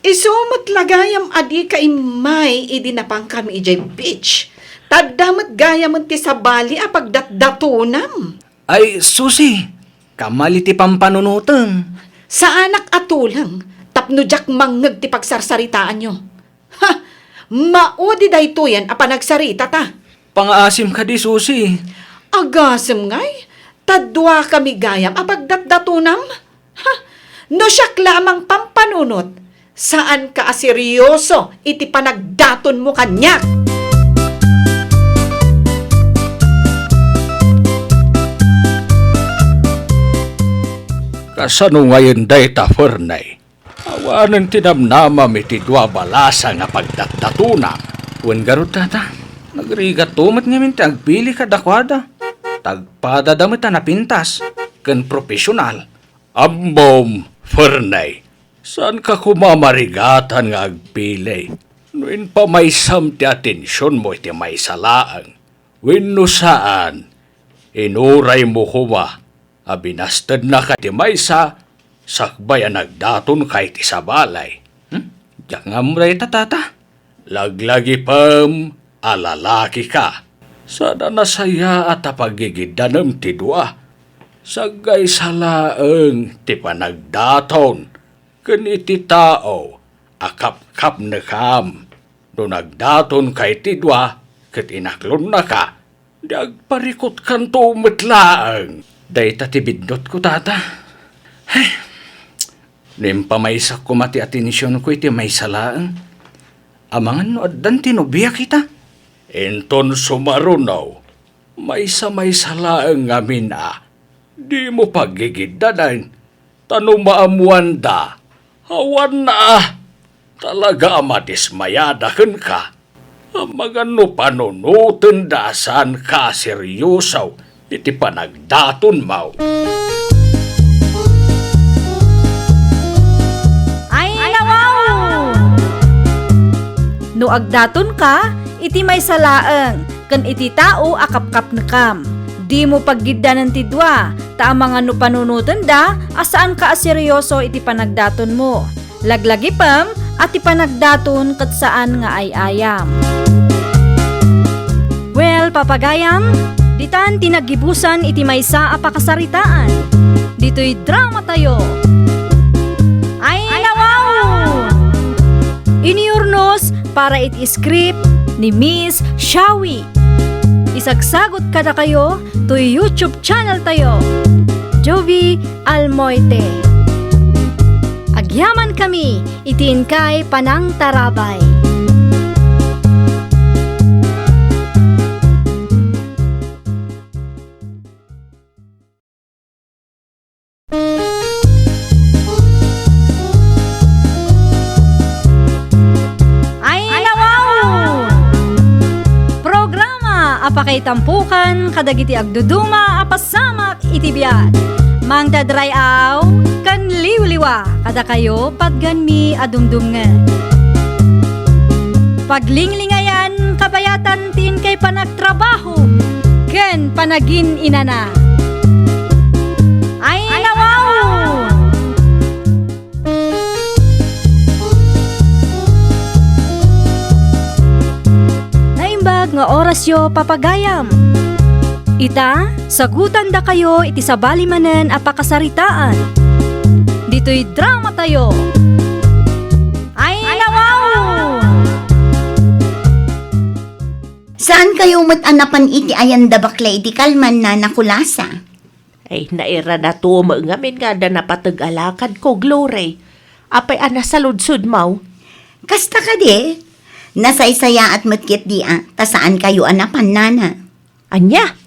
Isumot lagayam adi ka imay idinapang kami ijay beach. Tadamat gayam ti sabali a pagdatdatunam. Ay, Susi. Kamali ti pampanunutan. Sa anak atulang, tapno jak mangag ti pagsarsaritaan nyo. Ha! Maudi dayto yan a panagsarita ta. Pangaasim ka di, Susi. Agasem ngay, tadwa kami gayam a pagdatdatunam. Ha! No siyak lamang pampanunot, saan ka aseryoso iti panagdaton mo kanyak? Kasano ngayon dayta, Fernay? Awanan tinamnama mi ti dua balasa nga pagdatdatuna. Wen garot, Tata. Nagrigat tumat nga minti agpili ka dakwada. Tagpada damit na napintas. Ken profesional. Ambom, Fernay. Saan ka kumamarigatan nga agpili? Nuin pa may sam ti atensyon mo iti may salaang. Wenno saan? Inuray mo kuma. Abinastad na ka ti maysa, sakbay ang nagdaton kay ti sabalay. Diyak nga mo dayta, Tata. Laglagi pam, alalaki ka. Sana nasaya at pagigidanam ti dua. Sagay salaeng ti panagdaton. Ken iti tao, akap-kap na kam. Do nagdaton kay ti dua, ket inaklon na ka. Di agparikot kan to umitlaang. Dayta ti bidot ko, Tata. Hey, nimpamaysak ko mati atensyon ko iti may salaang. Amangan no addan tinubiya kita. Enton sumarunaw, may salaang ngamin Di mo pagigidanan, tanong maamuan da, hawan na talaga amadismayadakan ka. Magano panunutin da saan ka seryosaw, iti panagdaton mau. Ay, nawaw! No agdaton ka, iti may salaeng, kan iti tao akap-kap na kam. Di mo paggiddanan ti dua, ta ang mga no panunutan da, asaan ka aseryoso iti panagdaton mo. Laglagi pam, at iti panagdaton kat saan nga ay ayam. Well, papagayam, ditan tinagibusan iti maysa a pakasaritaan. Dito'y drama tayo. Ay, nawaw! Iniurnos para iti script ni Miss Shawi. Isagsagot kada kayo to YouTube channel tayo. Jovi Almoite. Agyaman kami, itin kay Panang Tarabay. Apakay tampukan, kadagiti agduduma, apasamak itibiyat. Mang dadray aw, kan liwliwa, kada kayo patgan mi adumdumngan. Paglinglingayan kabayatan tin kay panagtrabaho, ken panagin inana. Ay nawaw! Naimbag nga oras yo papagayam. Ita, sagutan da kayo iti sabali manen a pakasaritaan. Dito'y drama tayo. Ay nawaw! Saan kayo matanapan iti ayan da bakla iti kalman na nakulasa? Ay, naira na to ngamin nga da napatag-alakad ko, Glory. Apay ana sa ludsud mo. Kasta ka di? Nasaysaya at matkit di ta saan kayo anapan nana? Anya?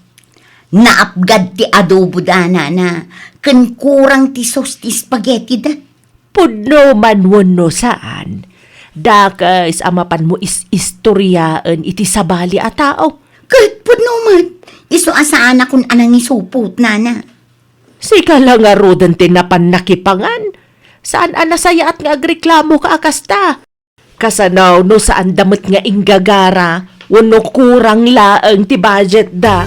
Naapgad ti adobo dana na ken kurang ti sos ti spaghetti da. Pudno man wano saan. Dakais amapan mo istoryaan iti sabali a tao. Kahit po naman, iso asaan akong anang isupot nana. Sika lang nga rodan tinapan nakipangan. Saan anasaya at nga agreklamo ka akasta? Kasanaw no saan damit nga inggagara, wano kurang laang ti budget da.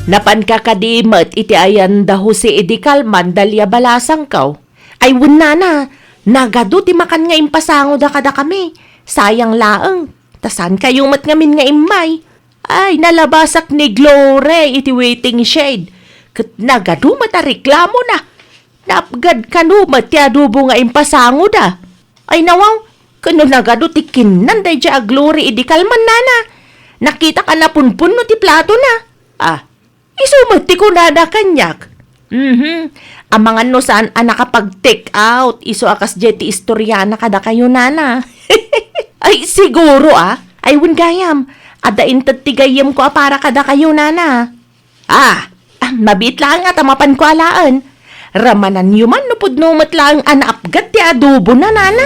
Napan ka kadimat iti ayan da Jose Edikalman dalya balasang kaw. Ay wuna na, nagado ti makan nga impasango da kada kami. Sayang laang, tasan kayong mat ngamin nga imay. Ay nalabasak ni Glory iti waiting shade. Kat nagado mat a reklamo na. Napgad kanumat ti adobo nga impasango da. Ay nawaw, kano nagado ti kinan day a Glory Edikalman nana. Nakita ka na punpun no ti plato na. Isumati ko na kanyak. Amangan no saan nakapag-take out. Iso akas jeti istoryana kada kayo nana. Ay siguro Ay wun gayam. Adain tatigayam ko para kada kayo nana. Mabit lang at amapan ko alaan. Ramanan yuman no pudnumat lang anaapgat ti adobo na nana.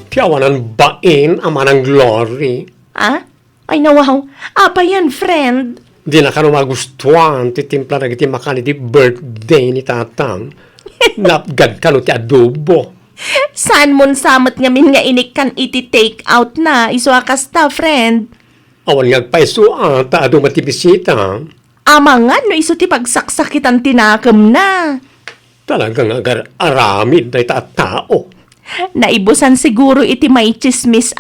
Tiyawanan bain ang manang Glory. Ay nawaw, apa yan, friend? Di na ka magustuhan ti timpla na iti makan iti birthday ni tatang. Napgad ka no ti adobo. Saan mon samat ngamin nga inikan iti take out na iso akasta, friend? Awan ngagpaiso ta adobo ti bisita. Amangan no iso ti pagsaksakitan tinakam na. Talagang agar aramid na ita tao. Naibusan siguro iti may chismis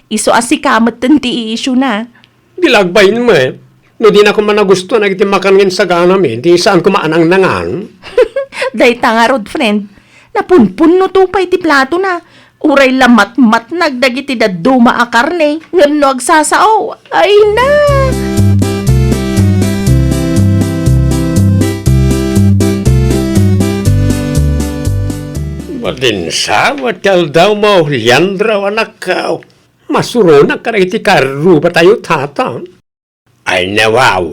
iso asikamat ti issue na. Dilagbayin mo No di na ko man nagusto na iti makan ngin sa ganam di saan ko maanang nangan. Day tangarod, friend. Napunpun no tupay ti plato na. Uray lamat-mat nagdagiti daduma a karne. Ngam no agsasao. Ay na! Madinsa, watal daw mo, Leandra, anak ka. Masuro na ka na iti karu ba tayo tata? Ay nawaw,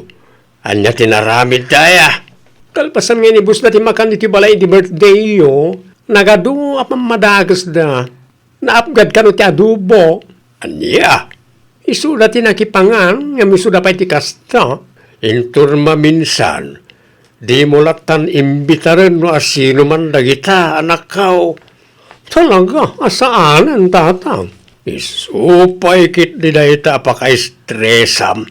anya tinaramid daya. Kalpasan nga ni bus na ti makan iti balay iti birthday yo, nagado apang madagas da. Naapgad ka no ti adobo. Anya, isuda ti nakipangan, nga misuda pa iti kasta. Inturma minsan, di mo latan imbitaren no asino man dagita, anak kao. Talaga, asaanan tatang. Isupay kit di dayta apaka-stressam.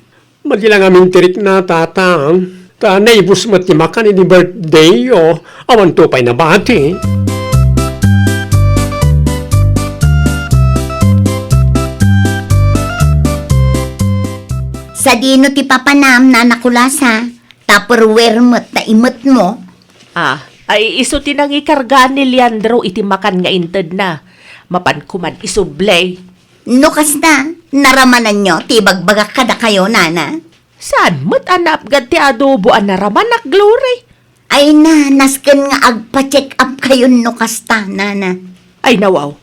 Madilang amin tirik na tatang. Tanay bus matimakan ini birthday o awan to pa'y nabati. Sa dino ti papanam na nakulasa, tupperware mo't na imot mo. Ay iso tinang ikarga ni Leandro iti makan nga inted na. Mapan kuman isublay. No kasta, naramanan nyo, tibagbaga kada kayo, nana. Saan mo't anapgad ti adobo naramanak, Glory? Ay na, nasken nga agpa-check up kayo no kasta, nana. Ay nawaw,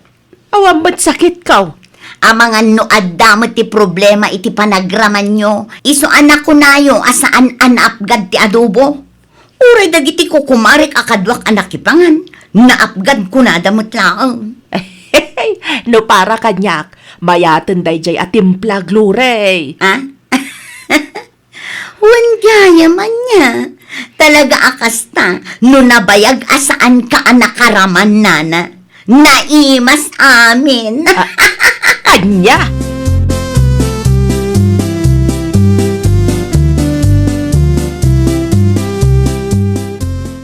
awan ba't sakit kaw? Amangan no adamot ti problema iti panagraman nyo. Iso anak ko nayo, asaan anapgad ti adobo? Uray dagiti ko kumarik akadwak anak ipangan. Naapgad ko na damot lang. No para kanyak, Mayatan day jay atimpla glure. Ha? Wan gaya man niya. Talaga akasta, no nabayag asaan ka anakaraman nana. Naimas amin. Anya!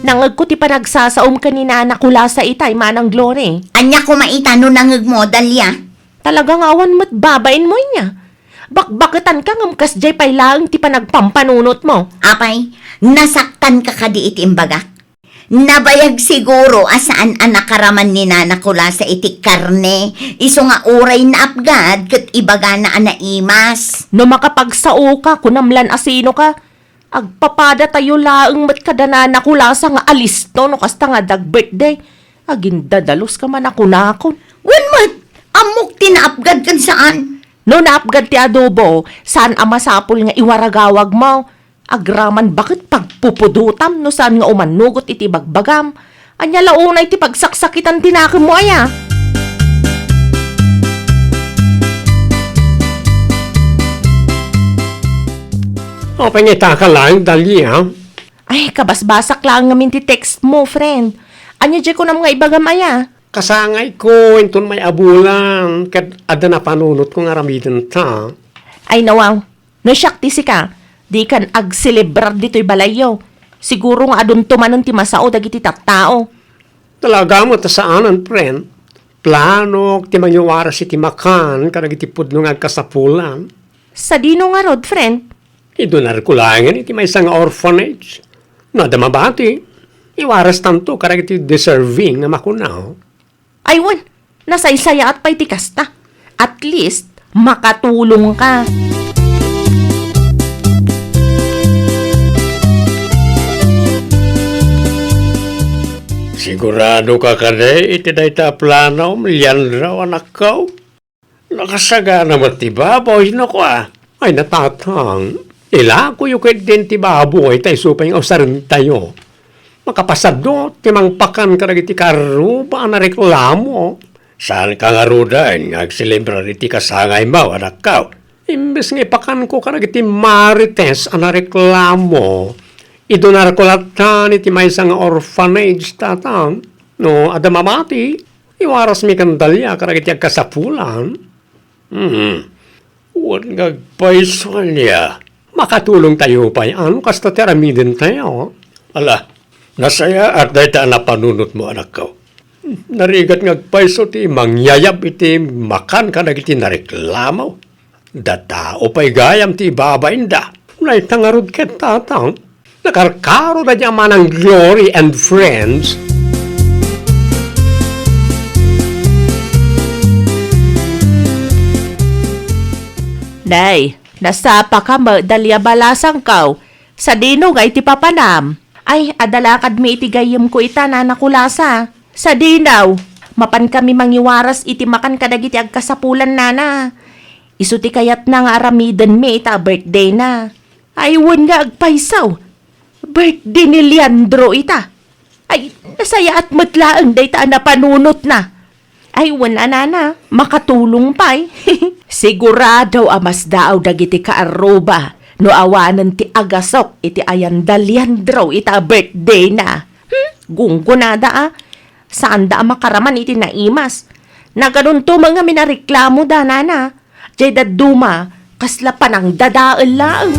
Nangag ko ti panagsasaom kanina na kula sa itay manang glory. Anya ko maita no nangag mo, Dalia. Talagang awan mo't babain mo niya. Bakbaketan ka ngamkas jay pailaang ti panagpampanunot mo. Apay, nasaktan ka kadi iti imbaga. Nabayag siguro asaan ang nakaraman ni Nana Kula sa iti karne. Iso nga uray na apgad kat ibaga na anaimas. No makapagsao ka, kunamlan asino ka. Agpapada tayo laang mat kadanana kula sa nga alisto no kasta nga dag birthday. Agin dadalos ka man ako nakon. Wanmat, amok tinaapgad kan saan? No naapgad ti adobo, saan ang masapol nga iwaragawag mo? Agraman bakit pagpupudutam no saan nga umanugot iti bagbagam? Anya launay ti pagsaksakitan tinakim mo aya. O, pangita ka lang, Dalia. Ay, kabasbasak lang ngamin ti text mo, friend. Anya dyan ko na mga ibagam aya. Kasangay ko, inton may abulan, kat ada na panunot kong aramidan ta. Ay nawaw, no syakti si ka. Di kan ag-celebrar dito'y balayo. Siguro nga adun tumanon ti masao dagiti tattao. Talaga mo ta saanan, friend. Plano, ti manyuwaras iti makan, karag iti pudno nga kasapulan. Sa dino nga rod, friend. Idonar ko langan iti may isang orphanage. Nadamabati, iwaras tanto karag iti deserving na makunaw. Aywan, nasaysaya at pa'y tikasta. At least, makatulong ka. Sigurado ka kade, iti day ta plano, milyan raw anak ko. Nakasaga na matibaboy na ko ah. Ay natatang, ila ko yung din ti baboy tayo supay ng usarin tayo. Makapasado, timang pakan ka iti karo, ba na reklamo? Saan ka nga rudan, nagsilibrar iti kasangay mo, anak ka. Imbes nga ipakan ko ka iti marites, ana reklamo. Idonar ko latan iti may isang orphanage tatang. No, adamamati, iwaras mi kandalya karag iti agkasapulan. Huwag ngagpaiso niya. Makatulong tayo pa yan, kasta tiramidin tayo. Ala, nasaya at dahi ta na panunot mo anak ko. Narigat ngagpaiso ti mangyayab iti makan ka iti nareklamo. Datao pa'y gayam ti babainda. Naitangarod ket tatang. Nakarkaro na diyan man ang Glory and Friends. Nay, nasapa ka mo dalya balasang kaw. Sa dino nga iti papanam. Ay, adalakad mi iti gayem ko ita na nakulasa. Sa dinaw, mapan kami mangiwaras iti makan kadagiti agkasapulan nana. Isuti kayat na nga aramiden mi ita birthday na. Aywan nga agpaisaw. Birthday ni Leandro ita. Ay, nasaya at matlaang day taan na panunot na. Ay, wala na, makatulong pa'y. Sigurado amas daaw dagiti kaaroba. No awanan ti agasok iti ayanda Leandro ita birthday na. Gunggunada ah. Saan da makaraman iti naimas. Naganun to mga minareklamo da nana. Jay daduma, kasla pa ng dadaal lang.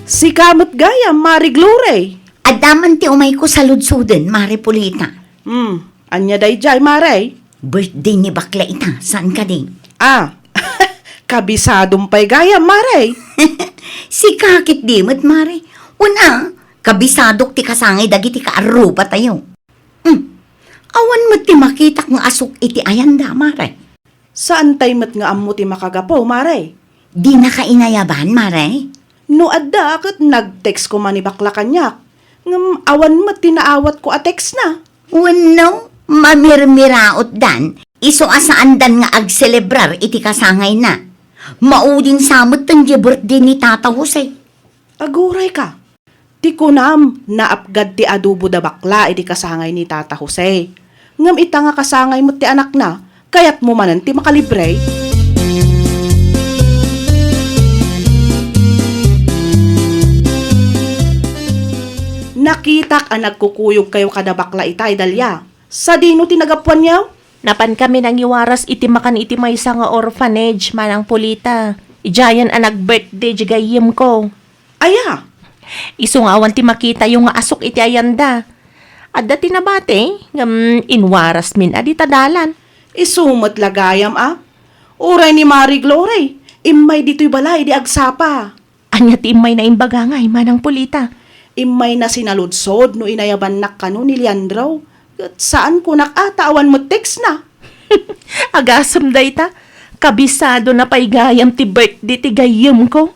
Si kamot gaya, Mari Glory. Adaman ti umay ko sa ludsuden, Mari Polita. Anya day jay, Mare. Birthday ni bakla ita, saan ka din? Ah, kabisadong pa'y gaya, Mare. Si kakit dimot, Mari. Una, kabisadok ti kasangay dagiti kaaruba tayo. Awan mo ti makitak nga asok iti ayanda, Mare. Saan tay mat nga ammo ti makagapo, Mare? Di na kainayaban, Mare. No adda kat nag-text ko man ni bakla kanyak. Ngam awan mat tinaawat ko a text na. Wano, mamirmiraot dan, iso asaandan nga ag-celebrar iti kasangay na. Maudin samot tan di birthday ni Tata Jose. Aguray ka. Ti kunam, naapgad ti adobo da bakla iti kasangay ni Tata Jose. Ngam ita nga kasangay mo ti anak na, kayat mo manan ti makalibre. Nakitak ang nagkukuyog kayo kada bakla itay dalya. Sa dino tinagapuan niyaw? Napan kami nang iwaras iti makan iti maysa nga orphanage manang pulita. Ijayan ang nag-birthday jigayim ko. Aya, Isungawan ti makita yung nga asok iti ayanda. Adda tinabate, inwaras min adi tadalan. isumot lagayam Uray ni Marie Glory, imay dito'y balay di agsapa. Anya ti imay na imbagangay manang pulita. Imay na sinaludsod no inayaban nak kano ni Leandro. At saan ko nakataawan mo text na? Agasam day ta, kabisado na paigayam ti birthday ti gayam ko.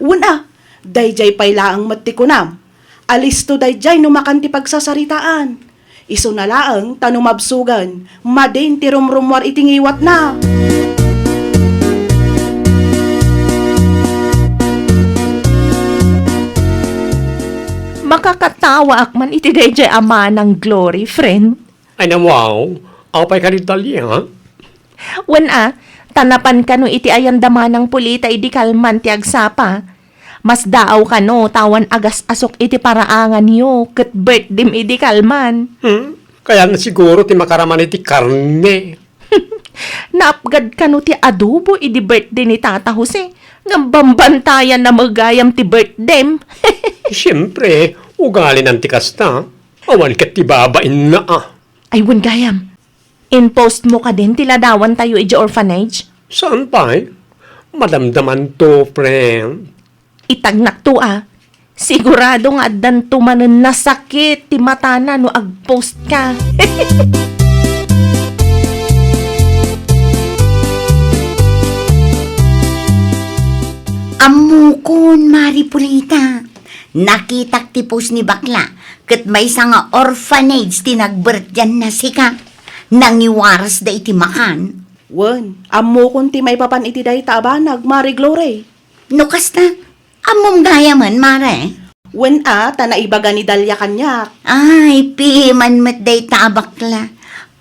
Una, dayjay pailaang matikunam. Alisto dayjay numakan ti pagsasaritaan. Iso na laang tanumabsugan, madin ti rumrumwar itingiwat na. Makakatawa akman iti dayjay ama ng Glory, friend. Ay na wow, apay ka rin talya. Wen tanapan ka no iti ayandama ng pulita idi kalman ti agsapa. Mas daaw ka no, tawan agas asok iti paraangan yo, ket birthday idi kalman. Kaya na siguro ti makaraman iti karne. Naapgad ka no ti adobo idi birthday ni Tata Jose. Ngambambantayan na magayam ti birthday. Siyempre, ugali ng tikasta. Awan kat ti babain na Ay, wen gayam. In-post mo ka din tiladawan tayo iti orphanage. Saan pa Madamdaman to, friend. Itagnak to Sigurado nga addan tumanen na sakit ti mata na no ag-post ka. Amukon, Maripulita. Nakitak ti post ni bakla, ket may nga orphanage tinagbert yan na sika. Nangiwaras da iti makan. Wen, amo kun ti may papan iti day tabanag, Marie Glory. No kasta, amom gaya man, Mare. Wen tanaibaga ni Dalya kanyak. Ay, piman met day tabakla.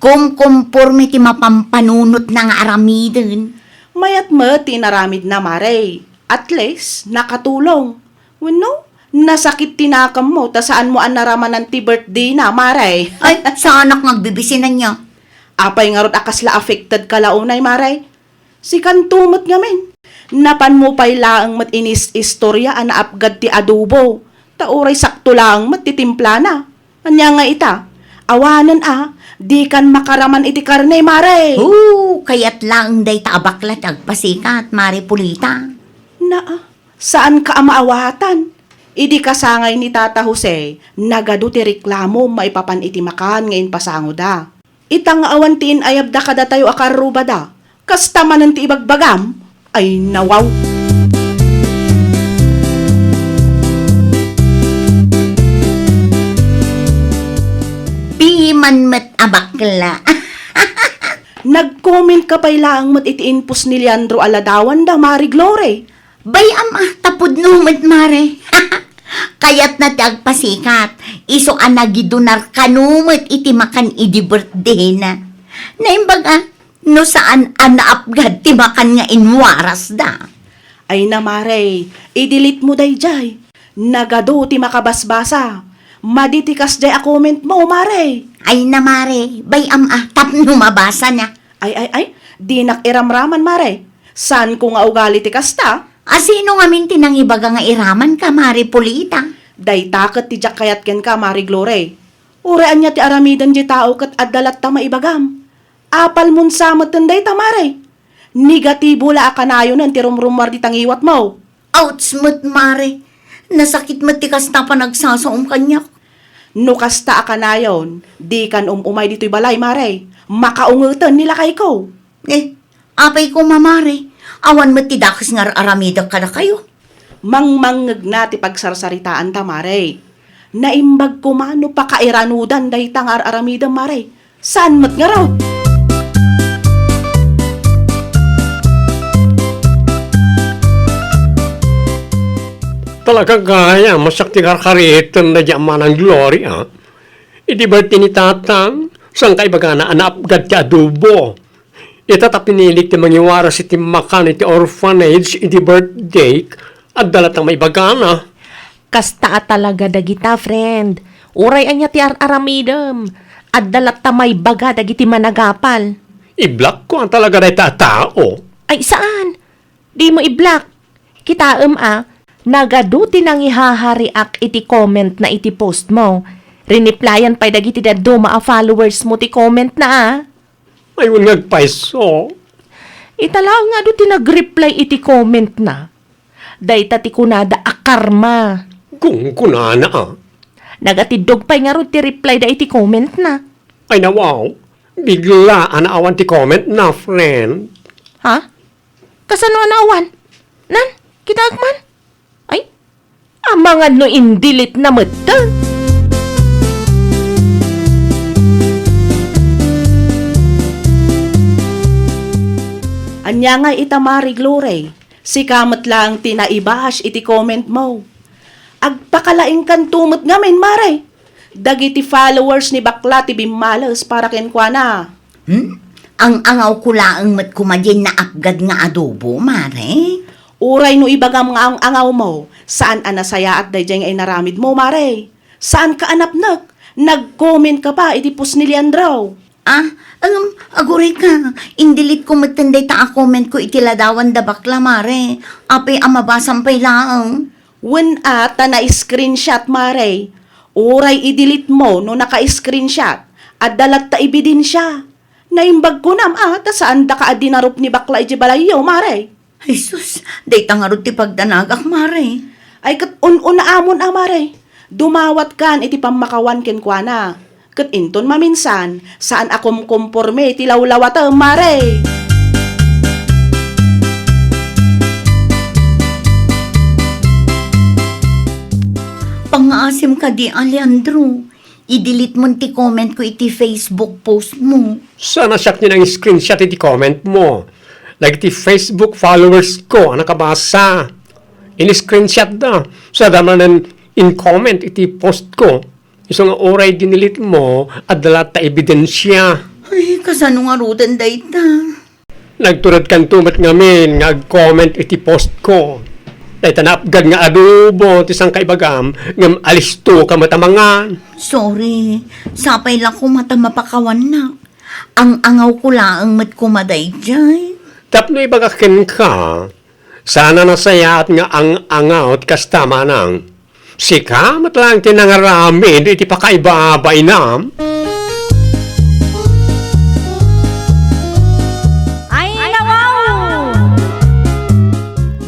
Kumkumpurme ti mapampanunot ng aramiden. Mayat mo tinaramid na Mare. At least, nakatulong. Wen no, nasakit tinakam mo, ta saan mo ang naramanan ti birthday na, Mare. Ay, saan ak magbibisinan niyo? Apay nga rot akasla affected kalaunay, Mare. Si kantumot ngamin. Napan mo pa'y laang mat inis istorya ang naapgad ti adobo. Tauray sakto lang mat titimpla na. Anya nga ita, awanan di kan makaraman iti karne, Mare. Kayat lang day taabaklat agpasikat, Maripulita. Saan ka amaawatan? Idi kasangay ni Tata Jose, nagado ti reklamo maipapan iti makan ngayon pasango da. Itang awantiin ayab da kada tayo akaruba da. Kasta manan ti ibagbagam, ay nawaw. Piman met abakla. Nag-comment ka pa'y lang mat iti inpus ni Leandro Aladawan da, Marie Glory. Bayam tapod numet, Mare. Kayat na ti agpasikat. Iso nagidunar kanumet iti makan idi birthday na. Naimbag no saan naapgad ti makan nga inwaras da. Ay na, Mare, i-delete mo day jay. Nagado ti makabasbasa. Maditikas jay a comment mo, Mare. Ay na, Mare, bayam tapno mabasa na. Ay, di nakiramraman, Mare. San ko nga ugali ti kasta? Sino nga minti nang ibaga nga iraman ka, Maripulita? Day takot ti jak kayat ken ka, Marie Glory. Uraan niya ti aramidan di tao kat adalat ta maibagam. Apal mun samot day ta, Mare. Negatibo la akanayo nan ti rumrumar di tangiwat mo. Ouch, mo't, Mare. Nasakit mo't ti kasta pa nagsasaom kanyak. No kasta akanayon, di kan umay dito'y balay, Mare. Makaungutan nila kay ko. Apay ko, Mamare. Awan mo't ti dakas nga aramida ka na kayo. Mangmangag na ti pagsarsaritaan ta, Mare. Naimbag ko mano pa kairanudan day tangar aramida, Mare. Saan mo't nga raw? talaga gaya, masak ti karkaritan na diyan manang Gloria. Iti ba tinitatang, saan kay baga na anapgad ti adobo. Ita pinilik ti mangiwaras iti makan iti orphanage, iti birthday, at dalatang may bagana. Kasta talaga dagita, friend. Uray anya ti aramidem. At dalat may baga dagiti managapal. I-block ko ang talaga na tao. Ay, saan? Di mo i-block. Kitaem nagaduti nang ihahariak iti comment na iti post mo. Riniplyan pa'y dagiti daduma a followers mo ti comment na Ayun nagpaiso. Italaw nga do ti nag-reply iti comment na. Dayta ti kunada a karma. Kung kunana Nagatidog pa'y nga ro ti reply da iti comment na. Ay nawaw, bigla anaawan ti comment na, friend. Ha? Kasano anawan? Nan? Kitagman? Ay, amangan no indilit na matan. Anya nga itamari, Glory. Si kamat lang tinaibahash iti comment mo. Agpakalaing kan tumot ngamin, Mare. Dagiti followers ni bakla ti bimalas para kenkwana. Ang angaw ko laang mat kumadyan na apgad nga adobo, Mare. Uray no ibagam nga ang angaw mo. Saan anasaya at dayjay nga inaramid mo, Mare? Saan ka anapnak? Nag-comment ka pa iti pus ni Leandro. Aguray ka. Indilit ko magtanday ta a comment ko itiladawan da bakla, Mare. Apay amabasan pa'y laang. When ata na-screenshot, Mare, uray i-delete mo no naka-screenshot at dalat ta ebidensya. Naimbag ko nam ata saan da ka adinarup ni bakla iti balayo, Mare. Ay sus, day tangarot ti pagdanagak, Mare. Ay kat un-unaamon Mare. Dumawat kan iti pamakawan kenkwana. Kat inton maminsan, saan akom komporme iti lawlawata, Mare. Pangaasim ka di, Leandro. I-delete mo ti comment ko iti Facebook post mo. Sana siyak niya ng screenshot iti comment mo. Like iti Facebook followers ko, nakabasa. In-screenshot da. Sa damanan in-comment iti post ko. Isang oray dinilit mo at dalat ta ebidensya. Ay, kasano nga rutan dayta? Nagturad kan tumat ngamin, nag-comment iti post ko. Dahil tanapgad nga adobo, tisang kaibagam, ngam alisto ka matamangan. Sorry, sapay lang ko mata mapakawan na. Ang angaw ko laang mat kumaday dyan. Tapno ibagakin ka, sana nasaya at nga ang angaw at kastama nang. Sikamat lang tinangarami, di pakaibabay na. Ay, nawaw!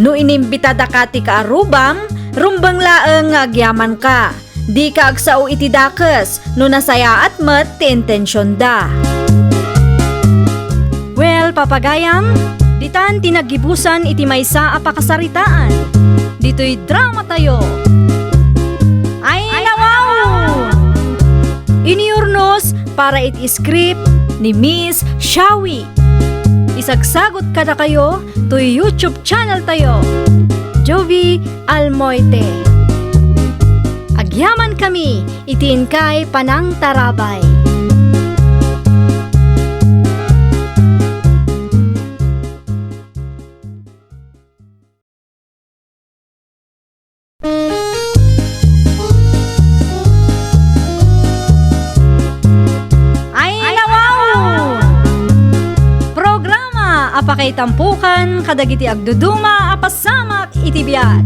No inimbitada ka ti kaarubam, rumbang laeng nga agyaman ka. Di ka agsao iti dakes, no nasaya at met ti intensyon da. Well, papagayam, ditan tinagibusan iti maysa a pakasaritaan. Dito'y drama tayo. Ay, nawaw! Iniurnos para iti script ni Miss Shawi. Isagsagot kada kayo to YouTube channel tayo, Jovi Almoite. Agyaman kami, itiin kay Panang Tarabay. Apakay tampukan, kadagiti agduduma, apasamak itibiyat.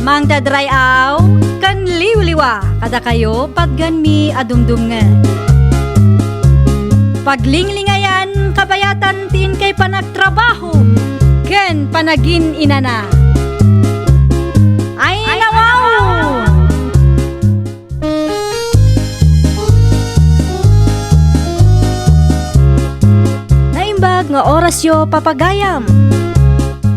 Mang dadrayaw, kan liwliwa, kada kayo pagganmi adumdumngan. Paglinglingayan, kabayatan tin kay panagtrabaho, ken panagin inana. Ay, nawaw! Nga oras yo papagayam.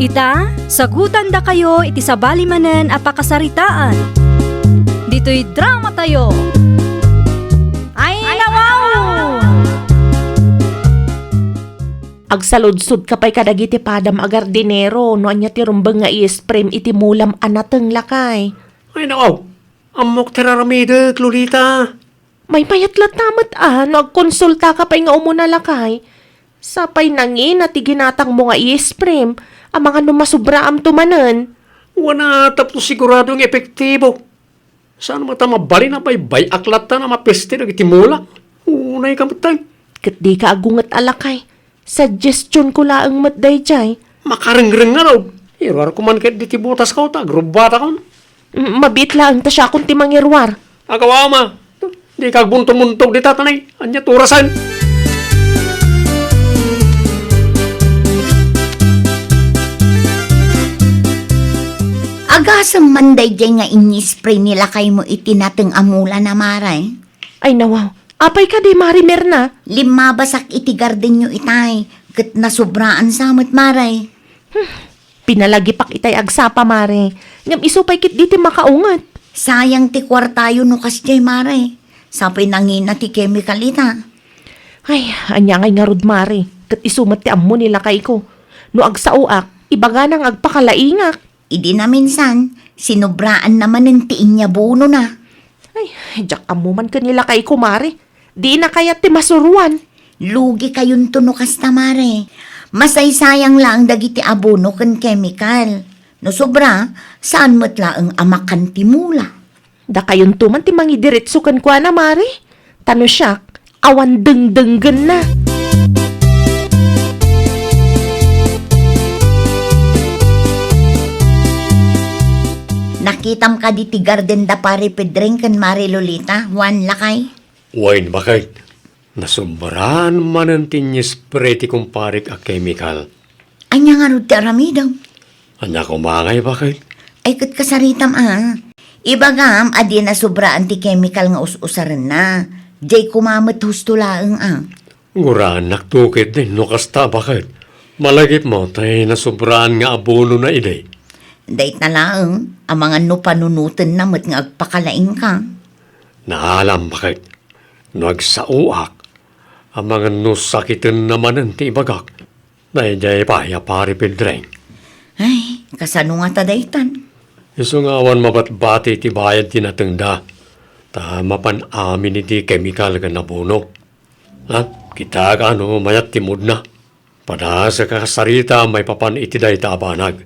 Ita, sagutan da kayo iti sabali manen apakasaritaan. Dito'y drama tayo. Ay, nawaw! Agsaludsud kapay kadagiti padam agardinero no anya ti rumbeng nga i-sprem iti mulam anateng lakay. Ay nakaw, amok tiraramida, Lolita. May payatlat tamat nagkonsulta ka pa nga umuna lakay. Sapay nangin at iginatang mo nga i-sprem, ang mga numasubra am tumanan. Wana tapos siguradong epektibo. Saan mata mabali na bay aklat na mapeste na itimula? Unay kamatay. Kat di ka agungat alakay. Suggestion ko laang matday jay. Makarengreng nga raw. Irwar ko man kahit di tibutas ka ta, grubata ka. Mabit lang ta siya kung timangirwar. Agawa ma. Di ka buntong-muntog di tatanay. Anya turasan. Agasam manday dyan nga ini-spray nila kay mo itinateng amula na maray. Ay nawaw, apay ka di marimer na. Lima basak iti garden nyo itay. Kat nasubraan samot maray. Pinalagipak itay agsapa mare. Ngam isupay kit diti makaungat. Sayang ti kwartayo no kas jay maray. Sapay nangin na ti chemical ita. Ay, anya ngay nga rod mare. Kat isumat ti ammo nila kay ko. No agsauak, ibaga nang agpakalaingak. Idi na minsan, sinubraan naman ng tiin niya buno na. Ay, jak amo man kanila kay ko mare. Di na kaya ti masuruan. Lugi kayong tunukas na mare. Masaysayang lang dagiti abono kan chemical. No sobra, saan matla ang amakan ti mula? Da kayon tuman ti mangidiretso kan kwa na mare. Tano siya, awan dengdenggen na. Nakitam ka di ti garden da pare pedreng kan mare Lolita, Juan lakay. Wain bakit? Nasumbaran man ang tinyes preti kumparik a chemical. Anya nga rod ti aramidaw. Anya kumangay bakit? Ay kat kasaritam Ibagam, adi na sobraan ti chemical nga us-usaran na. Jay kumamat husto laeng Nguraan naktukit din no kasta bakit? Malagip mo tay nasubraan nga abono na iday. Dait na laeng, ang mga nupanunutan na mat nga agpakalaing ka. Naalam bakit? No agsauak, ang mga nusakitin naman ang tibagak. Naijay pa ya pari pedreng. Ay, kasano nga tadaytan? Iso nga awan mabatbati ti bayad tinatengda. Ta mapan amin iti chemical ka nabuno. Ha? Kita ka mayat timud na. Pada sa kakasarita may papan iti day tabanag.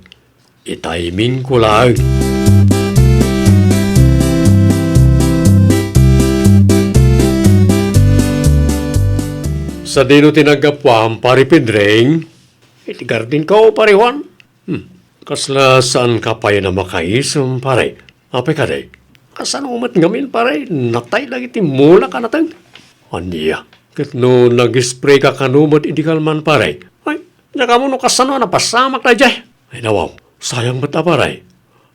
Itaimin ko lang. Sa dino tinagapwam pari pedreng, iti garden ka o pariwan. Kasla saan ka pa na makaisam pare? Apay ka day? Kasan umat ngamin pare? Natay lagi ti mula ka natang? Aniya, kat no nag-spray ka kanumot idikalman pare? Ay, naka mo no kasano napasamak na jay. Ay nawaw, sayang bata pare?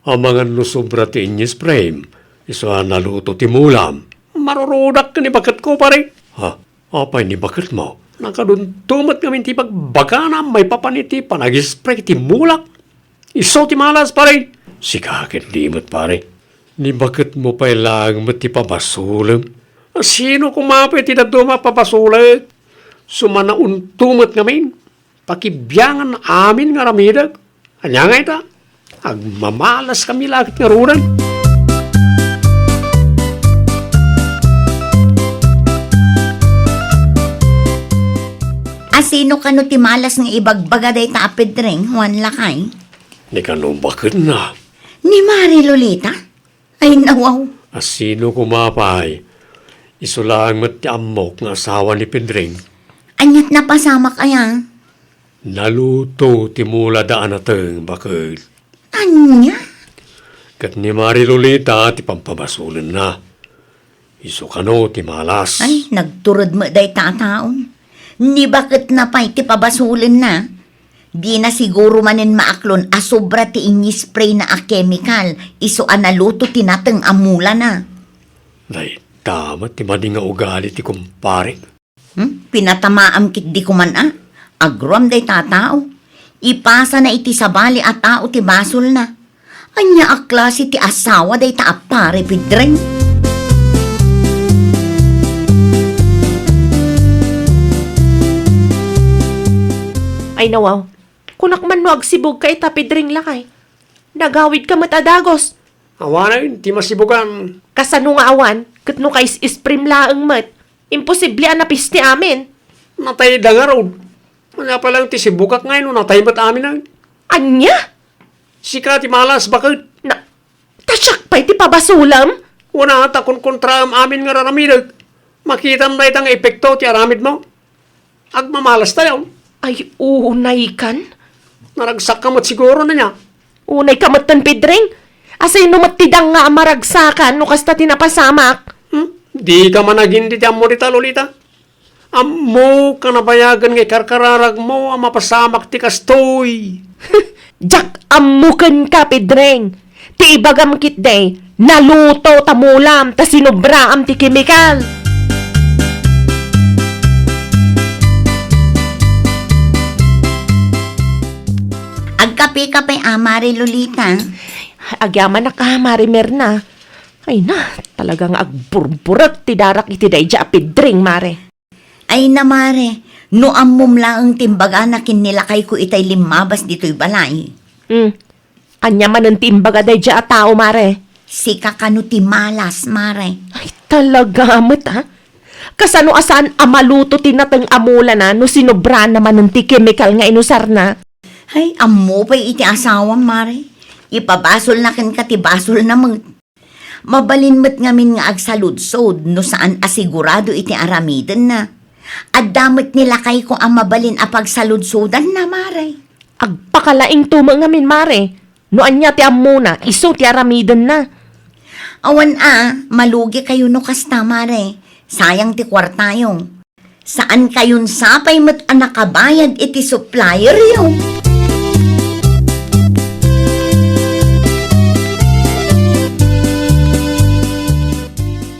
Ang mga nusobra ti inyis frame, isa naluto ti mulam. Marurudak ka ni bakit ko pare? Ha? Apay ni bakit mo? Nakaduntumat kami ti pagbagana may papaniti pa nag-spray ti mulak. Iso ti malas pare. Sikakit limot pare. Ni bakit mo pa ilang mati pabasulam? Sino kumapit ti daduma pabasulam? Sumanauntumat ngamin. Pakibiyangan amin nga ramidag. Anya nga ita? Agmamalas kami lakit nga ruran. Asino ka no timalas nga ibagbaga day tapid ring, Juan lakay? Ni kanong bakit na? Ni Mari Lolita? Ay nawaw. Asino kumapay? Isulang mati amok nga asawa ni Pedring. Anyat na pasama kaya? Naluto ti mula daan nateng bakit? Anya? Kat ni Mari Lolita ti pampabasulan na. Iso kano ti malas. Ay, nagturod mo day tataon. Ni bakit na pa'y ti pabasulin na? Di na siguro manin maaklon asobra ti inyi spray na a chemical. Iso analuto tinateng amula na. Day, tama ti madi nga ugali ti kumpare. Pinatamaam kit di kuman Agrom day tatao. Ipasa na iti sabali at tao ti basol na. Anya a klase ti asawa day taapare pidreng. Ay nawaw, kunak man no agsibog ka itapidring lakay. Nagawid ka matadagos. Awanan, ti masibugan. Kasano nga awan, kat no kais isprim laang mat. Imposible ang napis ni amin. Natay da nga raw. Ano pa lang ti sibukak ngayon, natay ba't amin na? Anya? Sika ti malas, bakit? Na, tasyak pa'y ti pabasulam? Una ata kung kontra am amin nga raramidag. Makita mo na itang epekto ti aramid mo. Agmamalas tayo. Ay, unay kan? Naragsak ka mo't siguro na niya. Unay kamatan Pedreng. Asay numatidang nga maragsakan no kasta tinapasamak. Di ka managindi ti amo rita, Lolita. Amo ka nabayagan ngay karkararag mo ang mapasamak ti kastoy. Jak amukan ka, Pedreng. Ti ibagam kit day, naluto tamulam, ta sinubra am ti kemikal. Agkape-kape amari Lolita. Agyaman na ka, Marimer na. Ay na, talagang agburburat ti darak iti day ja Pedreng, Mare. Ay na mare, no ammom laang timbaga na kinilakay ko itay limabas dito'y balay. Anya man ang timbaga day ja tao, Mare. Si kakano ti malas, mare. Ay talaga, amat ha? Kasano asan amaluto tinatang amula na no sinubra naman ng ti chemical nga inusar na? Ay, ammo pa'y iti asawang, mare. Ipabasol na ken katibasol na mabalin met ngamin nga agsaludsod no saan asigurado iti aramiden na. At damit nila kay ko ang mabalin apagsaludsodan na, mare. Agpakalaing tumang ngamin, Mare. No anya ti ammo na, iso ti aramiden na. Awan malugi kayo no kasta, mare. Sayang ti kwartayong. Saan kayon sapay met ang nakabayad iti supplier yung?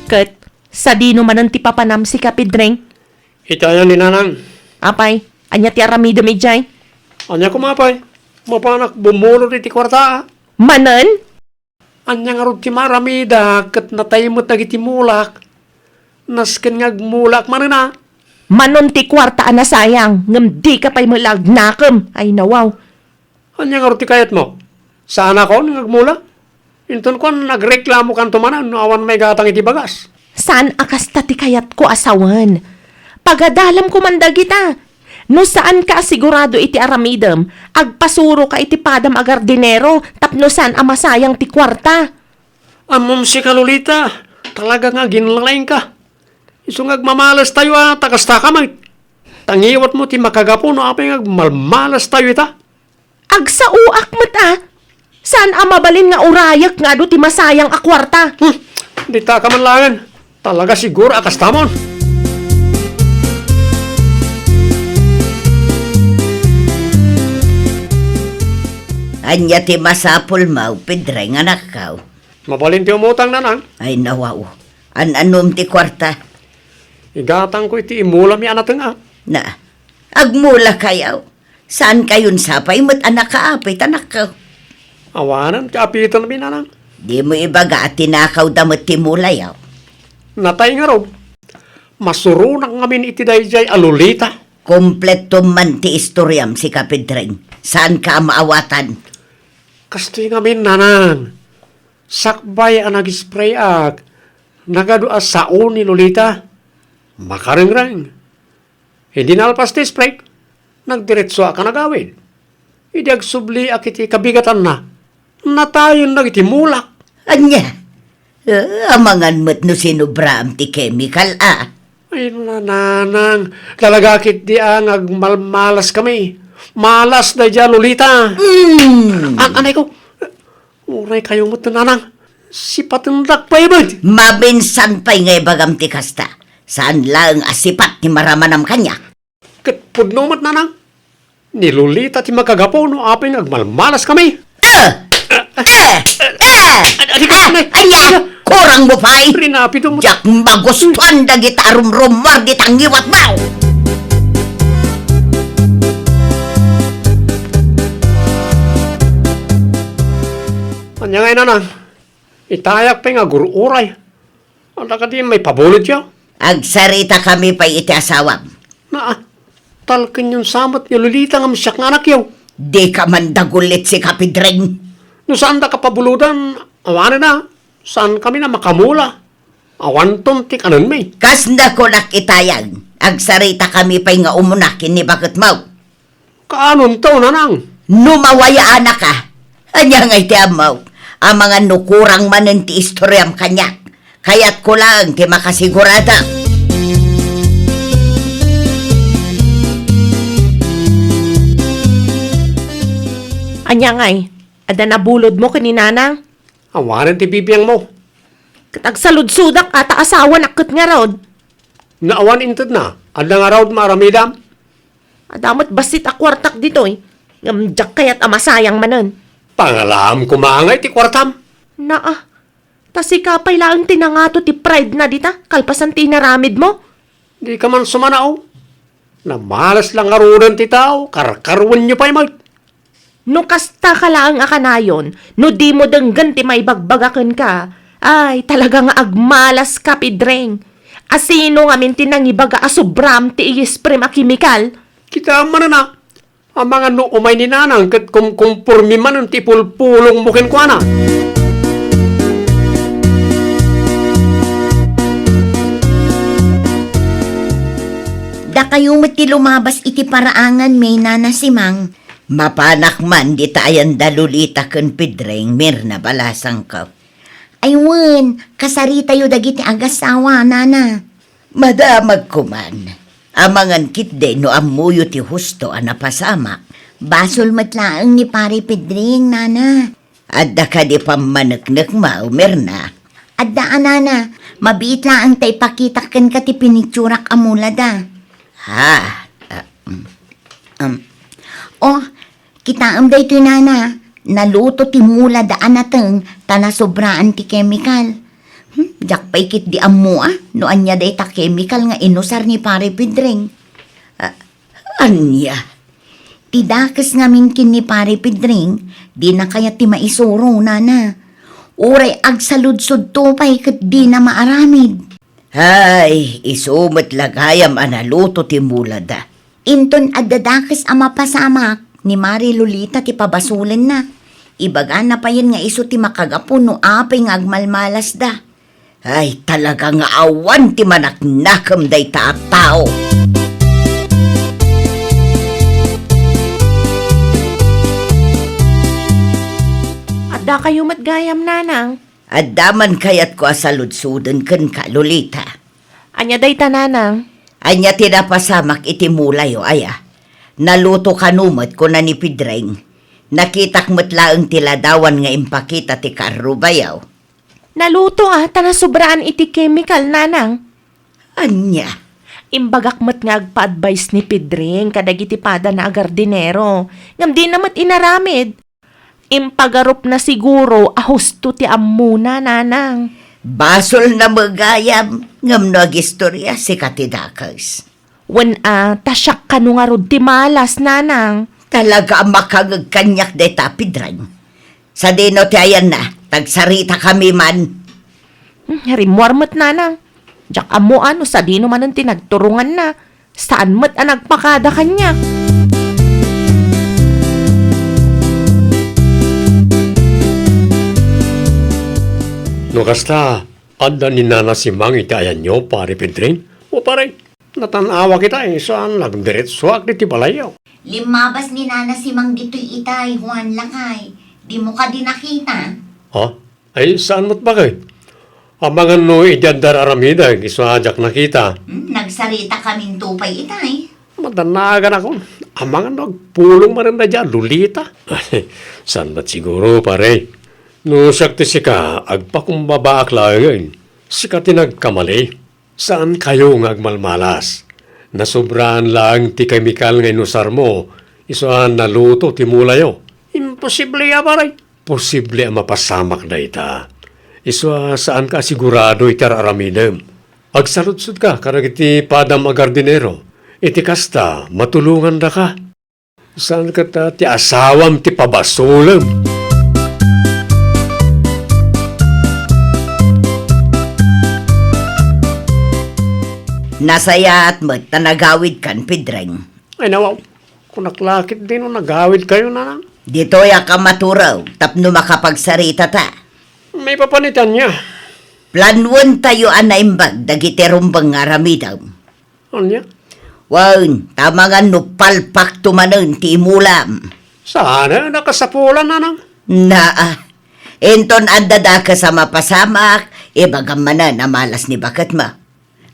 Kat, sa dino man ang ti papanam si Kapidreng. Itayan ni nanang. Apay, anya ti aramiden medjay. Anya kumapay. Mapanak bumulot iti kwarta. Manan? Anya nga rin ti maramida kat natay mo tagiti mulak. Nasken nga mulak manana. Manon ti kwarta na sayang, ngam di ka pa'y malagnakam. Ay nawaw. Anya nga rin ti kayat mo. Saan ako nagmula? Inton ko nagreklamo kan tumanan no awan may gatang iti bagas. Saan akas ti kayat ko asawan? Pagadalam ko manda kita. No saan ka asigurado iti aramidem, agpasuro ka iti padam agardinero, tapno saan amasayang ti kwarta. Amom si Kalulita, talaga nga ginlaing ka. Iso nga agmamalas tayo takasta ka may. Tangiwat mo ti makagapo no apay nga agmalmalas tayo ita. Agsauak mat saan amabalin nga urayak nga do ti masayang akwarta. Di ta ka man langan. Talaga siguro akas tamon. Anya ti masapul mau, Pedreng anak kau. Mabalin ti umutang nanang. Ay nawaw. Anom ti kwarta. Igatang ko iti imulam yan natin nga. Na, agmula kayaw. Saan kayon sapay mo't anak kaapit anak kau? Awanan, kapitan namin nanang. Di mo ibaga at tinakaw damot ti mulayaw. Natay nga raw. Masurunak ngamin iti dayjay alulita. Kompleto man ti istoryam si Kapidreng. Saan ka maawatan? Kastoy ngamin nanang. Sakbay ang nag-spray ag. Nagado sao ni Lolita. Makarengrang. Hindi nalpas ti spray. Nagdiretso ka nagawin. Hindi agsubli ak iti kabigatan na. Natayon na iti mulak. Anya? Amangan mo't no sinubra am ti chemical Ay nanang. Lalagakit di ang agmalmalas kami. Malas na dyan, Lolita. Anay ko. Uray kayo mo't nanang. Sipatundak pa ibig. Mabinsan pa'y ngay bagam ti kasta. Saan lang asipat ni maramanam kanya? Katpudno mo't nanang. Ni Lolita ti magagapo no aping agmalmalas kami. Anya! Kurang mo pa'y! Rinapito mo. Jak magustuhan dagit arum-rumar gitangiwat mo! Anya nga nanang. Itayak pa nga gururay. Ang takati may pabulit siya. Agsarita kami pa'y iti asawam. Talkan yung samat ni Lolita nga masyak nga anak yaw. Di ka man dagulit si Kapidreng. No saan da kapabuludan, Awan na, saan kami na makamula? Awan tumtik anon may. Kasda ko nakitayag. Agsarita kami pa'y nga umunakin ni bakit mau. Kaanon to nanang? Numawaya anak ka. Anya nga iti amaw. Ang mga nukurang manen ti istoryam kanyak. Kaya't ko lang ti makasigurada. Anya ngay, ada nabulod mo kaninanang. Awanan ti bibiyang mo. Katagsaludsudak ata asawa nakit nga raod. Naawan intod na. Adda nga raw maramidam. Adamot basit akwartak dito eh. Ngamjak kaya't amasayang manen. Pangalam kumangay ti kwartam. Naa, tasi ka pa'y lang tinangato ti pride na dita, kalpasan ti naramid mo. Di ka man sumanao. Namalas lang arunan ti tao. Karkarwan nyo pa'y mag. No kasta ka lang akanayon, no di mo denggan ti may bagbagaken ka, ay talaga nga agmalas ka pidreng. Asino nga minti nang ibaga asubram ti iisprim a kimikal. Kita man na. Ang mga no umay ni nanang kat kumpurmi man ang tipulpulong mukin kwa na. Da kayo mati lumabas iti paraangan may nanasimang. Mapanak man di tayan dalulita ken pidreng mirna balasang ka. Aywan, kasari tayo dagiti agasawa, nana. Madamag kuman. Amangan kit de no amuyo ti husto a napasama. Basol matlaang ni pari pidring, nana. Adda ka di pamanaknak mao, mirna. Adda nana, mabiit laang tay pakitaken ka ti pinicturak amulada. Oh, kita day ito nana, naluto ti mula daan nateng, tanasobraan ti chemical. Jak pa ikit di amu no anya day ta chemical nga inusar ni pare pidring. Anya, tidakas ngamin kin ni pare pidring, di na kaya ti maisuro nana. Uray agsaludsod to pa'y kat di na maaramid. Ay, isumot lagayam analuto ti mula da. Inton adadakas ama pasamak ni Mari Lolita ti pabasulin na. Ibaga na pa yun nga iso ti makagapo no apay nga agmalmalas da. Ay talaga nga awan ti manaknakam day taak tao. Adda kayo matgayam nanang. Addaman kayat ko asaludsudan ken ka Lolita. Anya day tananang. Anya tinapasamak iti mulayo aya. Naluto kanumat ko na ni Pidreng. Nakitak matlaang tiladawan nga impakita ti karubayaw. Naluto tanasobraan iti chemical nanang. Anya? Imbagak mat nga agpa-advise ni Pidring kadagiti pada na agardinero. Ngam di namat inaramid. Impagarup na siguro ahusto ti ammuna nanang. Basol na magayam ngam nagistorya si Katidakas. Wen tasyak ka nung arod ti malas nanang. Talaga makagagkanyak de Pidring. Sa dino ti ayan na, tagsarita kami man. Rimwarmat nanang. Jak amo sa dino man ang tinagturungan na. Saan mat nagpakada kanya? No kasta, adda ni nana si Mang itayan nyo, pare Pedrin. O pare, natanawa kita saan nagdiretsuak di ti balayaw. Limabas ni Nana si Mang dito'y itay, Juan Lakay. Di mo ka din nakita. Ha? Ay, saan mo't bagay? Amangan no idadar aramida, giswajak nakita. Nagsarita kaming tupay itay. Matanagan ako. Amangan no, pulong man na dyan, Lolita. Saan ba't siguro, pare? No, sakti sika, agpakumbabaak lang sika tinagkamali. Saan kayo ng agmalmalas? Nasobrahan lang ti chemical nga inusar mo, isaan naluto ti mulayo. Imposible ya, pare. Posible ang mapasamak na ita. Iswa saan ka sigurado itar aramidem. Agsaludsud ka, karag iti padam agardinero. Iti kasta, matulungan na ka. Saan ka ti asawam ti pabasulem. Nasaya at magtanagawid kan, Pidreng. Ay nawaw, kung naklakit din o nagawid kayo na. Dito ya ka maturaw, tapno makapagsarita ta. May papanitan niya. Planuan tayo anaimbag dagiti rumbang nga ramidam. Anya? Wan, tama nga no palpak tumanon ti imulam. Sana nakasapulan na nang. Enton adada ka sa mapasamak, ibagam manan na malas ni bakat ma.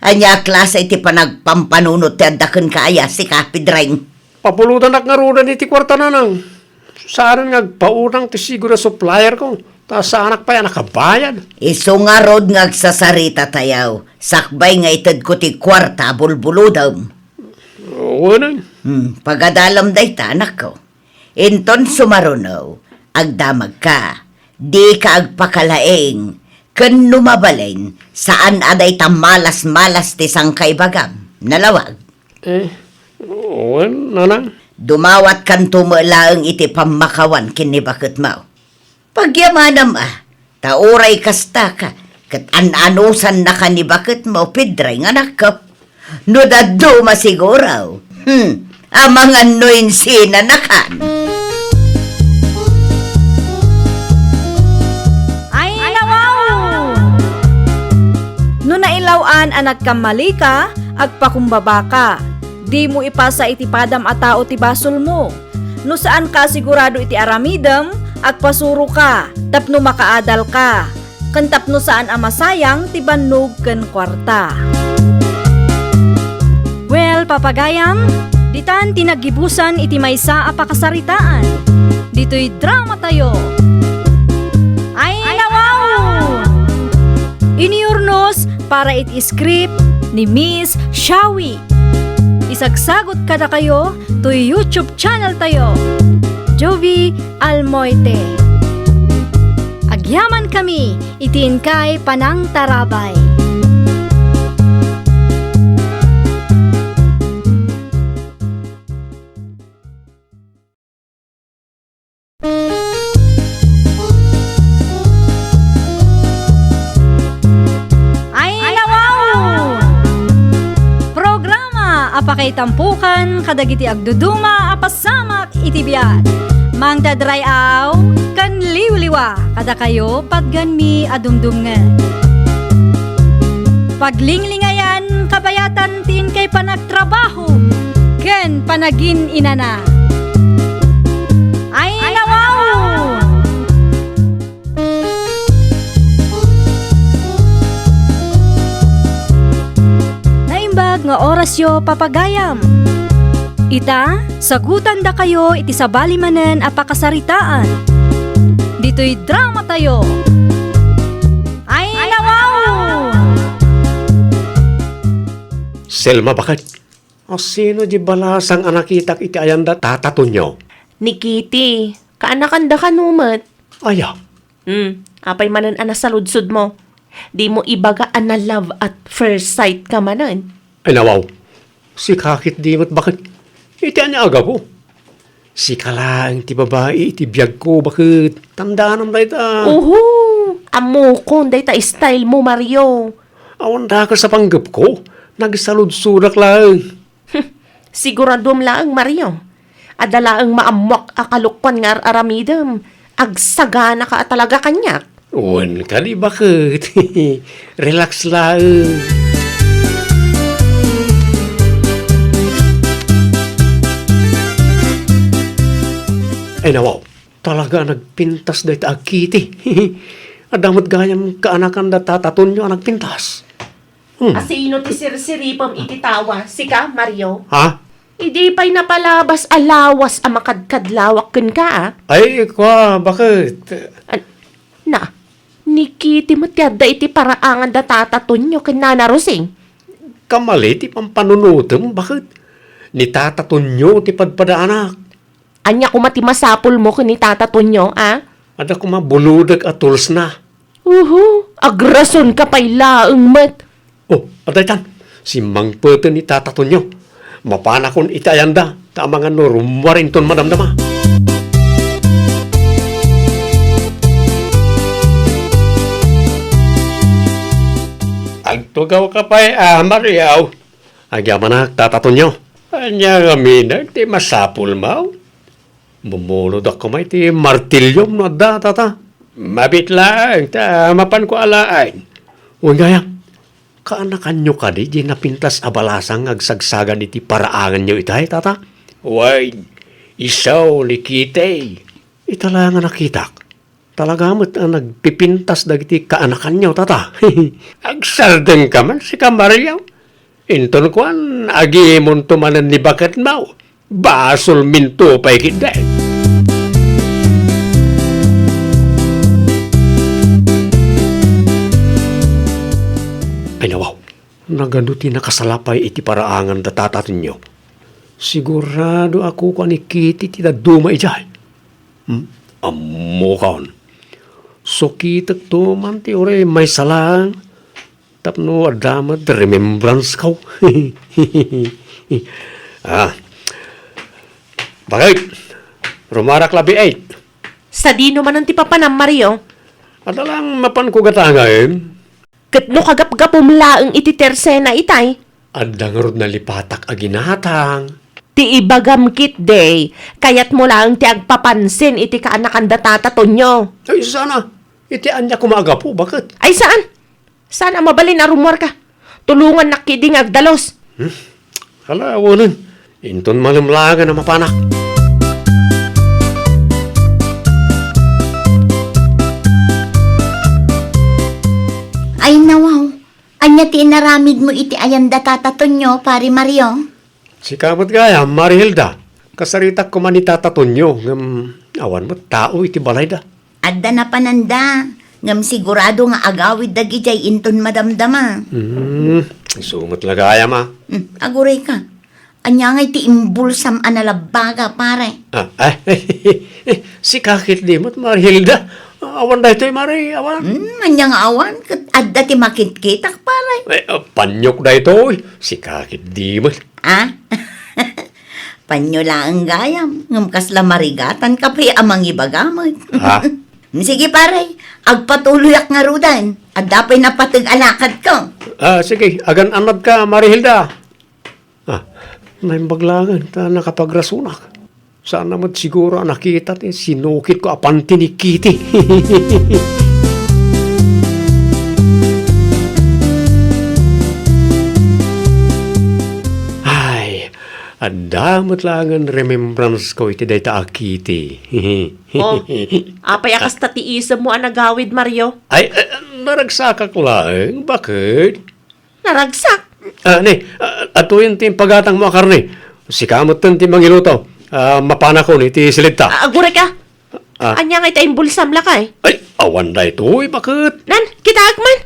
Anya klase iti panagpampanunot ti adakan kaya si Kapidrang. Papulutan ngarudan iti kwarta na nang. Saan nagpaunang ti siguro supplier ko. Ta sa anak pa yan nakabayad. Iso nga rod ngagsasarita tayaw. Sakbay nga itad ko ti kwarta bulbuludam. Oo na. Pagadalam day anak ko. Enton sumarunaw, agdamag ka. Di ka agpakalaeng. Ken numabalen, saan aday ta malas-malas ti sangkay bagam. Nalawag. Oo na nang. Dumawat kan tumalaang iti pamakawan kini bakit mau. Pagyamanam tauray kasta ka, kat an-anusan na ka ni bakit mau pidray nga nakap. No daddo masiguraw. Amang anoin sinanakan. Ay, nawaw! No nailawan anak kamali ka, agpakumbaba ka. Di mo ipasa iti padam a tao ti basol mo. No saan ka sigurado iti aramidam, agpasuro ka, tapno makaadal ka. Kan tapno saan a masayang ti bannog ken kwarta. Well, papagayam, ditan tinagibusan iti maysa a pakasaritaan. Dito'y drama tayo. Ay, nawaw! Iniurnos para iti script ni Miss Shawi. Isagsagot kada kayo to YouTube channel tayo, Jovi Almoite. Agyaman kami, itiin kay Panang Tarabay. Apakay tampukan, kadagiti agduduma, apasamak, itibiyat. Mang dadrayaw, kan liwliwa, kada kayo, patganmi adumdumngan. Paglinglingayan, kabayatan tin kay panagtrabaho, ken panagin inana. Ay, nawaw! Nga oras yo papagayam. Ita, sagutan da kayo iti sabali manen a pakasaritaan. Dito'y drama tayo. Ay, nawaw! Selma, bakit? O sino di balasang anakitak iti ayanda tatato nyo? Ni Kitty, kaanakanda ka numat. Aya. Apay manan ana sa ludsud mo. Di mo ibaga ana love at first sight ka manan. Ay nawaw, si kakit dimot bakit? Iti anya aga po. Si kalaang ti babae, iti biyag ko, bakit? Tandaan naman ta. Amo kon day ta style mo, Mario. Awan da ka sa panggap ko, nagsalud-surak lang. Siguradom lang, Mario. Adala ang maamwak akalukpan nga aramidam. Agsagana ka talaga kanyak. Uwan ka ni bakit? Relax lang. Ay nawaw, talaga nagpintas dahi ta agkiti. Adamot gayam kaanakan da tataton nyo nagpintas. Asino ti sirsiripam ititawa, sika, Mario? Ha? Hindi pa'y napalabas alawas a makadkadlawak ken ka, Ay, kwa, bakit? Ni Kitty matyada iti paraangan da tataton nyo ken Nana Rosing. Kamali ti pampanunutem, bakit? Ni tataton nyo ti padpadaanak. Anya kumati masapul mo ken ni tataton nyo, Ada kumabuludag at tools na. Agrason ka pa'y laeng met. Oh, pataytan. Si Mang Pete ni tataton nyo. Mapana kon itayanda. Ta mga norumwarin ton madamdama. Agtugaw ka pa'y Mariaw. Agyaman na tataton nyo. Anya nga ti masapul mau. Bumulod ako may ti martilyom na da tata. Mabit lang, mapan ko alaan. Uy, gayam, kaanakan nyo ka di napintas abalasang agsagsagan iti paraangan nyo itay, tata? Uy, isaw ni kitay. Itala nga nakitak. Talagamot ang nagpipintas dagiti kaanakan nyo, tata. Agsardeng ka man si Kamaryaw. Inton kuan, agi mon tumanan ni bakat mau. Basol minto pa ikiday. Ay nawaw, naganuti nakasalapay iti paraangan datatatin nyo. Sigurado ako kung anikiti ti daduma ijay. Amo kaon. So kitak to man ti ore may salang. Tapno adamat remembrance kaw. Bakit? Rumarak labi 8. Sa dino man ang tipapanam, Mario. Adalang mapan ko gatangain. Kat no kagap-gapom laeng iti tersena itay. Adang rod na lipatak aginatang. Ti ibagam kit day, kayat mo lang ti agpapansin iti kaanakan datataton nyo. Ay sana, iti anya kumaga po, bakit? Ay saan? Saan ang mabalin na rumor ka? Tulungan na kiding agdalos. Hala, awanan. Inton malamlagan na mapanak. Ay nawaw, anya ti inaramid mo iti ayan datataton nyo, pari Mario? Si kamot gaya, Marihilda. Kasaritak ko man itataton nyo. Awan mo, tao iti balay da. Adda na pananda, ngam sigurado nga agawid dagijay inton madamdama. Sumot lagaya ma. Aguray ka, anya nga iti imbulsam analabaga, pare. Si kakit di mo't Marihilda. Awan da ito'y Mari, awan. Anya nga awan, kat adda ti makitkitak, pare. Panyok da ito'y. Si kakit di mo't. Panyo lang ang gayam, ngam kasla marigatan ka pa amang ibagamot. Sige pare, agpatuloyak nga rudan, at dapay napatag alakad ko. Sige, agan anad ka, Marihilda. Naimbaglangan, nakapagrasunak. Sana mo't siguro nakita sinukit ko apanti ni Kitty. Ay, adamot lang ang remembrance ko iti dayta a Kitty. Apay akas tatiisam mo ang nagawid, Mario. Ay, naragsakak lang. Bakit? Naragsak. Ato yung pagatang mo karne. Si kamot ti mangiluto. Mapana ko ni ti silita. Agure ka. Anya nga itayong bulsam lakay. Ay, awan na ito. Bakit? Nan, kita agman.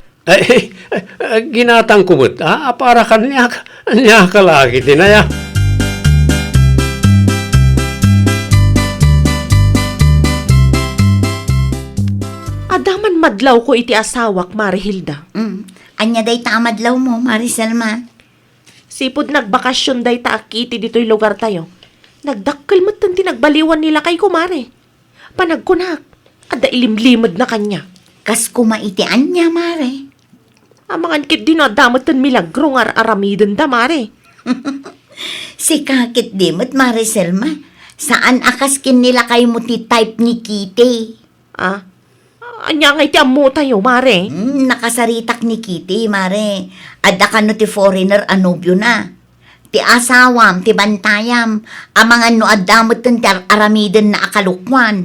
Ginatang kumot. Para kanya kalagi tinaya. Adaman madlaw ko iti asawak, Marihilda. Anya day tamadlaw mo, Mariselma. Sipod nagbakasyon day taakiti dito'y lugar tayo. Nagdakkel mo't tinagbaliwan nila kay kumare. Panagkunak, ada ilimlimod na kanya. Kas kumaitian niya, Mare. Amangan kit din adamot tan milagro nga aramiden da, Mare. Si kakit dimot, Mariselma. Saan akas kin nila kay mo ti type ni Kitty? Anya nga iti amu tayo, Mare. Nakasaritak ni Kitty, Mare. Adda ka no ti foreigner anobyo na. Ti asawam, ti bantayam, amangan no adamot ti aramiden na akalukwan.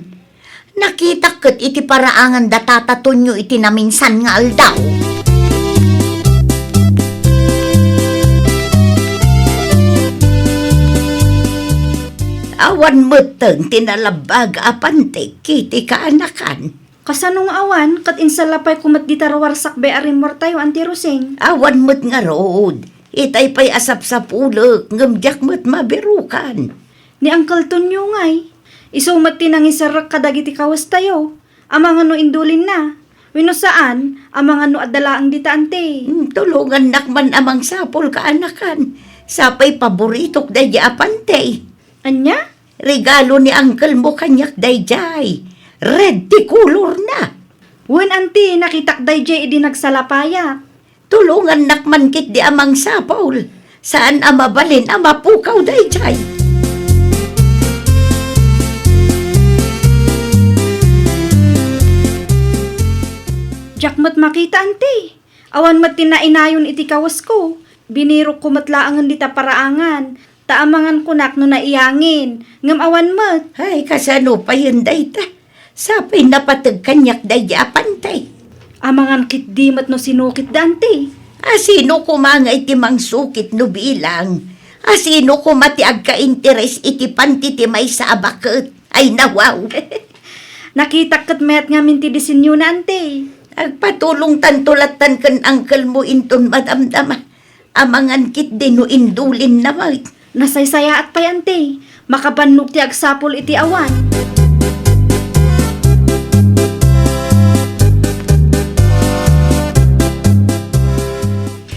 Nakita kat iti paraangan datataton nyo iti naminsan nga aldaw. Awan mo teng tinalabag apante kiti kaanakan. Kasanong awan, kat insalapay kumat di tarawarsak be arimor tayo, Auntie Roseng. Awan mo't nga rood. Itay pa'y asap sa pulok, ngamdyak mo't mabirukan. Ni Uncle Tonyo ngay. Isumat tinang isarak kadagiti kawas tayo. Amang ano indulin na. Wino saan, amang ano adalaang dita, Ante. Tulungan nakman amang sapol kaanakan. Sapay paboritok day apante. Anya? Regalo ni Uncle mo kanyak dayjay. Red ti color na. Wen, Auntie, nakitak dayjay idi nagsalapaya. Tulungan nakman kit di amang sapol. Saan amabalin amapukaw dayjay. Diyak mat makita ante. Awan mat tinainayon iti kawas ko. Biniro ko matlaangan di ta paraangan. Taamangan kunak no naiyangin. Ngam awan mat. Ay, kasano pa yun day ta? Sapay napatag kanyak day apantay. Amangan kit di mat no sinukit da ante. Asino kumangay ti mangsukit no bilang? Asino kumati agka-interes iti pantiti may sa abaket? Ay nawaw! Nakita kat met nga minti disinyo na ante. Agpatulong tantulatan kan angkel mo inton madamdama. Amangan kit din no indulin na may. Nasaysaya at pay ante. Makabannog ti agsapol iti awan.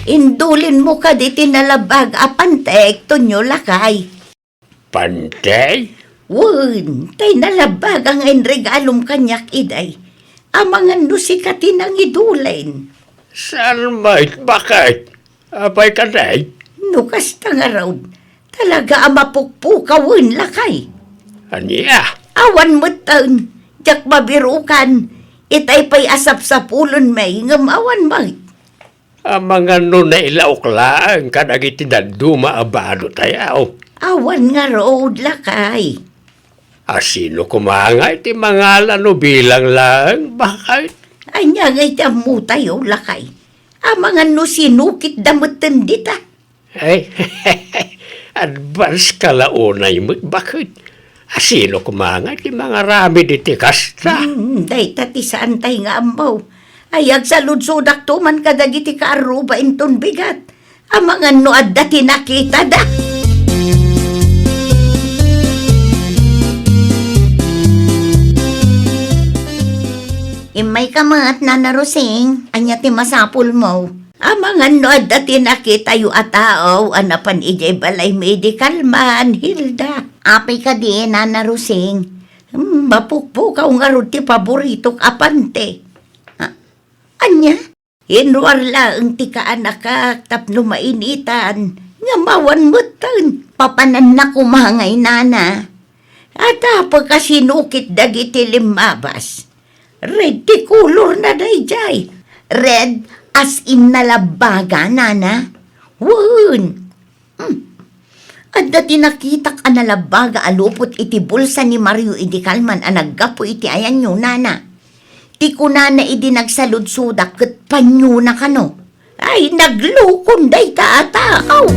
Indulin mo ka di tinalabag apantek tonyo lakay. Pantay? Wun, tay nalabag ang enregalong kanyak iday. Amangan no si katinang idulin. Saan mait? Bakit? Apay ka day? No kasta nga raw, talaga amapukpukawin lakay. Aniya? Awan mo taon, jak mabirukan. Itay pa'y asap sa pulon may ngam awan may. Ang mga no na ilaok lang, kadagiti na dumaabado tayo. Awan nga road lakay. Asino kumangay ti mga lano bilang lang? Bakit? Anya ngay tamu tayo lakay. Amangan no sinukit damutan dita. Ay, advance ka launay mo. Bakit? Asino kumangay ti mga rami di ti kasta? Day tati saan tay nga amaw. Ayag sa ludsodak to man kadagiti kaaruba inton bigat. Amangan no adda tinakita da. Imay kamat na narusing, anya ti masapul mo. Amangan no adda tinakita yu atao, anapan ijay balay medical man, Hilda. Apay ka di na narusing. Mapukpukaw nga ro ti paborito apante. Anya? Hinwarla ang tika anakak tapno mainitan. Nga mawan mutan. Papanan na kumangay nana. At pagkasinukit dagiti limabas. Red ti kulor na dayjay. Red as in nalabaga nana. Wun. At dati nakitak analabaga alupot iti bulsa ni Mario Idikalman anaggapo iti ayan nyo nana. Ti kuna na idi nagsaludsudak ket panyo na kano. Ay, naglukon day taatakaw.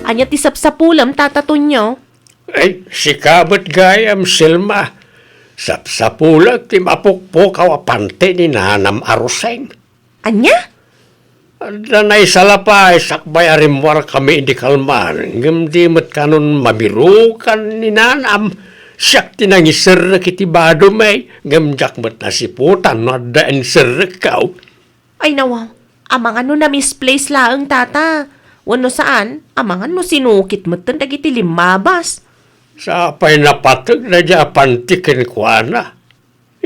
Anya ti sapsapulam tatatun nyo? Ay, si Kabot Gayam Silma. Sapsapulag ti mapukpukaw apante ni Nanam Aruseng. Anya? Danay salapay, sakbay arimwar kami di kalman. Ngam mat kanon mabirukan ni Nanam. Siyak tinangisir kiti bado may. Ngam mat nasiputan no daan sir kaw. Ay nawaw, amangan no na misplace laang tata. Wano saan, amangan no sinukit mo tan dagiti limabas. Sapay napatag na dya pantikin kwa na.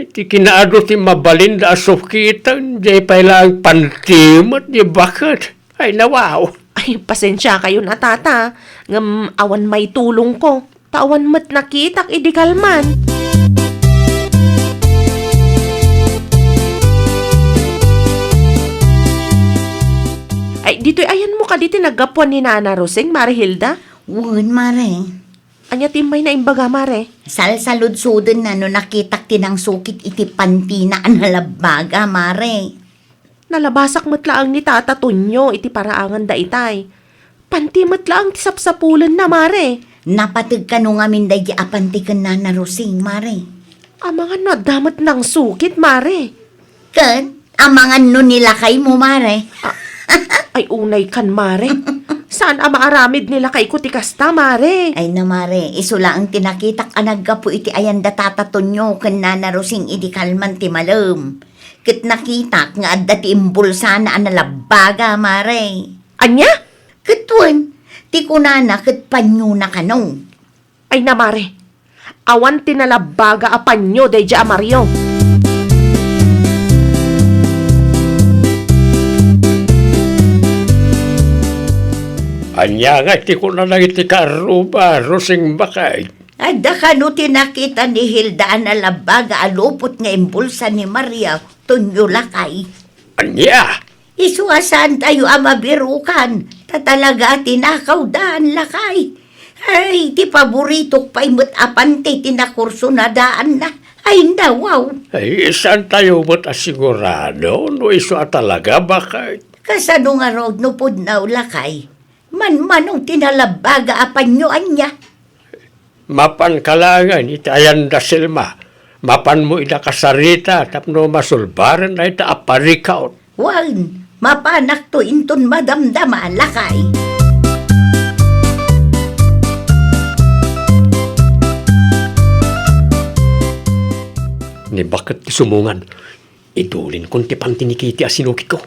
Iti kinaado ti mabalinda asukitan, di pa ilang pantimot, di bakit? Ay nawaw. Ay, pasensya kayo na tata. Ngam awan may tulong ko. Tawan mat nakitak idikalman. Ay, dito'y ayan mo ka dito naggapuan ni Nana Roseng, Mare Hilda. Wun, mare. Anya timay na imbaga, Mare. Salsaludsudan na no nakitak tinang sukit iti pantina analabaga, mare. Nalabasak matlaang ni Tata Tunyo iti paraangan da itay. Panti matlaang ti sapsapulan na, Mare. Napatag ka no nga minday di apantikan na narusing, mare. Amangan no damat ng sukit, Mare. Ken, amangan no nilakay mo, mare. Ay unay kan, Mare. Saan maaramid nila kay kutikasta, Mare? Ay na, mare, isula ang tinakitak anagga po iti ayan da tatatonyo ken nanarusing idikalman ti malem. Ket nakitak nga adda ti imbulsa na analabaga, mare. Anya? Ketwen, ti kunana ket panyo na kanong. Ay na, Mare. Awan tinalabaga apanyo day ja Mario. Anya nga iti ko na lang iti karuba, Rosing bakay. Ada ka no tinakita ni Hilda na labaga alupot nga imbulsa ni Maria tunyo lakay. Anya? Isuasan tayo amabirukan. Tatalaga tinakaw daan lakay. Ay, ti paborito pa imot apante tinakurso na daan na. Ay, nawaw. Ay, saan tayo mo't asigurado? No iso talaga bakay? Kasano nga road no pod na lakay. Man-manong tinalabaga apanyoan niya. Mapan kalangan itayan da silma. Mapan mo ina kasarita tapno masulbaran na ita aparikaw. Wan, mapanak to inton madamdama lakay. Ni bakit ti sumungan? Idulin kong ti pantinikiti asinukit ko.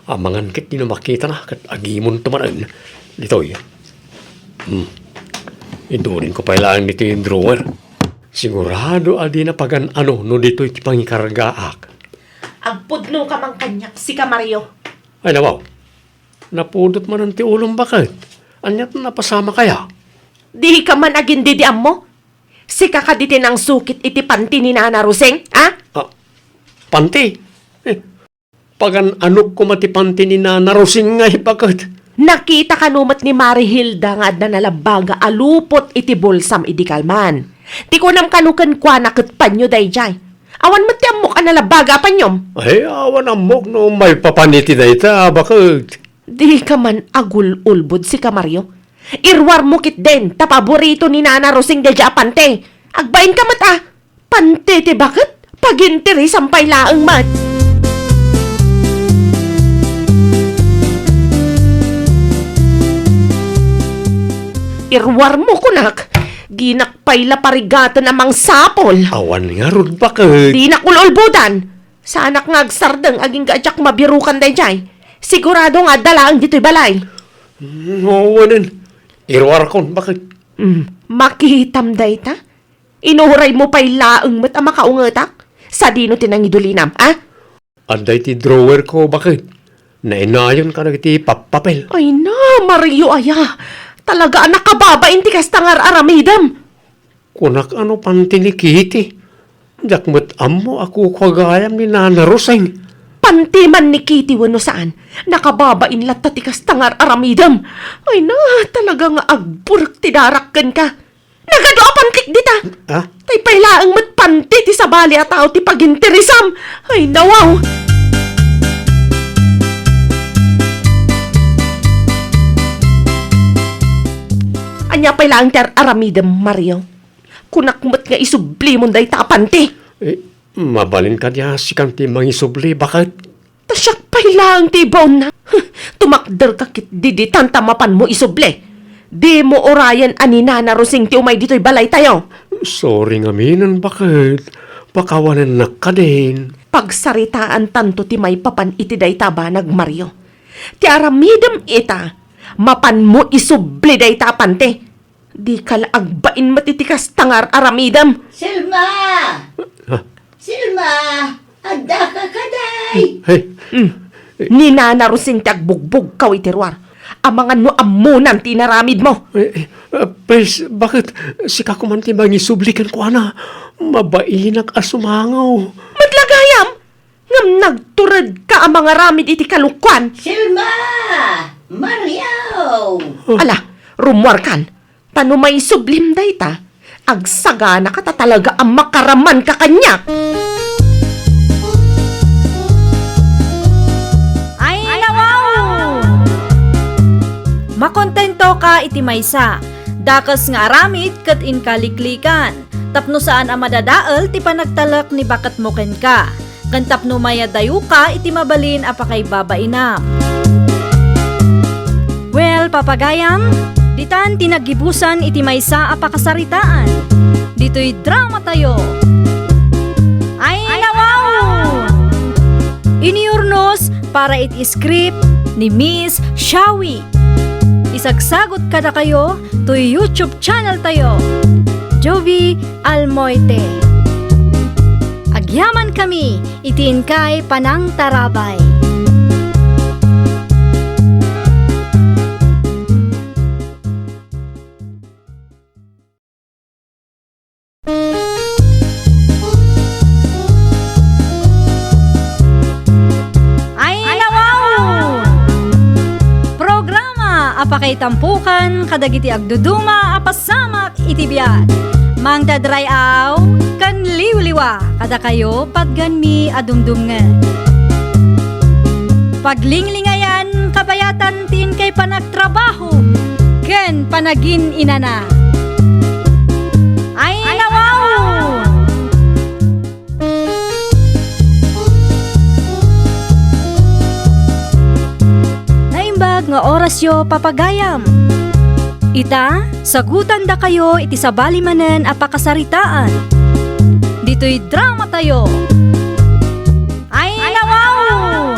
Amangan kit di na makita na kat agimon tumanan. Ditoy. Idulin ko pa ilang nito yung drawer. Sigurado adi na pagan ano no dito'y ti pangikargaak. Agpudno ka mang kanyak si Mario. Ay nawaw. Napudot man ang ti ulong bakit? Anyat na napasama kaya? Di ka man agindidiam mo? Si kakaditin ang sukit iti panti ni Nana Roseng, ha? Panti? Pagan anok ko mati panti ni Nana Roseng nga bakit? Nakita ka numat ni Mari Hilda nga adna nalabaga alupot iti bolsam idi kalman. Ti ko nam kanukan kwa nakit panyo dayjay. Awan mo ti amok ang nalabaga panyom. Ay, awan amok no may papaniti na ita, bakit? Di ka man agul-ulbod si Mario. Irwar mo kit din, tapaborito ni Nana Roseng dadya pante. Agbain ka mat Pante ti bakit? Pagintiri sampay laang mat. Irwar mo kunak. Ginakpay la parigatan amang sapol. Awan nga ron bakit? Di nakululbudan. Sa anak nga agsardeng aging gaadyak mabirukan dayjay. Sigurado nga dalaang dito'y balay. Awanin. Irwar kon bakit? Makihitam dayta? Inuhuray mo pa'y laang mat ang makaungatak? Sa dino tinangidulinam, ha? Anday ti drawer ko bakit? Nainayon ka na iti papapel. Ay na, Mario aya. Talaga nakababain ti kastangar aramidam. Kunak ano pantinikiti. Dakmat amo ako kagayam ni Nana Roseng. Pantiman ni Kitty wano saan. Nakababain latta ti kastangar aramidam. Ay na, talaga nga agburak ti darakkan ka. Nagado pantik dita. Ha? Tay pailaang mat panti ti sabali at tao ti pagintirisam. Ay nawaw. Anya pailaang ter aramidam, Mario. Kunakmat nga isubli mo day tapanti. Mabalin ka niya si kanti mangisubli, bakit? Tasyak pailaang ti baon na. Tumakder ka kit didi tantamapan mo isubli. Di mo orayan ani Nana Roseng ti umay dito'y balay tayo. Sorry nga minan, bakit? Pakawanan na ka din. Pagsaritaan tanto ti may papan iti day tabanag, Mario. Ti aramidam ita, mapan mo isubli day tapante. Di kalaagbain matitikas tangar aramidam. Silma! Silma! Ada ka kaday! Hey. Ni Nana Roseng ti agbugbog kaw itirwar. Amangan mo amunan tinaramid mo. Please, bakit? Si kakumanti mangisublikan ko na. Mabainak asumangaw. Matlagayam! Ngam nagturad ka ang mga ramid iti kalukwan. Silma! Mario! Ala, rumwar kan. Tano may sublim dayta. Agsagana ka talaga ang makaraman ka kanyak. Ay, nawaw! Makontento ka iti maysa. Dakas nga aramid kat inkaliklikan. Tapno saan ang madadaal ti panagtalak ni bakat mo ken ka. Kan tapno mayadayo ka iti mabalin apakay babainam. Well, papagayam, ditan tinagibusan iti maysa apakasaritaan. Dito'y drama tayo. Ay, nawaw! Iniurnos para iti script ni Miss Shawi. Isagsagot kada kayo to YouTube channel tayo. Jovi Almoite. Agyaman kami, itiin kay Panang Tarabay. apakay tampukan kadagiti agduduma apasamak iti biat. Mang dadrayaw kan liwliwa kada kayo patgan mi adumdumngan. Paglinglingayan kabayatan tin kay panagtrabaho ken panagin inana. Ay nawaw! Naimbag nga oras yo papagayam. Ita, sagutan da kayo iti sabali manen apakasaritaan. Dito'y drama tayo. Ay nawaw!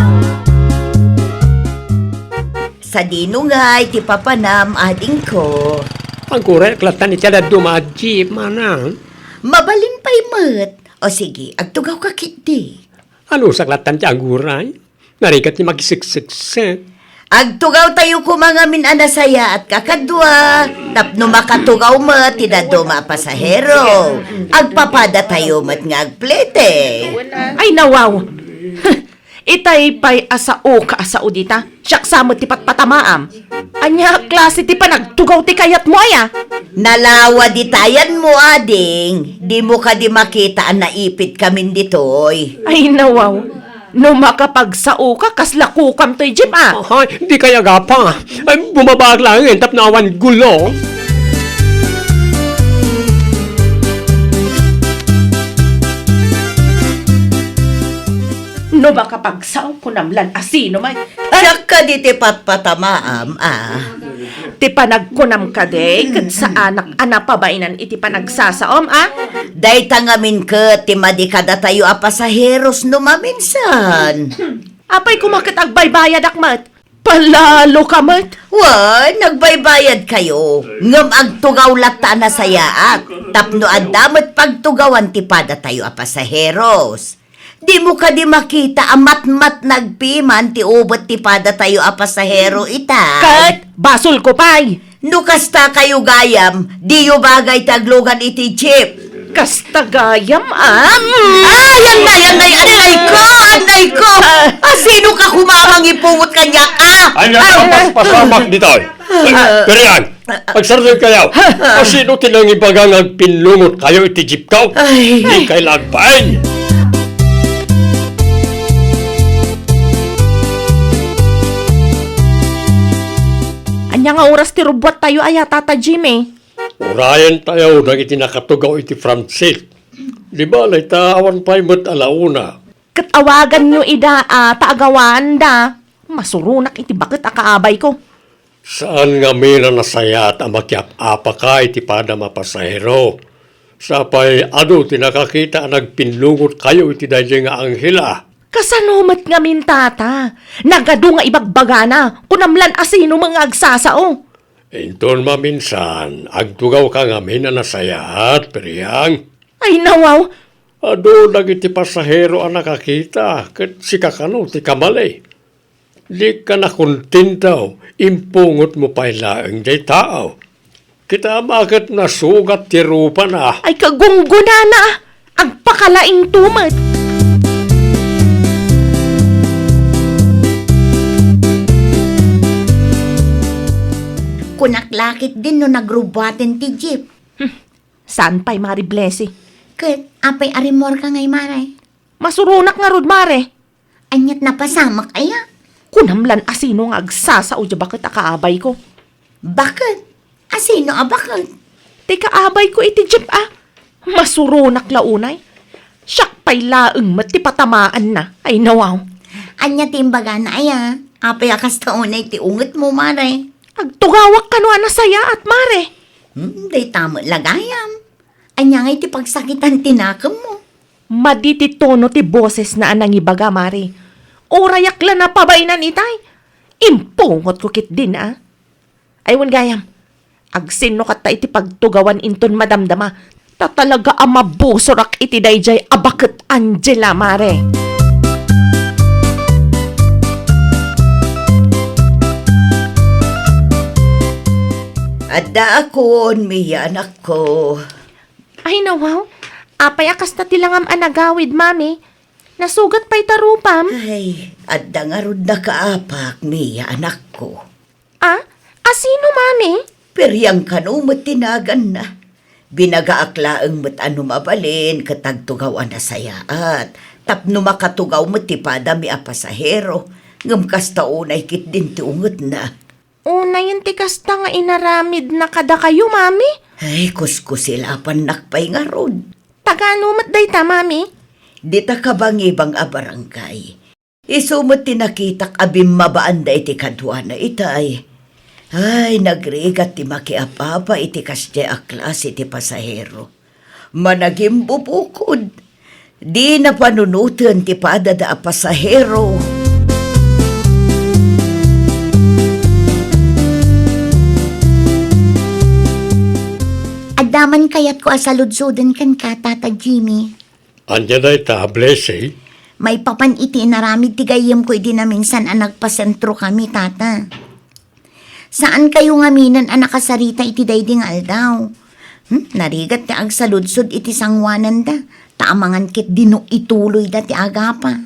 Sa dinungay, ti papanam ading ko. Ang kurek latan iti ada dumaji manang. Mabalin pa'y mat. O sige, agtugaw ka kiti. Ano saklatan ti aguray? Narikat ni magisiksiksik. Agtugaw tayo kumangamin anasaya at kakadwa. Tapno makatugaw mat, tidado mapasahero. Agpapada tayo mat nga agplete. Ay nawaw! Itay pa'y asao ka asao dita. Siyak samot ti patpatamaam. Anya klase ti panagtugaw ti kayat mo aya. Nalawa di tayan mo, ading. Di mo ka di makita ang naipit kamin ditoy. Ay nawaw! No makapagsao ka, kaslakukam to'y jeep ah. Ay, di kaya gapa. Ay, bumabag lang yun, tap na awan gulo. No makapagsaw ko namlan asino may. Siyak ka di ti patpatamaam, Ti panagkunam ka de, kat sa anak pabainan iti panagsasaom ah. Day tangamin ka, ti madikada tayo apasaheros no maminsan. Apay kumakit agbaybayad akmat. Palalo ka mat. Wan, nagbaybayad kayo. Ngam agtugaw lata na sayaat. Tapno adamat pagtugawan ti pada tayo apasaheros. Di mo ka di makita amat-mat nagpiman ti ubot ti pada tayo apasahero ita. Kat, basol ko pay. Nukasta kayo gayam, di yu bagay taglugan iti jeep. Kasta gayam ah. Yan na, anay ko! Sino ka kumamang ipungot kanya ka? Ay, pasamak dito. Pero yan, pagsardoy kayo. O sino tinang ibagang agpinlungot kayo iti jeep ko? Di kayo lagpain. Anya nga oras ti rubot tayo aya Tata Jimmy. Urayan tayo nang itinakatugaw iti Francis. Di ba, lay tawan pa'y mat alauna. Katawagan nyo ida taagawan da. Masurunak iti bakit akaabay ko. Saan nga mila nasaya at amakyap-apa ka iti pada mapasahero? Sapay ano tinakakita nagpinlungot kayo iti dayjay nga anghela. Kasanumat nga min tata. Nagado nga ibagbagana. Kunamlan asino mga agsasao. Inton maminsan, agtugaw ka nga mina nasayat, periyang. Ay nawaw. Ado nagiti pasahero ang nakakita, kat si kakano ti kamalay. Di ka nakuntintaw, impungot mo pa'y laeng jay tao. Kita bakit nasugat ti rupa na. Ay kagungguna na. Ang pakalaing tumat. Kunaklakit din no nagrubaten ti jeep. Saan pa'y Mari Blessy? Kat, apay arimor ka ngay maray. Masurunak nga rod Mare. Anyat na pasamak aya. Kunamlan asino nga agsasao dya bakit akaabay ko. Bakit? Asino abakit? Ti kaabay ko iti jeep ah. Masurunak launay. Siyak pa'y laeng mati patamaan na. Ay nawaw. Anya timbaga na aya. Apay akas taunay ti unget mo maray. Agtugawak ka no anasaya at Mare. Day tamo lagayam. Anya ngay ti pagsakitan tinakam mo. Maditi tono ti boses na anang ibaga Mare. Orayak lang na pabainan itay. Impungot ko kit din ah. Aywan gayam. Agsin no kata iti pagtugawan inton madamdama. Tatalaga ang mabusorak iti dayjay abakit Angela Mare. Adda akon, miya anak ko. Ay nawaw. Apay akas na tilangam anagawid mami. Nasugat pa'y tarupam. Ay, adda nga rod na kaapak, miya anak ko. Ah? Asino, mami? Peryang kanumot tinagan na. Binagaaklaang mat ano mabalin, katagtugaw na sayaat. Tapno makatugaw mat tipada mi a pasahero. Ngam kasta unay kit din tiungot na. Una yung tikasta nga inaramid na kada kayo, mami. Ay, kuskusilapan nakpay nga rod. Taganumat day ta, mami. Dita kabangibang a barangay. Isumot tinakitak abim mabaan da iti kadwa na itay. Ay, nagrigat ti makiapapa iti kasya a klase iti pasahero. Managim bubukod. Di na panunutan ti padada a pasahero. Adaman kayat ko asaludsodan kan ka, Tata Jimmy. Anya day ta, Blessy. May papan iti naramid ti gayem ko iti na minsan ang nagpasentro kami, Tata. Saan kayo nga minan ang nakasarita iti dayding aldaw? Narigat ti agsaludsod iti sangwanan da. Taamangan kit dino ituloy da ti agapa.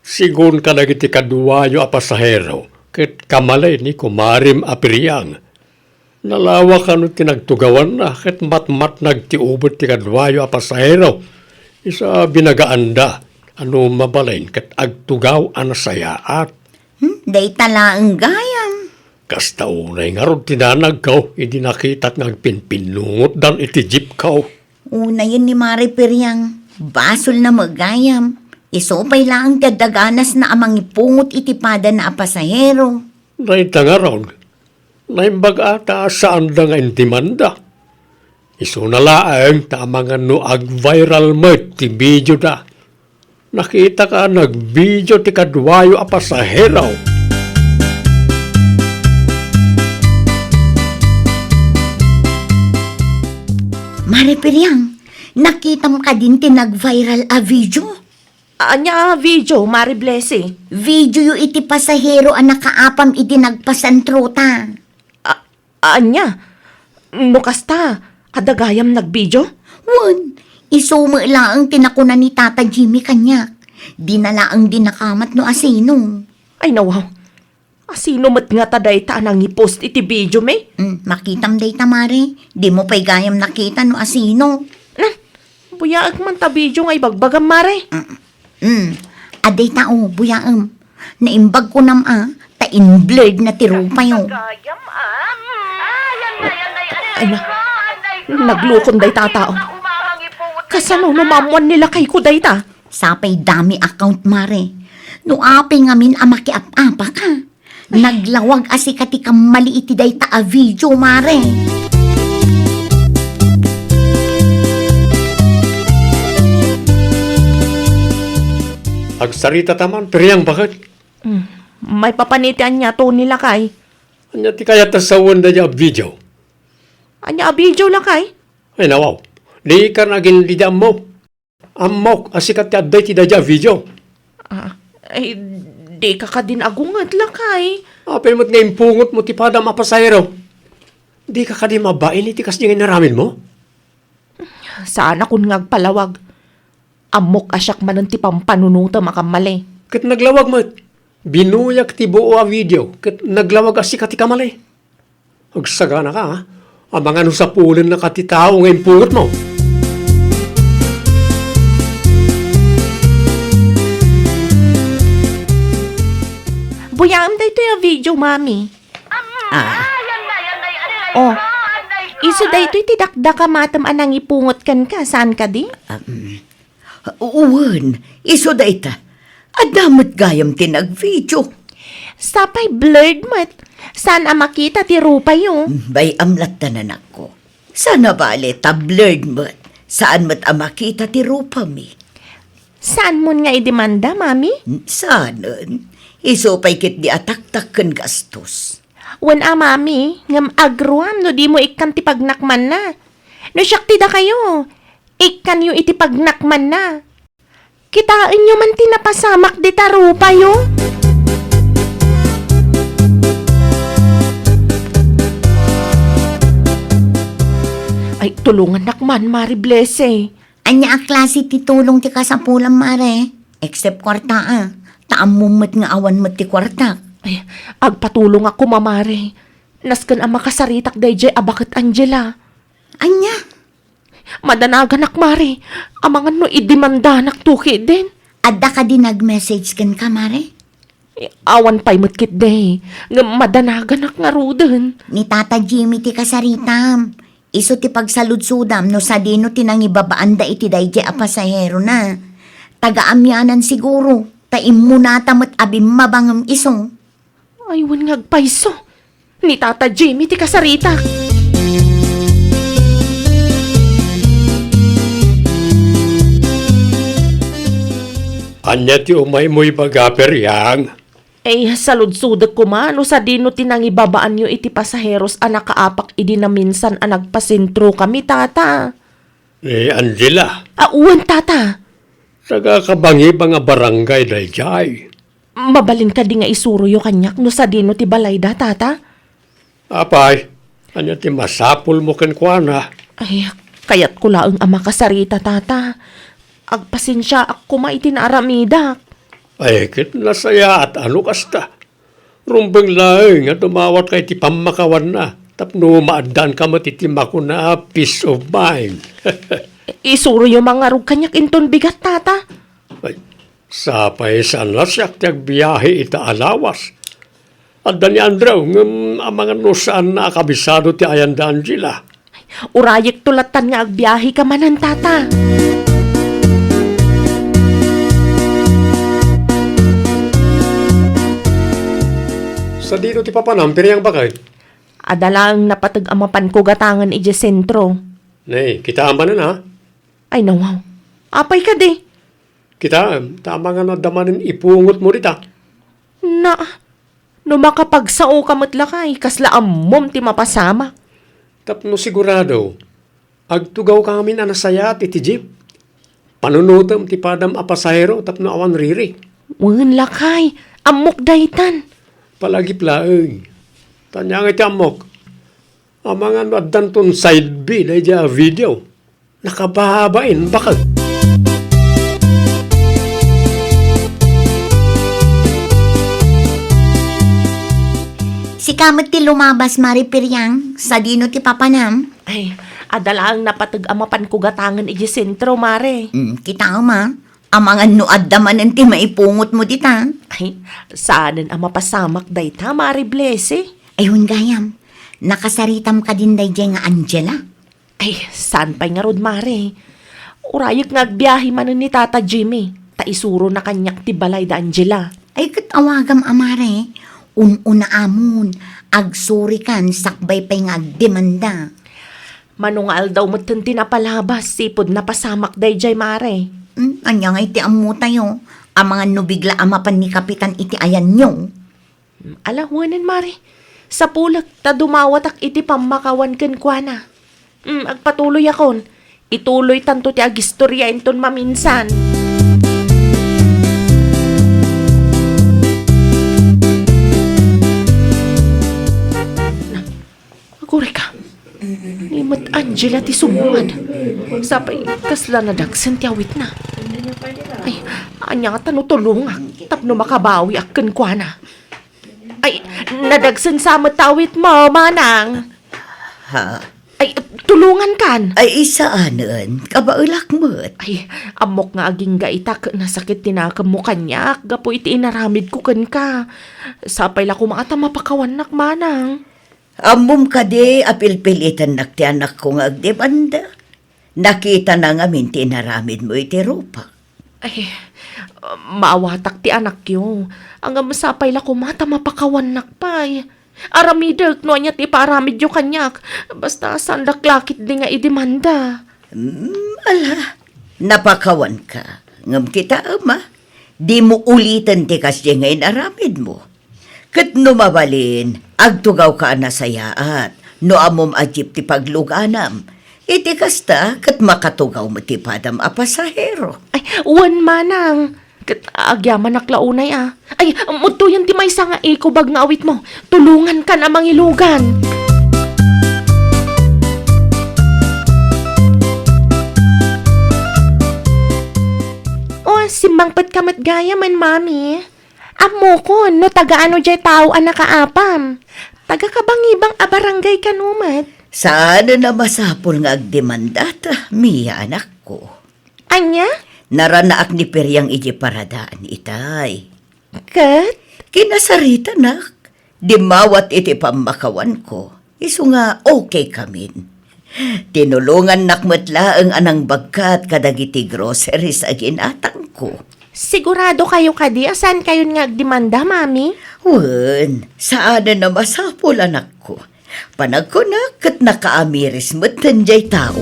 Sigun ka nagiti kaduwayo a pasahero, ket kamalay ni kumarim a piriyang. Nalawa ka no tinagtugawan na, ket matmat nagtiubot ti kaduwayo a pasahero. Isa binagaanda, ano mabalain, ket agtugaw a nasayaat. Day tala ang gayam. Kasta unay nga ron tinanag kaw, hindi nakita't nagpinpinungot dan iti jeep kaw. Una yun ni Mari Peryang. Basol na magayam. Isopay lang dadaganas na amang ipungot itipada na a pasahero. Naita nga ron, naimbag ata saan da nga intimanda. Iso na laang tamang ano ag-viral mat ti video da. Nakita ka nag-video ti kadwayo a pasahero. Mari Peryang, nakita mo ka din tinag-viral a video? Anya video, Mari Blessy. Video yu iti pasahero ang nakaapam iti nagpasantruta. Anya? No kasta, kadagayam nag-video? Wan, isumo lang ang tinakunan ni Tata Jimmy kanyak. Dinala ang dinakamat no asino. Ay nawaw. Asino mat nga taday ta nang i-post iti video, may? Makitam day tamari. Di mo pa'y gayam nakita no asino. Buyaag man ta video nga ibagbagam, Mare. Aday tao, buyaam. Naimbag ko nam ta in-blurred na tirupa yo. Ay na, naglukon day tatao. Kasano numamuan nila kay ko day ta? Sapay dami account, Mare. No apay ngamin makiap-apa ka. Naglawag asi kati ka maliiti day ta a video, Mare. Agsarita taman, piriyang bakit? May papanitian niya to nila kay. Anya ti kaya tasawan da niya video. Anya video la kay? Ay nawaw, di ka naging lida mo. Amok, asikat ti aday ti da niya video. Ay, di ka din agungat la kay. Apel mo't ngayon pungot mo ti pada mapasahero. Di ka di mabain iti kas niya naramin mo. Saan akong ngagpalawag? Amok asyak manan ti pampanunuta makamali. Kat naglawag mo, binuyak ti buo a video, kat naglawag asikat ti kamali. Agsagana ka, ha? Amang ano sa pulin na katitao ngayon pungot mo. Buyam da ito yung video, mami. Oh, iso da ito itidakda ka matam anang ipungot kan ka. Saan ka di? Uwan, iso da ita. Adamot gayam tinag-video. Sapay blurred mat. Saan makita ti rupa yung? Bay amlat na ko. Sana bale ta-blurred mat. Saan mat makita ti rupa mi? Saan mo nga idemanda, mami? Saanan? Iso pa'y kit di atak-tak kan gastos. Wan mami, ngam agruam no di mo ikan ti pagnakman na. No syakti da kayo, ikan yu iti pagnakman na. Kitain nyo man tinapasamak di tarupa yo. Ay, tulungan nakman, Mari Blesse. Anya a klase ti tulong ti kasapulam, Mare. Except kwarta Taam mumot nga awan mat ti kwarta. Ay, agpatulong ako, mamare. Nasken ang makasaritak dayjay abaket Angela. Anya? Madanagan Mari. Amangan no idimandanak tuki din. Adda ka din nag-message kan ka, Mare? Awan pa'y mutkit day. Nga madanagan nga ruden. Ni Tata Jimmy ti kasaritam. Iso ti pagsaludsudam no sa dino tinangibabaan da iti dayjay a pasahero na. Taga-amyanan siguro. Taim mo natamat abim mabangam isong. Aywan ngagpaiso. Ni Tata Jimmy ti kasaritak. Anya ti umay mo'y bagaper yang. Saludsudak ko man, sa dino tinangibabaan nyo iti pasaheros a nakaapak idi na minsan a nagpasentro kami, tata. Angela, Uwan, tata. taga kabangi ba nga barangay dayjay? Mabalin ka di nga isuruyo kanyak no sa dino ti balayda, tata. Apay, anya ti masapul mo ken kuana. Kayat ko laang ama kasarita, tata. Agpasensya ako maitinaramidak. Kit nasaya at ano kasta. Rumbeng laeng at tumawat kay ti pamakawan na. Tapno maaddan ka matitima ko na peace of mind. Isuruyo mga rug kanyak inton bigat, tata. Sapay sana siyak tiyag biyahe ita alawas. At dani Andrew, amangan no saan na akabisado ti Ayanda Angela. Urayik tulatan nga agbiyahe ka manan, tata. Sa dito ti papanam, piriyang bakay? Adalang napatag-amapan ko gatangan ije sentro. Nay, kita amba na na. Ay nawaw. Apay ka di. Kita, tama nga na damanin ipungot mo rita. No makapagsao ka matlakay, kasla ammom ti mapasama. Tapno sigurado, agtugaw kami na nasaya ti jeep. Panunutam ti padam a pasahero tapno awan riri. Wan lakay, amok daytan. Palagi plaeng. Tanya nga iti amok. Amangan addan ton side B na ija video. Nakabahabain bakal. Si kamot ti lumabas, Mari Piryang, sa dino ti papanam. Adalang napatag-amapan ko gatangan ije sentro, Mare. Kita ma, amangan no addaman ti maipungot mo dita. Saanan ang mapasamak dayta, Mari Blesse? Ayun gayam, nakasaritam ka din dayjay nga Angela. Saan pa'y nga rod, Mare? Urayag nga agbiyahe man ni Tata Jimmy. Taisuro na kanyak ti balay da Angela. Katawagam amare, una amon, agsuri kan sakbay pa'y nga agdemanda. Manungal daw matan tinapalabas, sipod na pasamak dayjay, Mare. Anya nga iti amu tayo, amangan no bigla amapan ni Kapitan iti ayan nyo. Alawanan, Mare. Sa pulag, ta dumawatak iti pamakawan ken kuana. Agpatuloy akon. Ituloy tanto ti agistorya inton maminsan. Aguri ka. Nimat Angela ti sumuad. Sapay, kasla na dagsan ti awit na. Anya nga tanutulungak. Tapno makabawi akken kuana. Nadagsan sa matawit mo, manang. Ha? Tulungan kan. Isaanan, kabaulak mo't. Amok nga aging gaitak na sakit tinakam mo kanyak. Gapo iti inaramid ko kan ka. Sapay la kumaata mapakawanak, manang. Amom ka di, apilpilitan nak ti anak ko nga agdemanda. Nakita na nga minti naramid mo iti rupa. Maawatak ti anak yo. Ang masapay la kumata mapakawanak pa. Aramidek no anya ti paramid yo kanyak. Basta sandak lakit di nga idemanda. Ala, napakawan ka. Ngam kita ama, di mo ulitan ti kasya ngayon aramid mo. Kat no mabalin, agtugaw ka na sayaat. No amom ajip ti pagluganam. Iti kasta, kat makatugaw mo ti padam a pasahero. Uwan manang. Kat agyaman naklaunay mutuyan ti may nga ikubag nga awit mo. Tulungan ka na mangilugan. Simangpet kamat gaya man, mami. Amo ko, no taga-ano jay tao ang nakaapam. Taga-kabangibang a barangay kanumat. Saan na masapol nga agdemanda ta, Mia anak ko. Anya? Naranaak ni Peryang iji paradaan itay. Kat? Kinasarita nak, di mawat iti pamakawan ko. Isu nga okay kamin. Tinulungan nakmatla ang anang bagkat kadagiti groceries agin atang ko. Sigurado kayo kadi asan kayo nga agdemanda, mami? Wen, saan na masapol anak ko. Panag ko na kat nakaamiris mo't tanjay tao.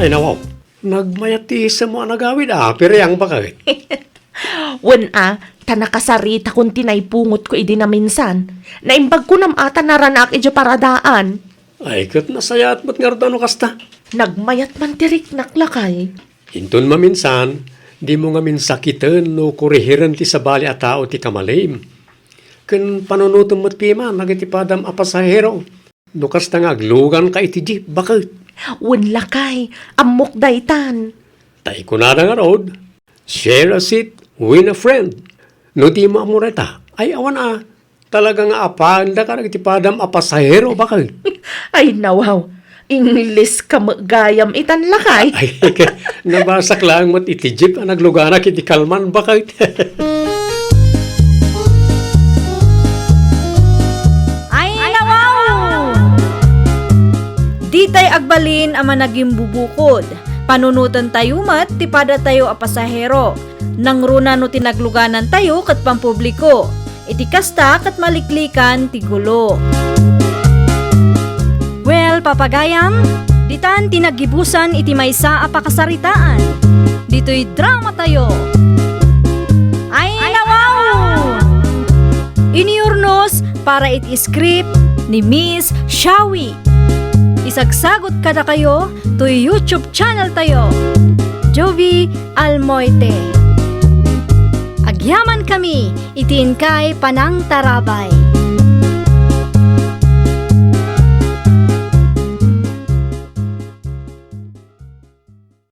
Ay nawaw, nagmayati sa mga nagawid Peryang bakit? Wen tanakasarita kung tinaypungot ko idi na minsan. Naimbag ko nam ata naranak iti paradaan. Ay kat nasaya at ba't nga rin kasta? Nagmayat man tirik naklakay. Hinton maminsan, di mo nga minsakitan no kurihiran ti sabali a tao ti kamalim. Kan panunutom mo't piman, nagitipadam a pasahero. No kasta nga aglugan ka iti jeep, bakit? Wen lakay, amok daytan. Tay ko na nga road, share a seat, win a friend. No di mo amureta, ay awan talaga nga apanda ka nagitipadam a pasahero, bakit? Ay nawaw, Ingles ka magayam itan lakay. Ay, nabasak lang mo't iti jeep ang nagluganak iti kalman, bakit? Ay, nawaw! Di tay agbalin ama naging bubukod. Panunutan tayo mat, tipada tayo a pasahero. Nang runa no tinagluganan tayo kat pampubliko. Iti kasta kat maliklikan ti gulo. Well, papagayam, ditan tinagibusan iti maysa a pakasaritaan. Dito'y drama tayo. Ay, nawaw! Iniurnos para iti script ni Miss Shawi. Isagsagot kada kayo to YouTube channel tayo. Jovi Almoite. Agyaman kami, itin kay Panang Tarabay.